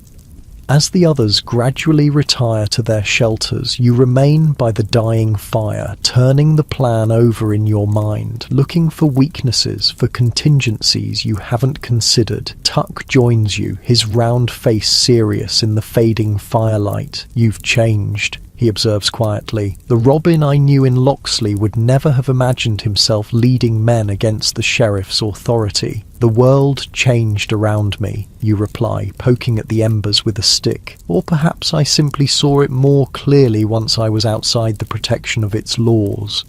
As the others gradually retire to their shelters, you remain by the dying fire, turning the plan over in your mind, looking for weaknesses, for contingencies you haven't considered. Tuck joins you, his round face serious in the fading firelight. "You've changed," he observes quietly. "The Robin I knew in Locksley would never have imagined himself leading men against the sheriff's authority." "The world changed around me," you reply, poking at the embers with a stick. "Or perhaps I simply saw it more clearly once I was outside the protection of its laws."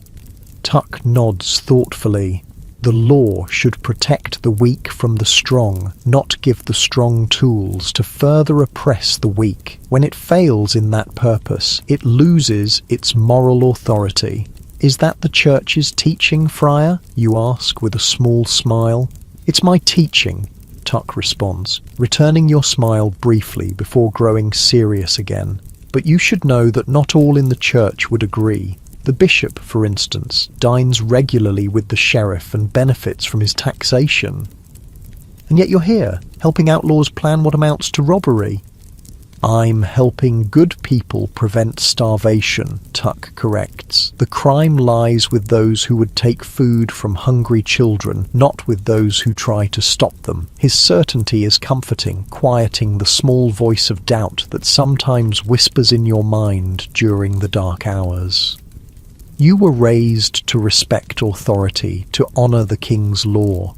Tuck nods thoughtfully. "The law should protect the weak from the strong, not give the strong tools to further oppress the weak. When it fails in that purpose, it loses its moral authority." "Is that the Church's teaching, Friar?" you ask with a small smile. "It's my teaching," Tuck responds, returning your smile briefly before growing serious again. "But you should know that not all in the Church would agree. The bishop, for instance, dines regularly with the sheriff and benefits from his taxation. And yet you're here, helping outlaws plan what amounts to robbery." "I'm helping good people prevent starvation," Tuck corrects. "The crime lies with those who would take food from hungry children, not with those who try to stop them." His certainty is comforting, quieting the small voice of doubt that sometimes whispers in your mind during the dark hours. You were raised to respect authority, to honour the king's law.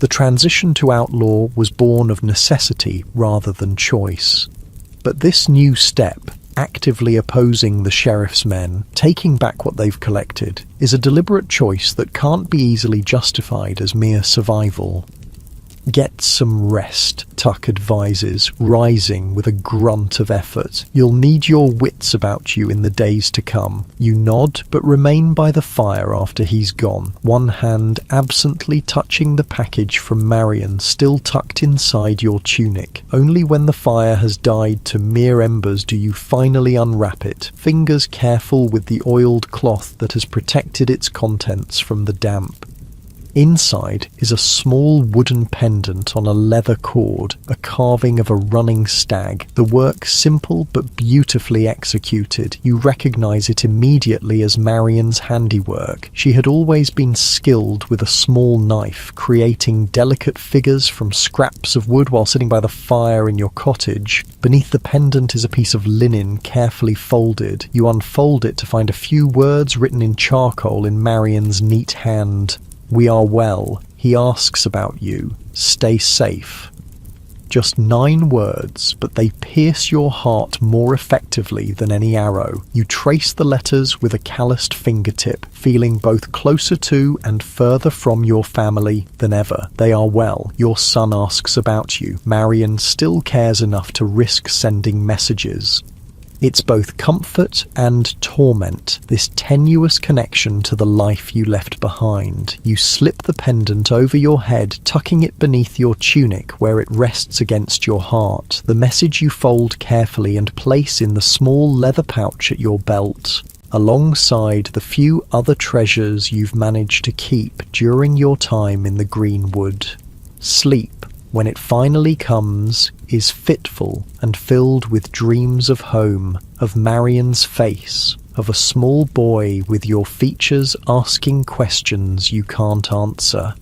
The transition to outlaw was born of necessity rather than choice. But this new step, actively opposing the sheriff's men, taking back what they've collected, is a deliberate choice that can't be easily justified as mere survival. "Get some rest," Tuck advises, rising with a grunt of effort. "You'll need your wits about you in the days to come." You nod, but remain by the fire after he's gone, one hand absently touching the package from Marion still tucked inside your tunic. Only when the fire has died to mere embers do you finally unwrap it, fingers careful with the oiled cloth that has protected its contents from the damp. Inside is a small wooden pendant on a leather cord, a carving of a running stag. The work simple but beautifully executed. You recognize it immediately as Marion's handiwork. She had always been skilled with a small knife, creating delicate figures from scraps of wood while sitting by the fire in your cottage. Beneath the pendant is a piece of linen carefully folded. You unfold it to find a few words written in charcoal in Marion's neat hand. "We are well. He asks about you. Stay safe." Just 9 words, but they pierce your heart more effectively than any arrow. You trace the letters with a calloused fingertip, feeling both closer to and further from your family than ever. They are well. Your son asks about you. Marion still cares enough to risk sending messages. It's both comfort and torment, this tenuous connection to the life you left behind. You slip the pendant over your head, tucking it beneath your tunic where it rests against your heart. The message you fold carefully and place in the small leather pouch at your belt. alongside the few other treasures you've managed to keep during your time in the Greenwood. Sleep, when it finally comes, is fitful and filled with dreams of home, of Marian's face, of a small boy with your features asking questions you can't answer.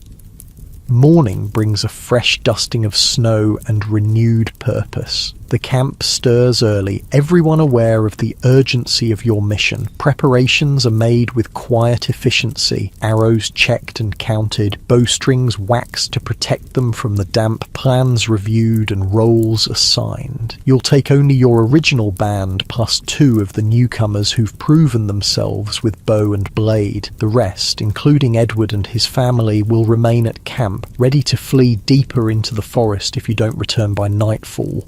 Morning brings a fresh dusting of snow and renewed purpose. The camp stirs early, everyone aware of the urgency of your mission. Preparations are made with quiet efficiency, arrows checked and counted, bowstrings waxed to protect them from the damp, plans reviewed and roles assigned. You'll take only your original band plus 2 of the newcomers who've proven themselves with bow and blade. The rest, including Edward and his family, will remain at camp, ready to flee deeper into the forest if you don't return by nightfall.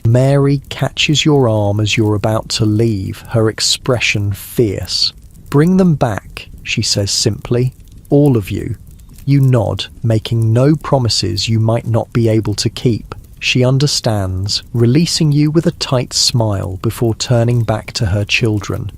Mary catches your arm as you're about to leave, her expression fierce. "Bring them back," she says simply. "All of you." You nod, making no promises you might not be able to keep. She understands, releasing you with a tight smile before turning back to her children.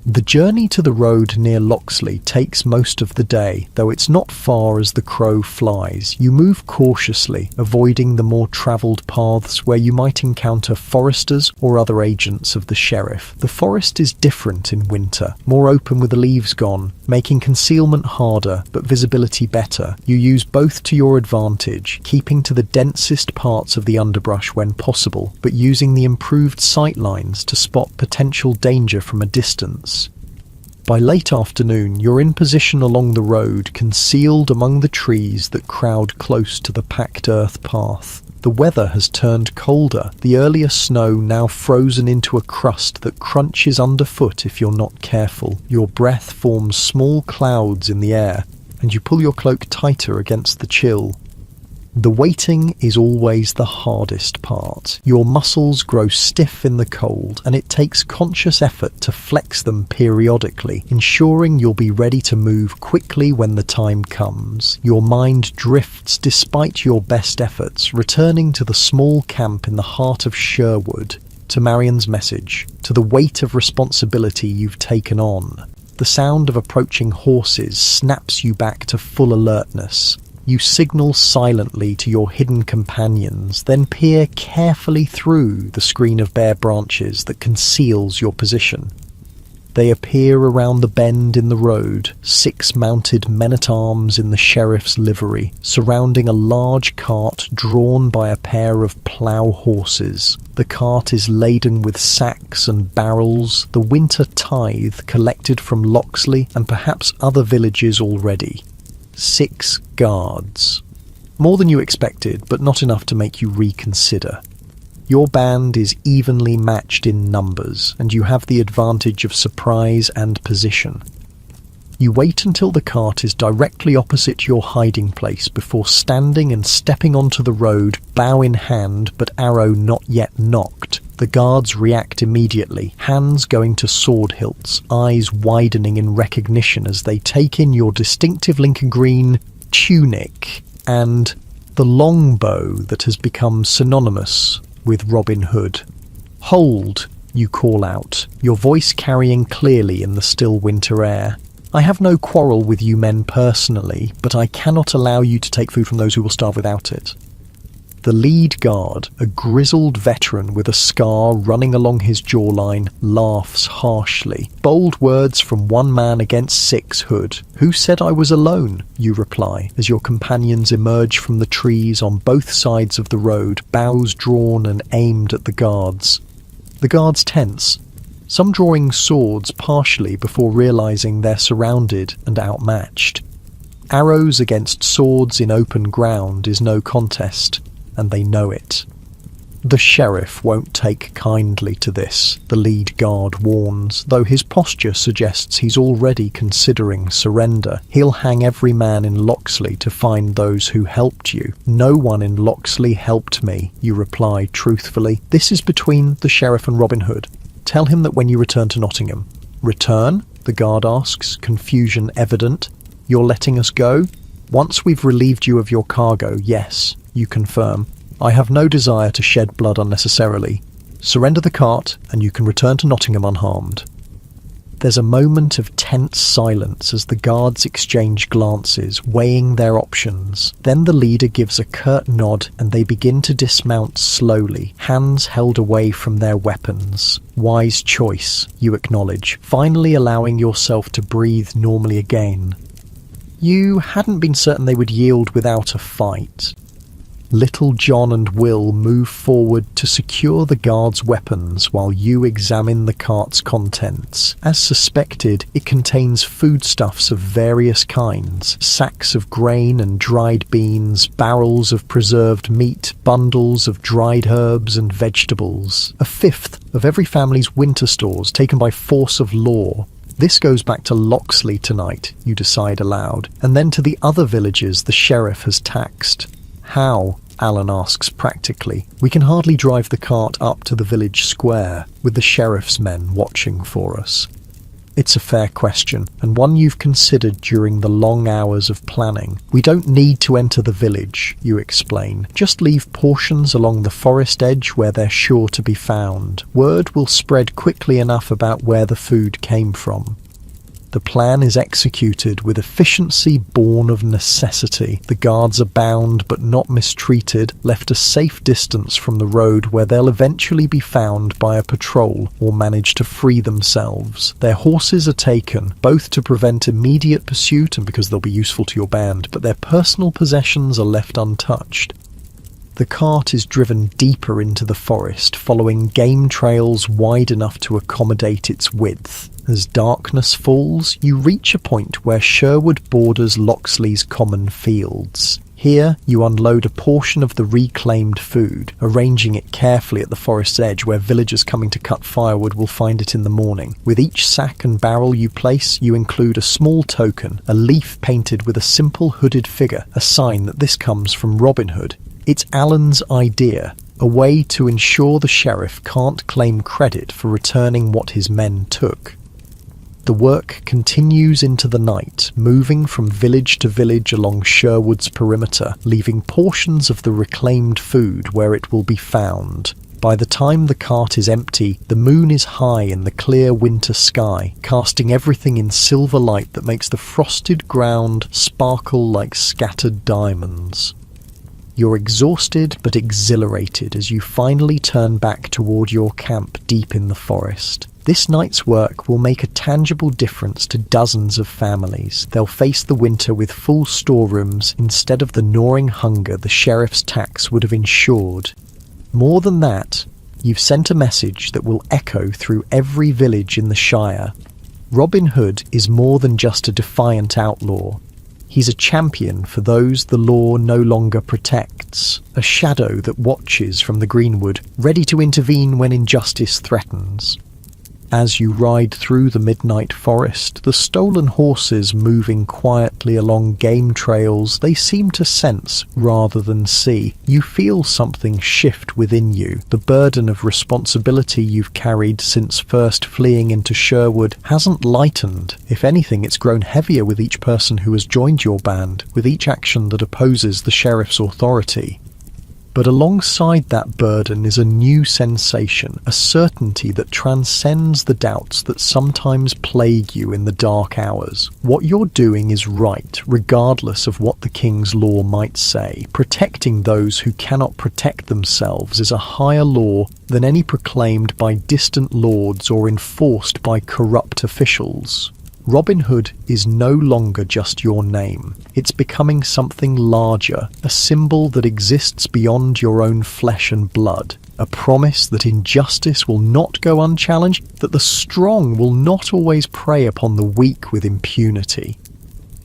The journey to the road near Loxley takes most of the day, though it's not far as the crow flies. You move cautiously, avoiding the more travelled paths where you might encounter foresters or other agents of the sheriff. The forest is different in winter, more open with the leaves gone, making concealment harder but visibility better. You use both to your advantage, keeping to the densest parts of the underbrush when possible, but using the improved sight lines to spot potential danger from a distance. By late afternoon, you're in position along the road, concealed among the trees that crowd close to the packed earth path. The weather has turned colder, the earlier snow now frozen into a crust that crunches underfoot if you're not careful. Your breath forms small clouds in the air, and you pull your cloak tighter against the chill. The waiting is always the hardest part. Your muscles grow stiff in the cold, and it takes conscious effort to flex them periodically, ensuring you'll be ready to move quickly when the time comes. Your mind drifts despite your best efforts, returning to the small camp in the heart of Sherwood, to Marian's message, to the weight of responsibility you've taken on. The sound of approaching horses snaps you back to full alertness. You signal silently to your hidden companions, then peer carefully through the screen of bare branches that conceals your position. They appear around the bend in the road, 6 mounted men-at-arms in the sheriff's livery, surrounding a large cart drawn by a pair of plough horses. The cart is laden with sacks and barrels, the winter tithe collected from Loxley and perhaps other villages already. 6 guards. More than you expected, but not enough to make you reconsider. Your band is evenly matched in numbers, and you have the advantage of surprise and position. You wait until the cart is directly opposite your hiding place before standing and stepping onto the road, bow in hand but arrow not yet nocked. The guards react immediately, hands going to sword hilts, eyes widening in recognition as they take in your distinctive Lincoln green tunic and the longbow that has become synonymous with Robin Hood. "Hold," you call out, your voice carrying clearly in the still winter air. "I have no quarrel with you men personally, but I cannot allow you to take food from those who will starve without it." The lead guard, a grizzled veteran with a scar running along his jawline, laughs harshly. "Bold words from one man against 6, Hood. Who said I was alone?" you reply, as your companions emerge from the trees on both sides of the road, bows drawn and aimed at the guards. The guards tense, some drawing swords partially before realizing they're surrounded and outmatched. Arrows against swords in open ground is no contest, and they know it. The sheriff won't take kindly to this, the lead guard warns, though his posture suggests he's already considering surrender. He'll hang every man in Loxley to find those who helped you. "No one in Loxley helped me," you reply truthfully. "This is between the sheriff and Robin Hood. Tell him that when you return to Nottingham." "Return?" the guard asks, confusion evident. "You're letting us go?" "Once we've relieved you of your cargo, yes," you confirm. "I have no desire to shed blood unnecessarily. Surrender the cart, and you can return to Nottingham unharmed." There's a moment of tense silence as the guards exchange glances, weighing their options. Then the leader gives a curt nod and they begin to dismount slowly, hands held away from their weapons. Wise choice, you acknowledge, finally allowing yourself to breathe normally again. You hadn't been certain they would yield without a fight. Little John and Will move forward to secure the guards' weapons while you examine the cart's contents. As suspected, it contains foodstuffs of various kinds, sacks of grain and dried beans, barrels of preserved meat, bundles of dried herbs and vegetables. A fifth of every family's winter stores taken by force of law. This goes back to Locksley tonight, you decide aloud, and then to the other villages the sheriff has taxed. How? Alan asks practically. We can hardly drive the cart up to the village square, with the sheriff's men watching for us. It's a fair question, and one you've considered during the long hours of planning. We don't need to enter the village, you explain. Just leave portions along the forest edge where they're sure to be found. Word will spread quickly enough about where the food came from. The plan is executed with efficiency born of necessity. The guards are bound but not mistreated, left a safe distance from the road where they'll eventually be found by a patrol or manage to free themselves. Their horses are taken, both to prevent immediate pursuit and because they'll be useful to your band, but their personal possessions are left untouched. The cart is driven deeper into the forest, following game trails wide enough to accommodate its width. As darkness falls, you reach a point where Sherwood borders Locksley's common fields. Here, you unload a portion of the reclaimed food, arranging it carefully at the forest's edge where villagers coming to cut firewood will find it in the morning. With each sack and barrel you place, you include a small token, a leaf painted with a simple hooded figure, a sign that this comes from Robin Hood. It's Alan's idea, a way to ensure the sheriff can't claim credit for returning what his men took. The work continues into the night, moving from village to village along Sherwood's perimeter, leaving portions of the reclaimed food where it will be found. By the time the cart is empty, the moon is high in the clear winter sky, casting everything in silver light that makes the frosted ground sparkle like scattered diamonds. You're exhausted but exhilarated as you finally turn back toward your camp deep in the forest. This night's work will make a tangible difference to dozens of families. They'll face the winter with full storerooms instead of the gnawing hunger the sheriff's tax would have ensured. More than that, you've sent a message that will echo through every village in the Shire. Robin Hood is more than just a defiant outlaw. He's a champion for those the law no longer protects, a shadow that watches from the greenwood, ready to intervene when injustice threatens. As you ride through the midnight forest, the stolen horses moving quietly along game trails they seem to sense rather than see. You feel something shift within you. The burden of responsibility you've carried since first fleeing into Sherwood hasn't lightened. If anything, it's grown heavier with each person who has joined your band, with each action that opposes the sheriff's authority. But alongside that burden is a new sensation, a certainty that transcends the doubts that sometimes plague you in the dark hours. What you're doing is right, regardless of what the king's law might say. Protecting those who cannot protect themselves is a higher law than any proclaimed by distant lords or enforced by corrupt officials. Robin Hood is no longer just your name. It's becoming something larger, a symbol that exists beyond your own flesh and blood, a promise that injustice will not go unchallenged, that the strong will not always prey upon the weak with impunity.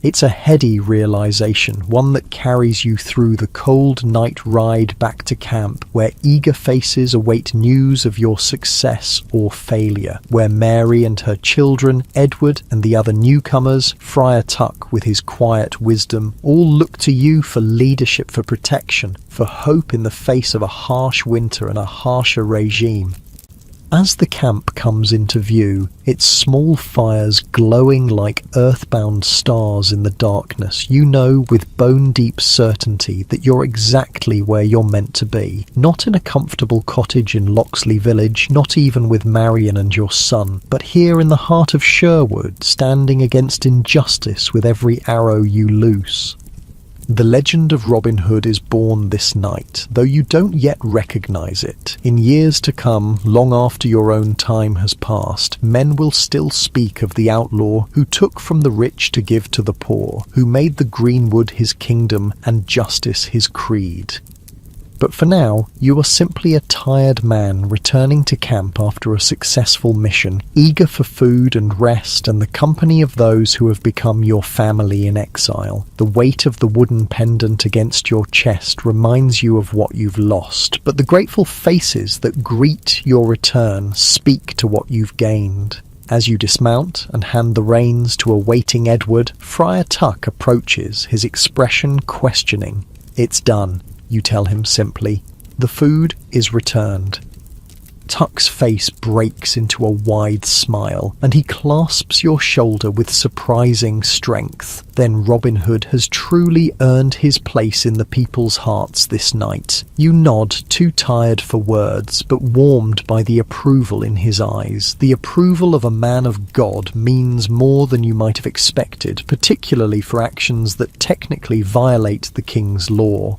It's a heady realization, one that carries you through the cold night ride back to camp, where eager faces await news of your success or failure, where Mary and her children, Edward and the other newcomers, Friar Tuck with his quiet wisdom, all look to you for leadership, for protection, for hope in the face of a harsh winter and a harsher regime. As the camp comes into view, its small fires glowing like earthbound stars in the darkness, you know with bone-deep certainty that you're exactly where you're meant to be. Not in a comfortable cottage in Loxley Village, not even with Marion and your son, but here in the heart of Sherwood, standing against injustice with every arrow you loose. The legend of Robin Hood is born this night, though you don't yet recognise it. In years to come, long after your own time has passed, men will still speak of the outlaw who took from the rich to give to the poor, who made the greenwood his kingdom and justice his creed. But for now, you are simply a tired man returning to camp after a successful mission, eager for food and rest and the company of those who have become your family in exile. The weight of the wooden pendant against your chest reminds you of what you've lost, but the grateful faces that greet your return speak to what you've gained. As you dismount and hand the reins to a waiting Edward, Friar Tuck approaches, his expression questioning. "It's done," you tell him simply. "The food is returned." Tuck's face breaks into a wide smile, and he clasps your shoulder with surprising strength. Then Robin Hood has truly earned his place in the people's hearts this night. You nod, too tired for words, but warmed by the approval in his eyes. The approval of a man of God means more than you might have expected, particularly for actions that technically violate the king's law.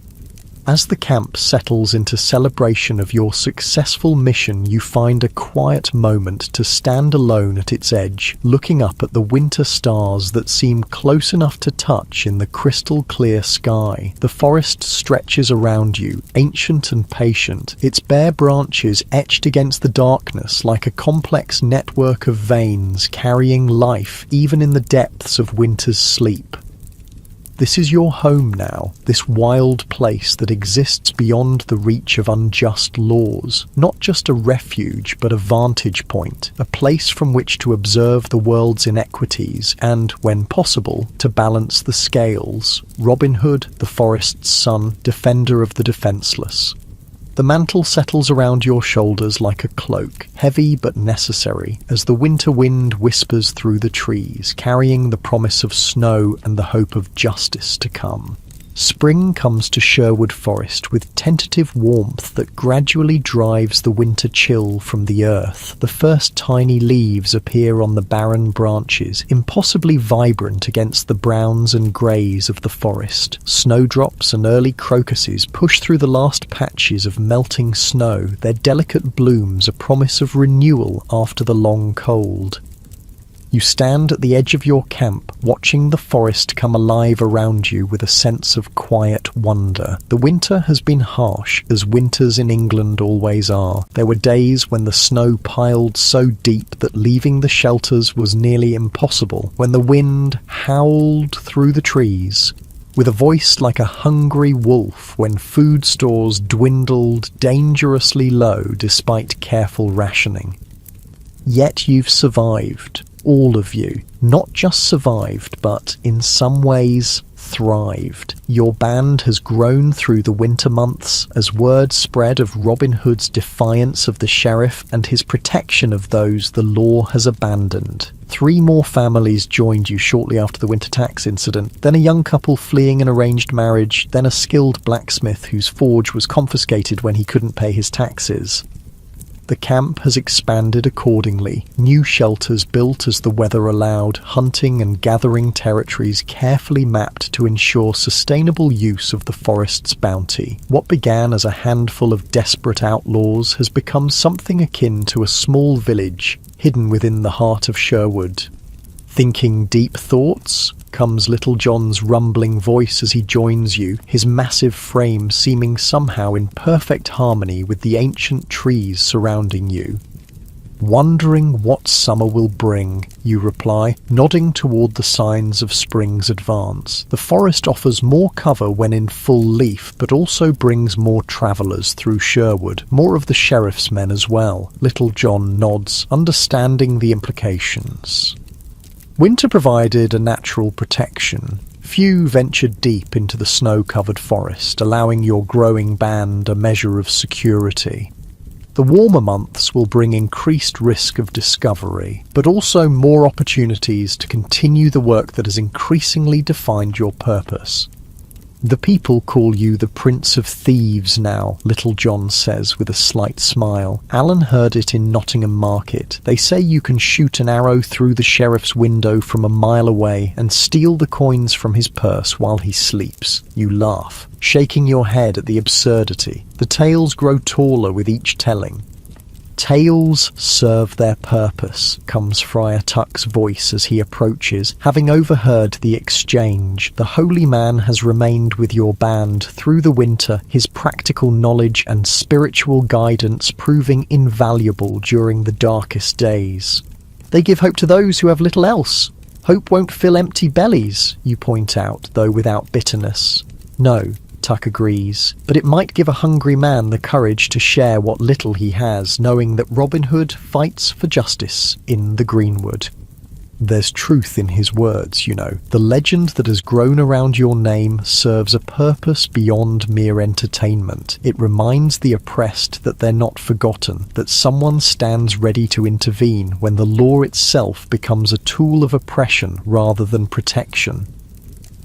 As the camp settles into celebration of your successful mission, you find a quiet moment to stand alone at its edge, looking up at the winter stars that seem close enough to touch in the crystal-clear sky. The forest stretches around you, ancient and patient, its bare branches etched against the darkness like a complex network of veins carrying life even in the depths of winter's sleep. This is your home now, this wild place that exists beyond the reach of unjust laws. Not just a refuge, but a vantage point, a place from which to observe the world's inequities and, when possible, to balance the scales. Robin Hood, the forest's son, defender of the defenceless. The mantle settles around your shoulders like a cloak, heavy but necessary, as the winter wind whispers through the trees, carrying the promise of snow and the hope of justice to come. Spring comes to Sherwood Forest with tentative warmth that gradually drives the winter chill from the earth. The first tiny leaves appear on the barren branches, impossibly vibrant against the browns and greys of the forest. Snowdrops and early crocuses push through the last patches of melting snow, their delicate blooms a promise of renewal after the long cold. You stand at the edge of your camp, watching the forest come alive around you with a sense of quiet wonder. The winter has been harsh, as winters in England always are. There were days when the snow piled so deep that leaving the shelters was nearly impossible, when the wind howled through the trees, with a voice like a hungry wolf, when food stores dwindled dangerously low despite careful rationing. Yet you've survived. All of you, not just survived, but in some ways thrived. Your band has grown through the winter months as word spread of Robin Hood's defiance of the sheriff and his protection of those the law has abandoned. 3 more families joined you shortly after the winter tax incident, then a young couple fleeing an arranged marriage, then a skilled blacksmith whose forge was confiscated when he couldn't pay his taxes. The camp has expanded accordingly, new shelters built as the weather allowed, hunting and gathering territories carefully mapped to ensure sustainable use of the forest's bounty. What began as a handful of desperate outlaws has become something akin to a small village hidden within the heart of Sherwood. Thinking deep thoughts? Comes Little John's rumbling voice as he joins you, his massive frame seeming somehow in perfect harmony with the ancient trees surrounding you. Wondering what summer will bring, you reply, nodding toward the signs of spring's advance. The forest offers more cover when in full leaf, but also brings more travellers through Sherwood, more of the sheriff's men as well. Little John nods, understanding the implications. Winter provided a natural protection. Few ventured deep into the snow-covered forest, allowing your growing band a measure of security. The warmer months will bring increased risk of discovery, but also more opportunities to continue the work that has increasingly defined your purpose. The people call you the Prince of Thieves now, Little John says with a slight smile. Alan heard it in Nottingham Market. They say you can shoot an arrow through the sheriff's window from a mile away and steal the coins from his purse while he sleeps. You laugh, shaking your head at the absurdity. The tales grow taller with each telling. Tales serve their purpose, comes Friar Tuck's voice as he approaches. Having overheard the exchange, the holy man has remained with your band through the winter, his practical knowledge and spiritual guidance proving invaluable during the darkest days. They give hope to those who have little else. Hope won't fill empty bellies, you point out, though without bitterness. No, Tuck agrees, but it might give a hungry man the courage to share what little he has, knowing that Robin Hood fights for justice in the greenwood. There's truth in his words, you know. The legend that has grown around your name serves a purpose beyond mere entertainment. It reminds the oppressed that they're not forgotten, that someone stands ready to intervene when the law itself becomes a tool of oppression rather than protection.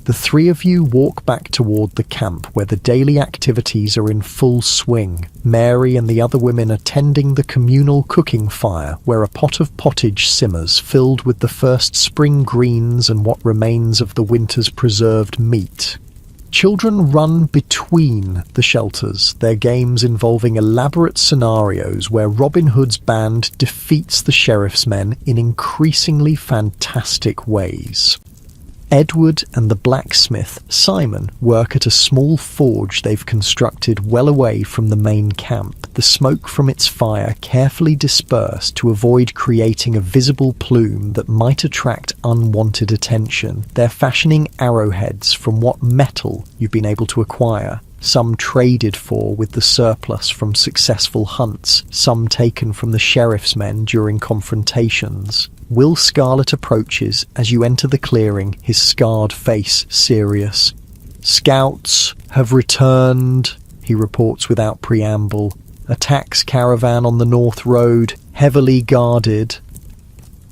The three of you walk back toward the camp where the daily activities are in full swing. Mary and the other women are tending the communal cooking fire where a pot of pottage simmers filled with the first spring greens and what remains of the winter's preserved meat. Children run between the shelters, their games involving elaborate scenarios where Robin Hood's band defeats the sheriff's men in increasingly fantastic ways. Edward and the blacksmith, Simon, work at a small forge they've constructed well away from the main camp, the smoke from its fire carefully dispersed to avoid creating a visible plume that might attract unwanted attention. They're fashioning arrowheads from what metal you've been able to acquire. Some traded for with the surplus from successful hunts, some taken from the sheriff's men during confrontations. Will Scarlet approaches as you enter the clearing, his scarred face serious. "Scouts have returned," he reports without preamble. "A tax caravan on the North Road, heavily guarded."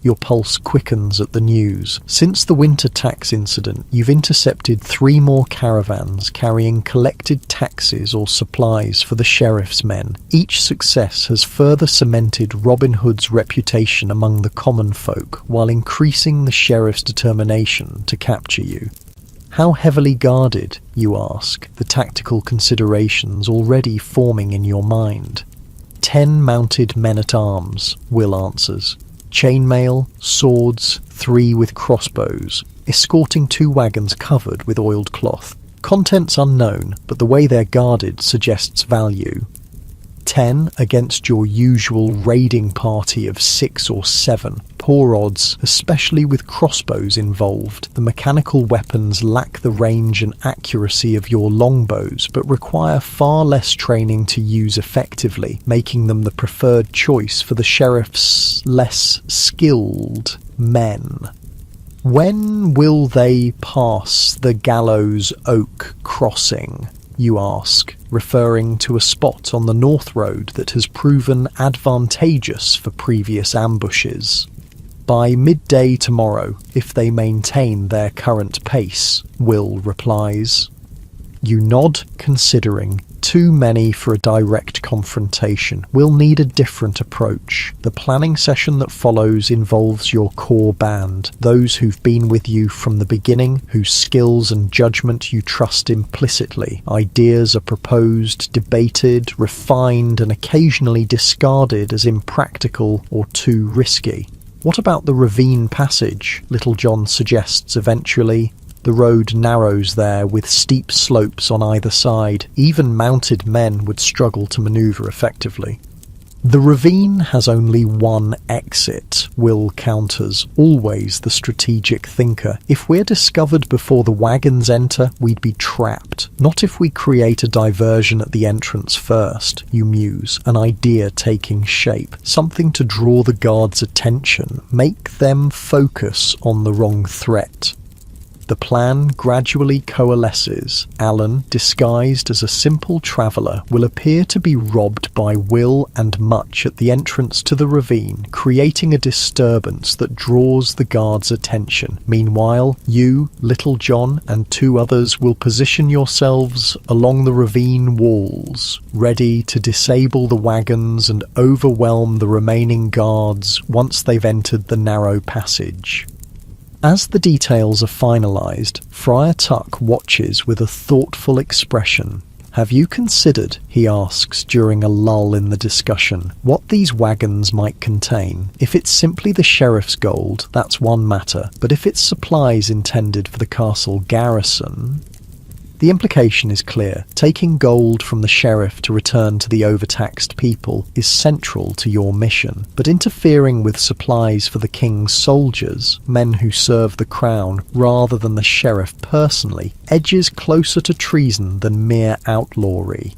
Your pulse quickens at the news. Since the winter tax incident, you've intercepted 3 more caravans carrying collected taxes or supplies for the sheriff's men. Each success has further cemented Robin Hood's reputation among the common folk, while increasing the sheriff's determination to capture you. How heavily guarded, you ask, the tactical considerations already forming in your mind. 10 mounted men-at-arms, Will answers. Chainmail, swords, 3 with crossbows, escorting 2 wagons covered with oiled cloth. Contents unknown, but the way they're guarded suggests value. 10 against your usual raiding party of 6 or 7. Poor odds, especially with crossbows involved. The mechanical weapons lack the range and accuracy of your longbows, but require far less training to use effectively, making them the preferred choice for the sheriff's less skilled men. When will they pass the Gallows Oak crossing? You ask, referring to a spot on the North Road that has proven advantageous for previous ambushes. By midday tomorrow, if they maintain their current pace, Will replies. You nod, considering. Too many for a direct confrontation. We'll need a different approach. The planning session that follows involves your core band, those who've been with you from the beginning, whose skills and judgment you trust implicitly. Ideas are proposed, debated, refined, and occasionally discarded as impractical or too risky. What about the ravine passage? Little John suggests eventually. The road narrows there with steep slopes on either side. Even mounted men would struggle to maneuver effectively. The ravine has only one exit, Will counters, always the strategic thinker. If we're discovered before the wagons enter, we'd be trapped. Not if we create a diversion at the entrance first, you muse, an idea taking shape. Something to draw the guards' attention, make them focus on the wrong threat. The plan gradually coalesces. Alan, disguised as a simple traveller, will appear to be robbed by Will and Much at the entrance to the ravine, creating a disturbance that draws the guards' attention. Meanwhile, you, Little John, and two others will position yourselves along the ravine walls, ready to disable the wagons and overwhelm the remaining guards once they've entered the narrow passage. As the details are finalised, Friar Tuck watches with a thoughtful expression. "Have you considered," he asks during a lull in the discussion, "what these wagons might contain? If it's simply the sheriff's gold, that's one matter, but if it's supplies intended for the castle garrison..." The implication is clear. Taking gold from the sheriff to return to the overtaxed people is central to your mission, but interfering with supplies for the king's soldiers, men who serve the crown, rather than the sheriff personally, edges closer to treason than mere outlawry.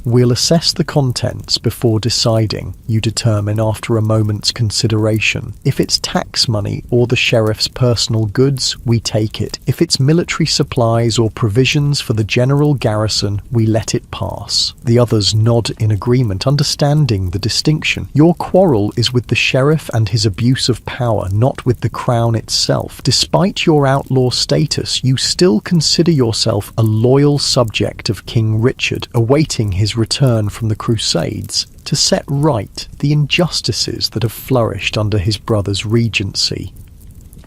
"We'll assess the contents before deciding," you determine after a moment's consideration. "If it's tax money or the sheriff's personal goods, we take it. If it's military supplies or provisions for the general garrison, we let it pass." The others nod in agreement, understanding the distinction. Your quarrel is with the sheriff and his abuse of power, not with the crown itself. Despite your outlaw status, you still consider yourself a loyal subject of King Richard, awaiting his return from the Crusades to set right the injustices that have flourished under his brother's regency.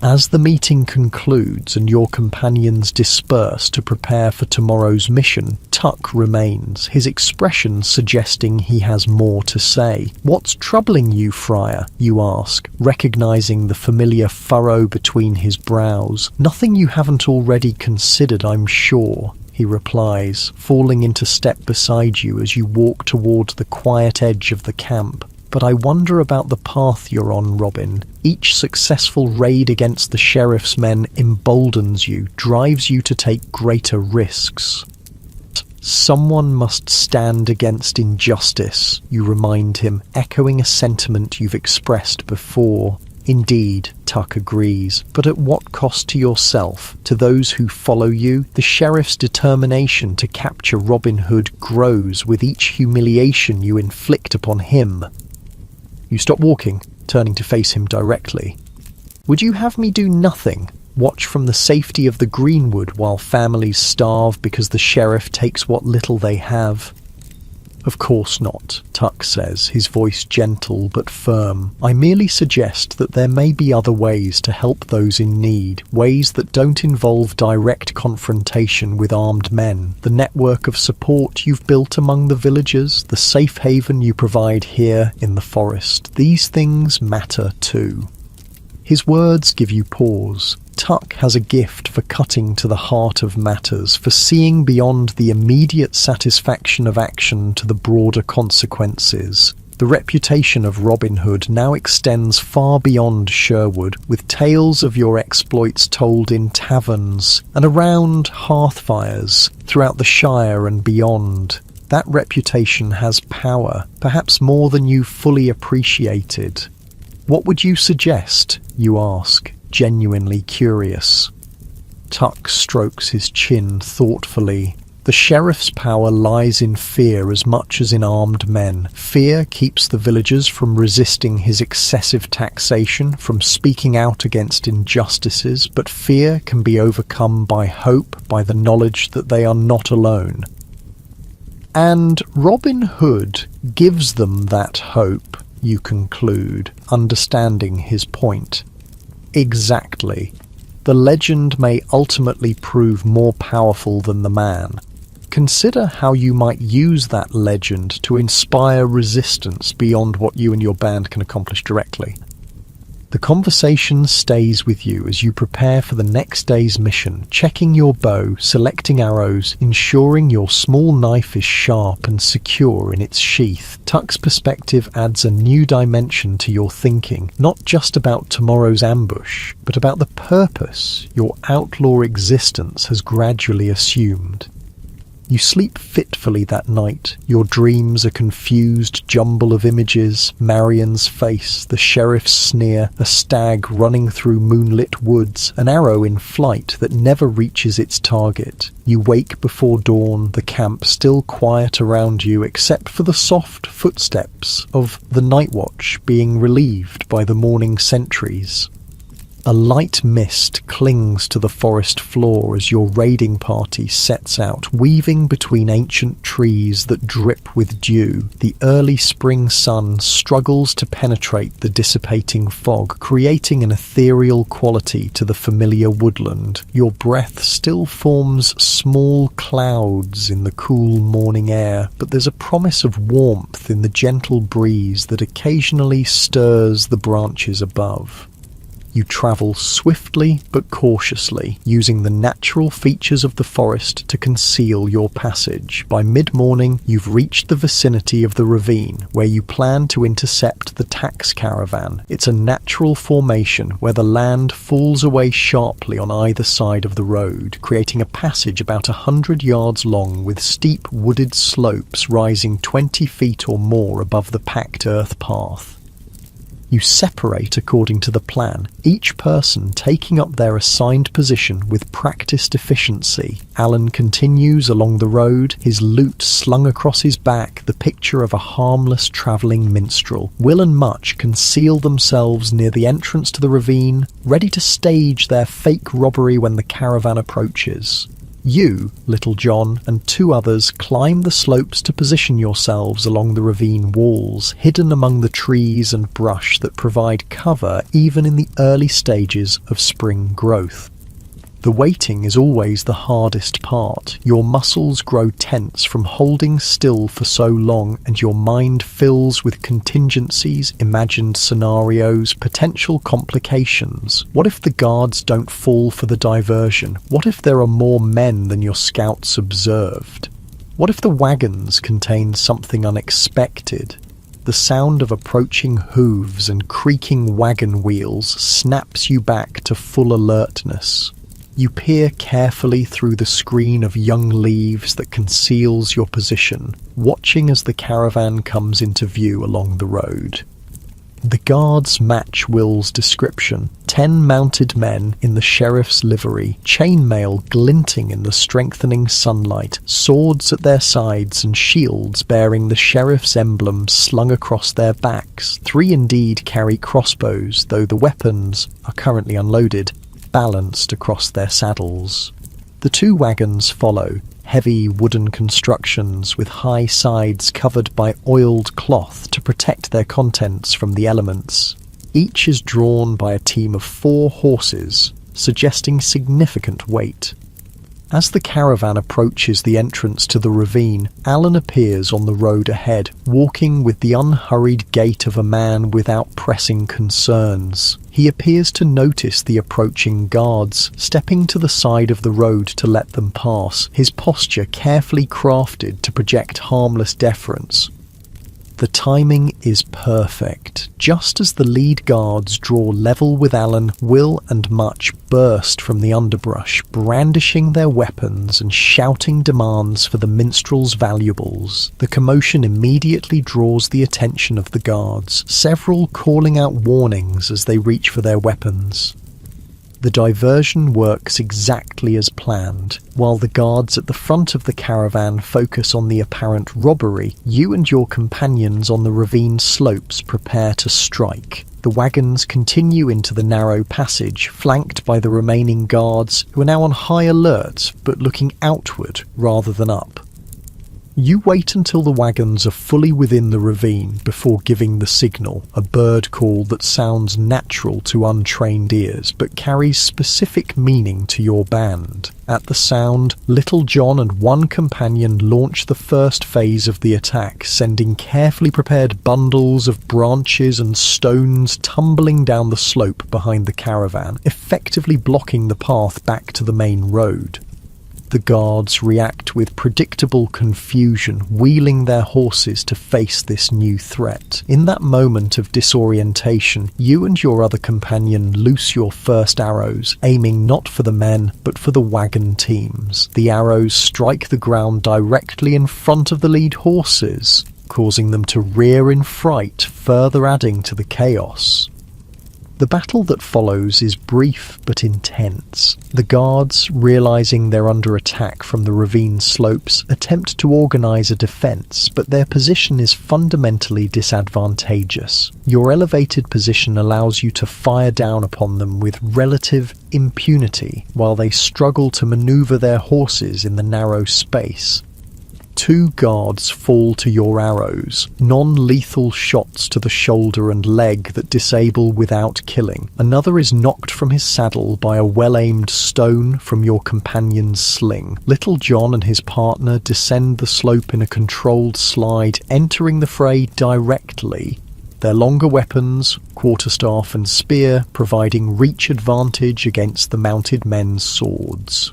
As the meeting concludes and your companions disperse to prepare for tomorrow's mission, Tuck remains, his expression suggesting he has more to say. "What's troubling you, Friar?" you ask, recognizing the familiar furrow between his brows. "Nothing you haven't already considered, I'm sure," he replies, falling into step beside you as you walk toward the quiet edge of the camp. "But I wonder about the path you're on, Robin. Each successful raid against the sheriff's men emboldens you, drives you to take greater risks." "Someone must stand against injustice," you remind him, echoing a sentiment you've expressed before. "Indeed," Tuck agrees, "but at what cost to yourself, to those who follow you? The sheriff's determination to capture Robin Hood grows with each humiliation you inflict upon him." You stop walking, turning to face him directly. "Would you have me do nothing? Watch from the safety of the greenwood while families starve because the sheriff takes what little they have?" "Of course not," Tuck says, his voice gentle but firm. "I merely suggest that there may be other ways to help those in need, ways that don't involve direct confrontation with armed men. The network of support you've built among the villagers, the safe haven you provide here in the forest, these things matter too." His words give you pause. Tuck has a gift for cutting to the heart of matters, for seeing beyond the immediate satisfaction of action to the broader consequences. The reputation of Robin Hood now extends far beyond Sherwood, with tales of your exploits told in taverns and around hearthfires throughout the Shire and beyond. That reputation has power, perhaps more than you fully appreciated. "What would you suggest?" you ask, genuinely curious. Tuck strokes his chin thoughtfully. "The sheriff's power lies in fear as much as in armed men. Fear keeps the villagers from resisting his excessive taxation, from speaking out against injustices, but fear can be overcome by hope, by the knowledge that they are not alone. And Robin Hood gives them that hope," you conclude, understanding his point. "Exactly. The legend may ultimately prove more powerful than the man. Consider how you might use that legend to inspire resistance beyond what you and your band can accomplish directly." The conversation stays with you as you prepare for the next day's mission, checking your bow, selecting arrows, ensuring your small knife is sharp and secure in its sheath. Tuck's perspective adds a new dimension to your thinking, not just about tomorrow's ambush, but about the purpose your outlaw existence has gradually assumed. You sleep fitfully that night. Your dreams a confused jumble of images: Marian's face, the sheriff's sneer, a stag running through moonlit woods, an arrow in flight that never reaches its target. You wake before dawn, the camp still quiet around you except for the soft footsteps of the night watch being relieved by the morning sentries. A light mist clings to the forest floor as your raiding party sets out, weaving between ancient trees that drip with dew. The early spring sun struggles to penetrate the dissipating fog, creating an ethereal quality to the familiar woodland. Your breath still forms small clouds in the cool morning air, but there's a promise of warmth in the gentle breeze that occasionally stirs the branches above. You travel swiftly but cautiously, using the natural features of the forest to conceal your passage. By mid-morning, you've reached the vicinity of the ravine, where you plan to intercept the tax caravan. It's a natural formation where the land falls away sharply on either side of the road, creating a passage about 100 yards long with steep wooded slopes rising 20 feet or more above the packed earth path. You separate according to the plan, each person taking up their assigned position with practiced efficiency. Alan continues along the road, his lute slung across his back, the picture of a harmless travelling minstrel. Will and Much conceal themselves near the entrance to the ravine, ready to stage their fake robbery when the caravan approaches. You, Little John, and 2 others climb the slopes to position yourselves along the ravine walls, hidden among the trees and brush that provide cover even in the early stages of spring growth. The waiting is always the hardest part. Your muscles grow tense from holding still for so long, and your mind fills with contingencies, imagined scenarios, potential complications. What if the guards don't fall for the diversion? What if there are more men than your scouts observed? What if the wagons contain something unexpected? The sound of approaching hooves and creaking wagon wheels snaps you back to full alertness. You peer carefully through the screen of young leaves that conceals your position, watching as the caravan comes into view along the road. The guards match Will's description. 10 mounted men in the sheriff's livery, chainmail glinting in the strengthening sunlight, swords at their sides and shields bearing the sheriff's emblem slung across their backs. 3 indeed carry crossbows, though the weapons are currently unloaded, balanced across their saddles. The 2 wagons follow, heavy wooden constructions with high sides covered by oiled cloth to protect their contents from the elements. Each is drawn by a team of 4 horses, suggesting significant weight. As the caravan approaches the entrance to the ravine, Alan appears on the road ahead, walking with the unhurried gait of a man without pressing concerns. He appears to notice the approaching guards, stepping to the side of the road to let them pass, his posture carefully crafted to project harmless deference. The timing is perfect. Just as the lead guards draw level with Alan, Will and Much burst from the underbrush, brandishing their weapons and shouting demands for the minstrel's valuables. The commotion immediately draws the attention of the guards, several calling out warnings as they reach for their weapons. The diversion works exactly as planned. While the guards at the front of the caravan focus on the apparent robbery, you and your companions on the ravine slopes prepare to strike. The wagons continue into the narrow passage, flanked by the remaining guards, who are now on high alert, but looking outward rather than up. You wait until the wagons are fully within the ravine before giving the signal, a bird call that sounds natural to untrained ears but carries specific meaning to your band. At the sound, Little John and 1 companion launch the first phase of the attack, sending carefully prepared bundles of branches and stones tumbling down the slope behind the caravan, effectively blocking the path back to the main road. The guards react with predictable confusion, wheeling their horses to face this new threat. In that moment of disorientation, you and your other companion loose your first arrows, aiming not for the men, but for the wagon teams. The arrows strike the ground directly in front of the lead horses, causing them to rear in fright, further adding to the chaos. The battle that follows is brief but intense. The guards, realizing they're under attack from the ravine slopes, attempt to organize a defense, but their position is fundamentally disadvantageous. Your elevated position allows you to fire down upon them with relative impunity, while they struggle to maneuver their horses in the narrow space. 2 guards fall to your arrows, non-lethal shots to the shoulder and leg that disable without killing. Another is knocked from his saddle by a well-aimed stone from your companion's sling. Little John and his partner descend the slope in a controlled slide, entering the fray directly. Their longer weapons, quarterstaff and spear, providing reach advantage against the mounted men's swords.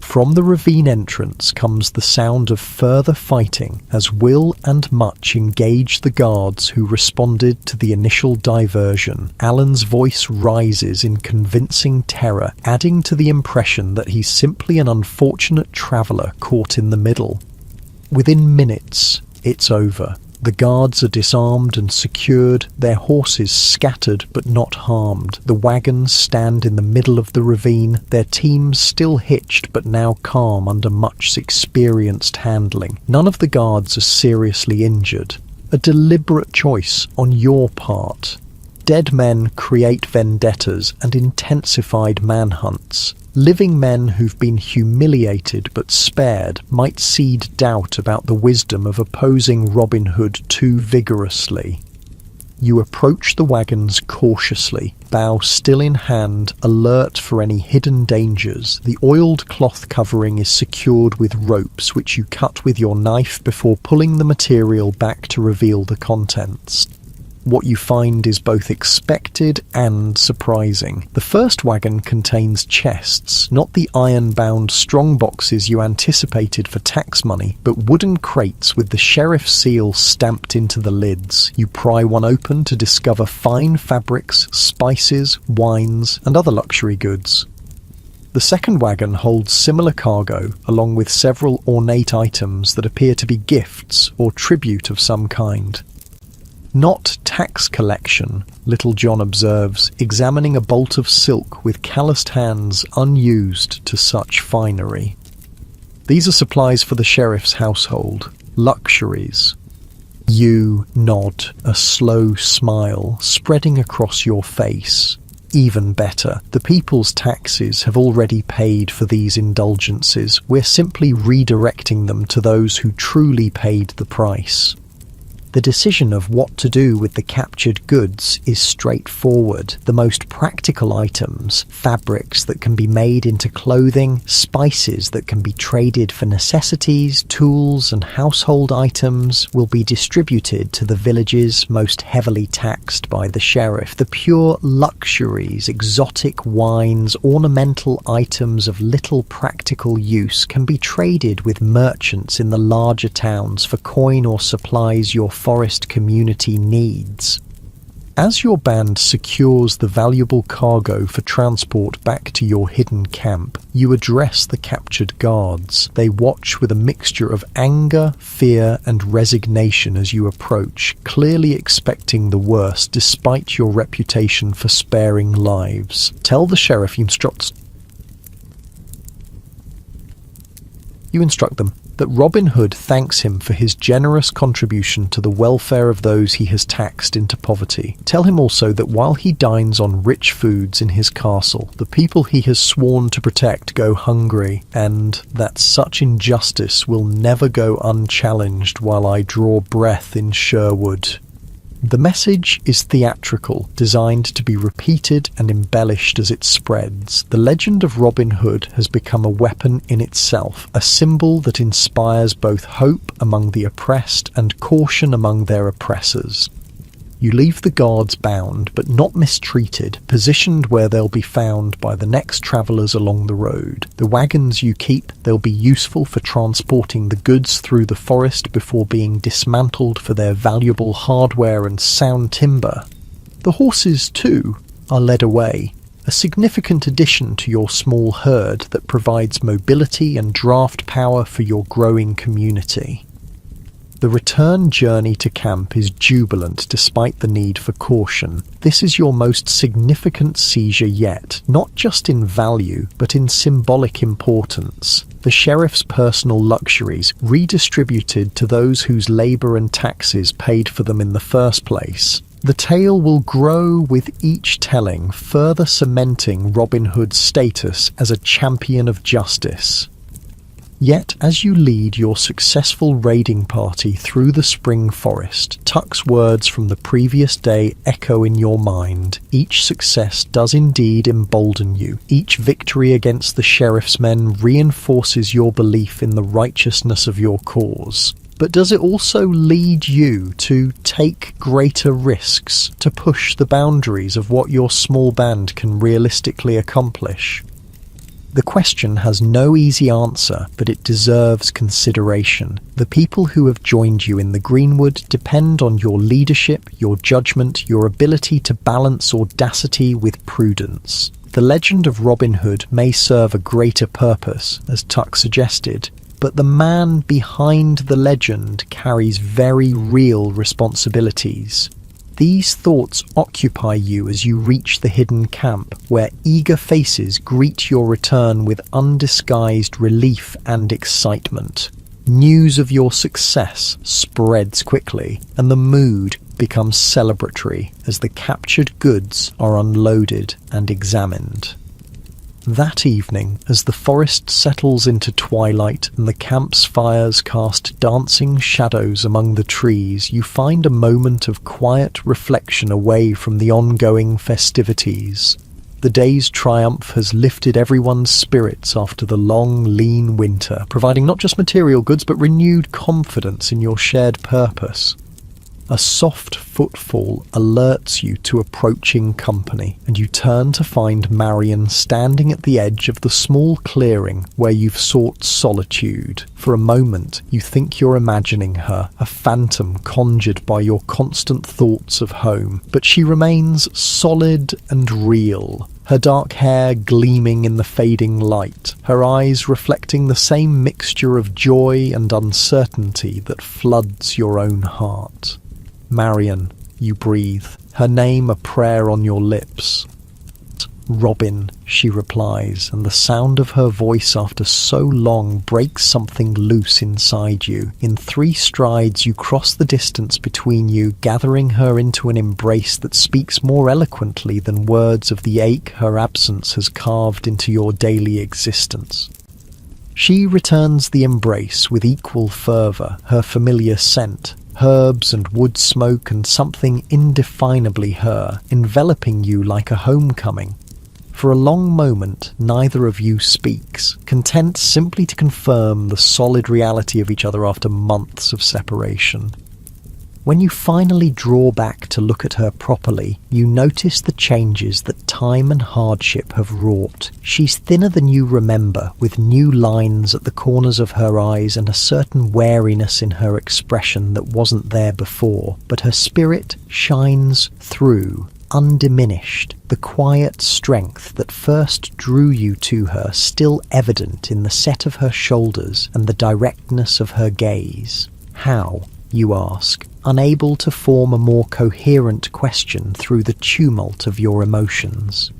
From the ravine entrance comes the sound of further fighting as Will and Much engage the guards who responded to the initial diversion. Alan's voice rises in convincing terror, adding to the impression that he's simply an unfortunate traveller caught in the middle. Within minutes, it's over. The guards are disarmed and secured, their horses scattered but not harmed. The wagons stand in the middle of the ravine, their teams still hitched but now calm under Much's experienced handling. None of the guards are seriously injured. A deliberate choice on your part. Dead men create vendettas and intensified manhunts. Living men who've been humiliated but spared might seed doubt about the wisdom of opposing Robin Hood too vigorously. You approach the wagons cautiously, bow still in hand, alert for any hidden dangers. The oiled cloth covering is secured with ropes which you cut with your knife before pulling the material back to reveal the contents. What you find is both expected and surprising. The first wagon contains chests, not the iron-bound strong boxes you anticipated for tax money, but wooden crates with the sheriff's seal stamped into the lids. You pry one open to discover fine fabrics, spices, wines, and other luxury goods. The second wagon holds similar cargo, along with several ornate items that appear to be gifts or tribute of some kind. Not tax collection, Little John observes, examining a bolt of silk with calloused hands unused to such finery. These are supplies for the sheriff's household, luxuries. You nod, a slow smile spreading across your face. Even better, the people's taxes have already paid for these indulgences. We're simply redirecting them to those who truly paid the price. The decision of what to do with the captured goods is straightforward. The most practical items, fabrics that can be made into clothing, spices that can be traded for necessities, tools and household items, will be distributed to the villages most heavily taxed by the sheriff. The pure luxuries, exotic wines, ornamental items of little practical use can be traded with merchants in the larger towns for coin or supplies your forest community needs. As your band secures the valuable cargo for transport back to your hidden camp, you address the captured guards. They watch with a mixture of anger, fear, and resignation as you approach, clearly expecting the worst despite your reputation for sparing lives. Tell the sheriff you instruct them that Robin Hood thanks him for his generous contribution to the welfare of those he has taxed into poverty. Tell him also that while he dines on rich foods in his castle, the people he has sworn to protect go hungry, and that such injustice will never go unchallenged while I draw breath in Sherwood. The message is theatrical, designed to be repeated and embellished as it spreads. The legend of Robin Hood has become a weapon in itself, a symbol that inspires both hope among the oppressed and caution among their oppressors. You leave the guards bound, but not mistreated, positioned where they'll be found by the next travellers along the road. The wagons you keep, they'll be useful for transporting the goods through the forest before being dismantled for their valuable hardware and sound timber. The horses, too, are led away, a significant addition to your small herd that provides mobility and draft power for your growing community. The return journey to camp is jubilant despite the need for caution. This is your most significant seizure yet, not just in value, but in symbolic importance. The sheriff's personal luxuries redistributed to those whose labour and taxes paid for them in the first place. The tale will grow with each telling, further cementing Robin Hood's status as a champion of justice. Yet, as you lead your successful raiding party through the spring forest, Tuck's words from the previous day echo in your mind. Each success does indeed embolden you. Each victory against the sheriff's men reinforces your belief in the righteousness of your cause. But does it also lead you to take greater risks, to push the boundaries of what your small band can realistically accomplish? The question has no easy answer, but it deserves consideration. The people who have joined you in the Greenwood depend on your leadership, your judgment, your ability to balance audacity with prudence. The legend of Robin Hood may serve a greater purpose, as Tuck suggested, but the man behind the legend carries very real responsibilities. These thoughts occupy you as you reach the hidden camp, where eager faces greet your return with undisguised relief and excitement. News of your success spreads quickly, and the mood becomes celebratory as the captured goods are unloaded and examined. That evening, as the forest settles into twilight and the camp's fires cast dancing shadows among the trees, you find a moment of quiet reflection away from the ongoing festivities. The day's triumph has lifted everyone's spirits after the long, lean winter, providing not just material goods but renewed confidence in your shared purpose. A soft footfall alerts you to approaching company, and you turn to find Marion standing at the edge of the small clearing where you've sought solitude. For a moment, you think you're imagining her, a phantom conjured by your constant thoughts of home, but she remains solid and real. Her dark hair gleaming in the fading light, her eyes reflecting the same mixture of joy and uncertainty that floods your own heart. Marion, you breathe, her name a prayer on your lips. Robin, she replies, and the sound of her voice after so long breaks something loose inside you. In 3 strides you cross the distance between you, gathering her into an embrace that speaks more eloquently than words of the ache her absence has carved into your daily existence. She returns the embrace with equal fervour, her familiar scent, herbs and wood smoke and something indefinably her, enveloping you like a homecoming. For a long moment, neither of you speaks, content simply to confirm the solid reality of each other after months of separation. When you finally draw back to look at her properly, you notice the changes that time and hardship have wrought. She's thinner than you remember, with new lines at the corners of her eyes and a certain wariness in her expression that wasn't there before, but her spirit shines through, undiminished, the quiet strength that first drew you to her still evident in the set of her shoulders and the directness of her gaze. How, you ask, unable to form a more coherent question through the tumult of your emotions.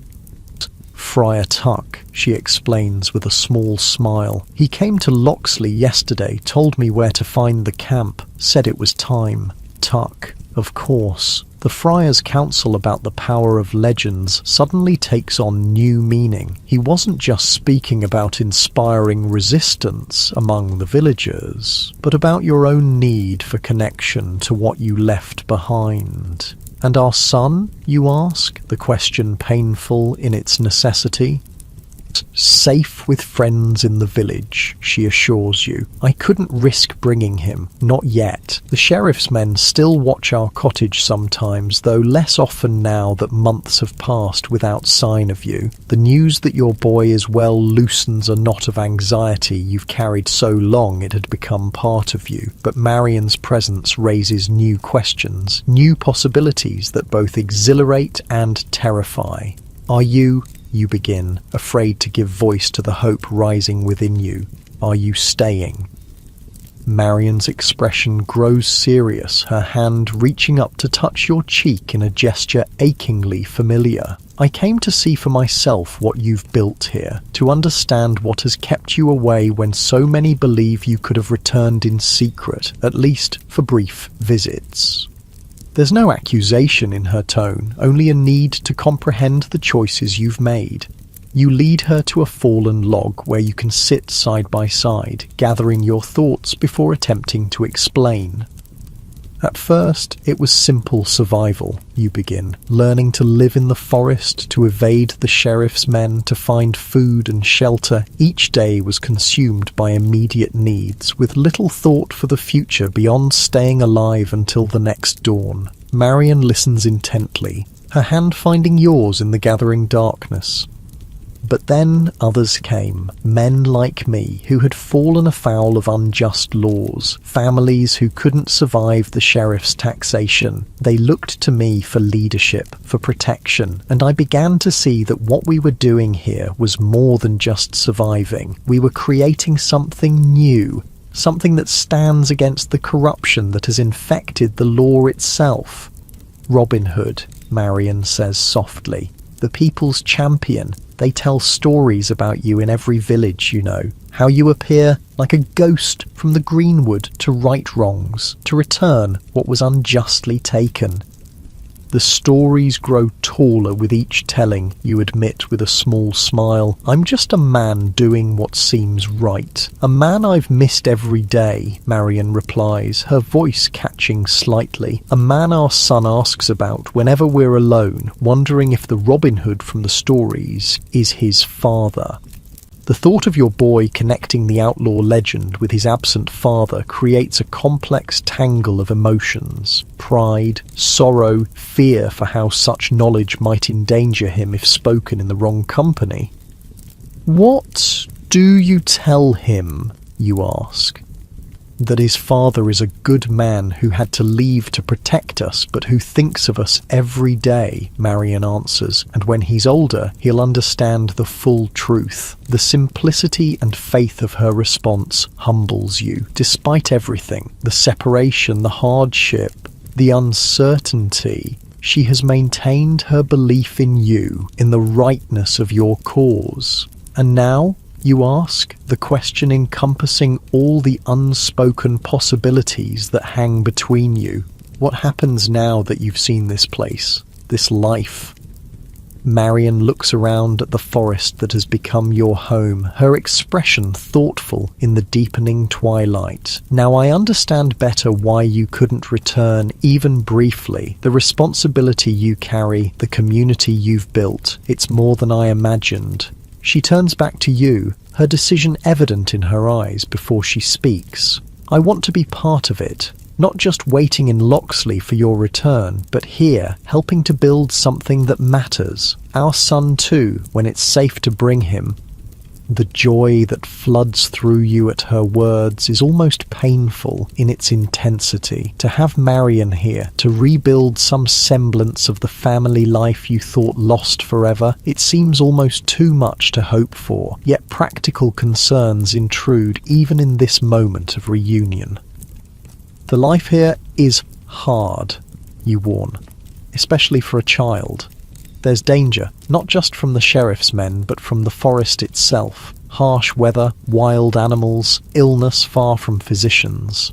Friar Tuck, she explains with a small smile. He came to Loxley yesterday, told me where to find the camp, said it was time. Tuck, of course. The friar's counsel about the power of legends suddenly takes on new meaning. He wasn't just speaking about inspiring resistance among the villagers, but about your own need for connection to what you left behind. And our son, you ask, the question painful in its necessity? Safe with friends in the village, she assures you. I couldn't risk bringing him, not yet. The sheriff's men still watch our cottage sometimes, though less often now that months have passed without sign of you. The news that your boy is well loosens a knot of anxiety you've carried so long it had become part of you. But Marion's presence raises new questions, new possibilities that both exhilarate and terrify. Are you begin, afraid to give voice to the hope rising within you? Are you staying? Marion's expression grows serious, her hand reaching up to touch your cheek in a gesture achingly familiar. I came to see for myself what you've built here, to understand what has kept you away when so many believe you could have returned in secret, at least for brief visits. There's no accusation in her tone, only a need to comprehend the choices you've made. You lead her to a fallen log where you can sit side by side, gathering your thoughts before attempting to explain. At first, it was simple survival, you begin, learning to live in the forest, to evade the sheriff's men, to find food and shelter. Each day was consumed by immediate needs, with little thought for the future beyond staying alive until the next dawn. Marion listens intently, her hand finding yours in the gathering darkness. But then others came, men like me, who had fallen afoul of unjust laws, families who couldn't survive the sheriff's taxation. They looked to me for leadership, for protection, and I began to see that what we were doing here was more than just surviving. We were creating something new, something that stands against the corruption that has infected the law itself. Robin Hood, Marion says softly, the people's champion. They tell stories about you in every village, you know, how you appear like a ghost from the greenwood to right wrongs, to return what was unjustly taken. The stories grow taller with each telling, you admit with a small smile. I'm just a man doing what seems right. A man I've missed every day, Marion replies, her voice catching slightly. A man our son asks about whenever we're alone, wondering if the Robin Hood from the stories is his father. The thought of your boy connecting the outlaw legend with his absent father creates a complex tangle of emotions. Pride, sorrow, fear for how such knowledge might endanger him if spoken in the wrong company. What do you tell him, you ask? That his father is a good man who had to leave to protect us, but who thinks of us every day, Marion answers, and when he's older, he'll understand the full truth. The simplicity and faith of her response humbles you, despite everything, the separation, the hardship, the uncertainty. She has maintained her belief in you, in the rightness of your cause. And now, you ask, the question encompassing all the unspoken possibilities that hang between you. What happens now that you've seen this place, this life? Marion looks around at the forest that has become your home, her expression thoughtful in the deepening twilight. Now I understand better why you couldn't return, even briefly. The responsibility you carry, the community you've built, it's more than I imagined. She turns back to you, her decision evident in her eyes before she speaks. I want to be part of it, not just waiting in Locksley for your return, but here, helping to build something that matters. Our son too, when it's safe to bring him. The joy that floods through you at her words is almost painful in its intensity. To have Marion here, to rebuild some semblance of the family life you thought lost forever, it seems almost too much to hope for, yet practical concerns intrude even in this moment of reunion. The life here is hard, you warn, especially for a child. There's danger, not just from the sheriff's men, but from the forest itself. Harsh weather, wild animals, illness far from physicians.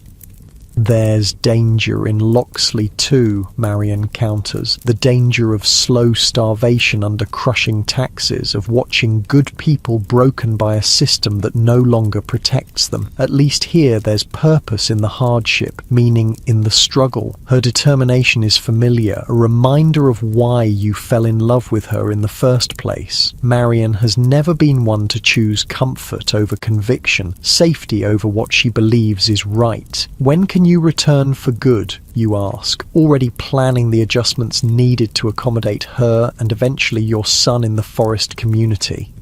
There's danger in Locksley too, Marion counters. The danger of slow starvation under crushing taxes, of watching good people broken by a system that no longer protects them. At least here there's purpose in the hardship, meaning in the struggle. Her determination is familiar, a reminder of why you fell in love with her in the first place. Marion has never been one to choose comfort over conviction, safety over what she believes is right. When can you return for good, you ask, already planning the adjustments needed to accommodate her and eventually your son in the forest community?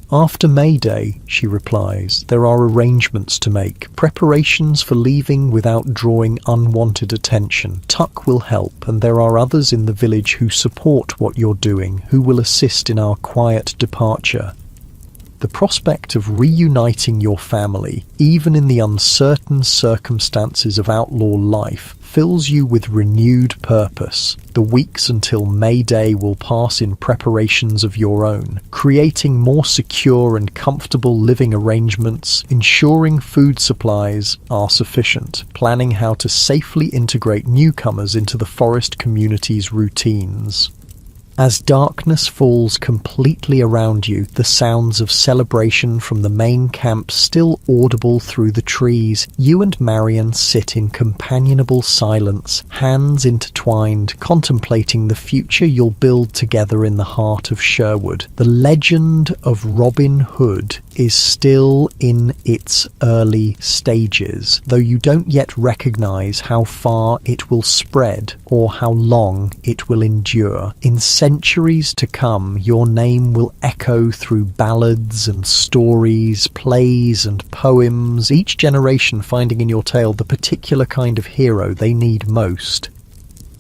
After May Day, she replies, there are arrangements to make, preparations for leaving without drawing unwanted attention. Tuck will help, and there are others in the village who support what you're doing, who will assist in our quiet departure. The prospect of reuniting your family, even in the uncertain circumstances of outlaw life, fills you with renewed purpose. The weeks until May Day will pass in preparations of your own, creating more secure and comfortable living arrangements, ensuring food supplies are sufficient, planning how to safely integrate newcomers into the forest community's routines. As darkness falls completely around you, the sounds of celebration from the main camp still audible through the trees, you and Marion sit in companionable silence, hands intertwined, contemplating the future you'll build together in the heart of Sherwood. The legend of Robin Hood is still in its early stages, though you don't yet recognize how far it will spread or how long it will endure. In centuries to come, your name will echo through ballads and stories, plays and poems, each generation finding in your tale the particular kind of hero they need most.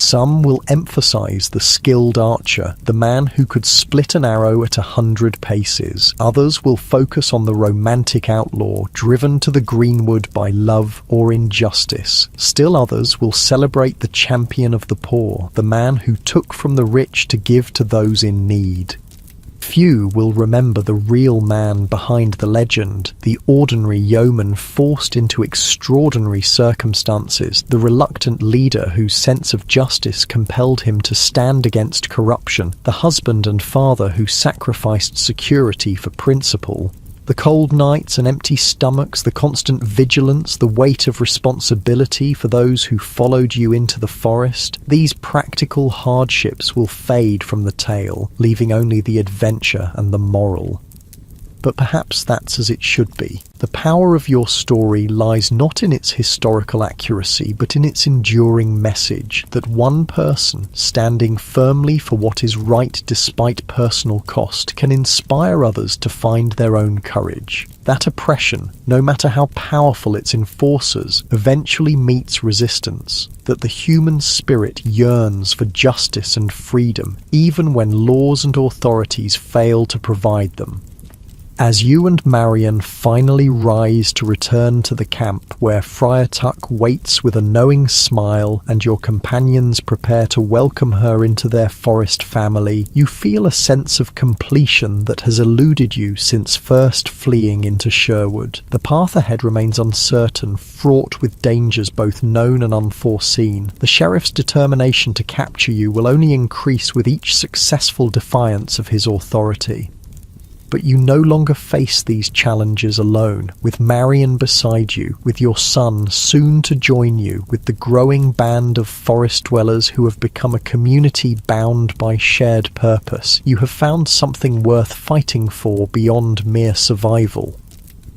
Some will emphasize the skilled archer, the man who could split an arrow at 100 paces. Others will focus on the romantic outlaw, driven to the greenwood by love or injustice. Still others will celebrate the champion of the poor, the man who took from the rich to give to those in need. Few will remember the real man behind the legend, the ordinary yeoman forced into extraordinary circumstances, the reluctant leader whose sense of justice compelled him to stand against corruption, the husband and father who sacrificed security for principle. The cold nights and empty stomachs, the constant vigilance, the weight of responsibility for those who followed you into the forest, these practical hardships will fade from the tale, leaving only the adventure and the moral. But perhaps that's as it should be. The power of your story lies not in its historical accuracy, but in its enduring message that one person, standing firmly for what is right despite personal cost, can inspire others to find their own courage. That oppression, no matter how powerful its enforcers, eventually meets resistance, that the human spirit yearns for justice and freedom, even when laws and authorities fail to provide them. As you and Marion finally rise to return to the camp where Friar Tuck waits with a knowing smile and your companions prepare to welcome her into their forest family, you feel a sense of completion that has eluded you since first fleeing into Sherwood. The path ahead remains uncertain, fraught with dangers both known and unforeseen. The sheriff's determination to capture you will only increase with each successful defiance of his authority. But you no longer face these challenges alone, with Marion beside you, with your son soon to join you, with the growing band of forest dwellers who have become a community bound by shared purpose. You have found something worth fighting for beyond mere survival.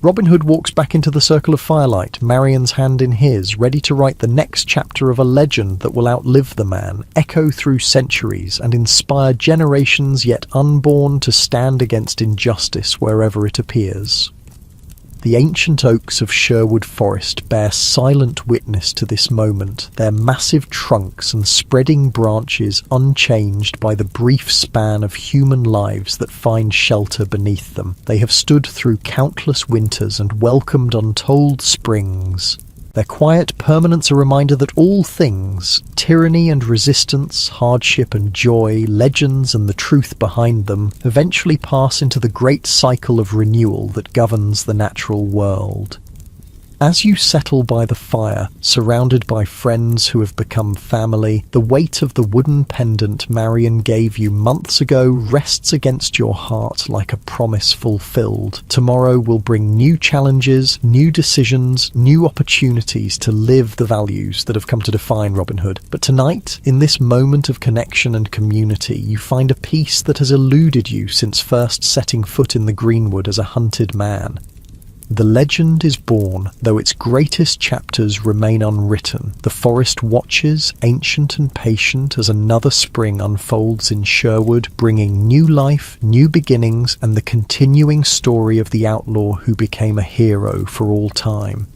Robin Hood walks back into the circle of firelight, Marion's hand in his, ready to write the next chapter of a legend that will outlive the man, echo through centuries, and inspire generations yet unborn to stand against injustice wherever it appears. The ancient oaks of Sherwood Forest bear silent witness to this moment, their massive trunks and spreading branches unchanged by the brief span of human lives that find shelter beneath them. They have stood through countless winters and welcomed untold springs. Their quiet permanence a reminder that all things, tyranny and resistance, hardship and joy, legends and the truth behind them, eventually pass into the great cycle of renewal that governs the natural world. As you settle by the fire, surrounded by friends who have become family, the weight of the wooden pendant Marion gave you months ago rests against your heart like a promise fulfilled. Tomorrow will bring new challenges, new decisions, new opportunities to live the values that have come to define Robin Hood. But tonight, in this moment of connection and community, you find a peace that has eluded you since first setting foot in the greenwood as a hunted man. The legend is born, though its greatest chapters remain unwritten. The forest watches, ancient and patient, as another spring unfolds in Sherwood, bringing new life, new beginnings, and the continuing story of the outlaw who became a hero for all time.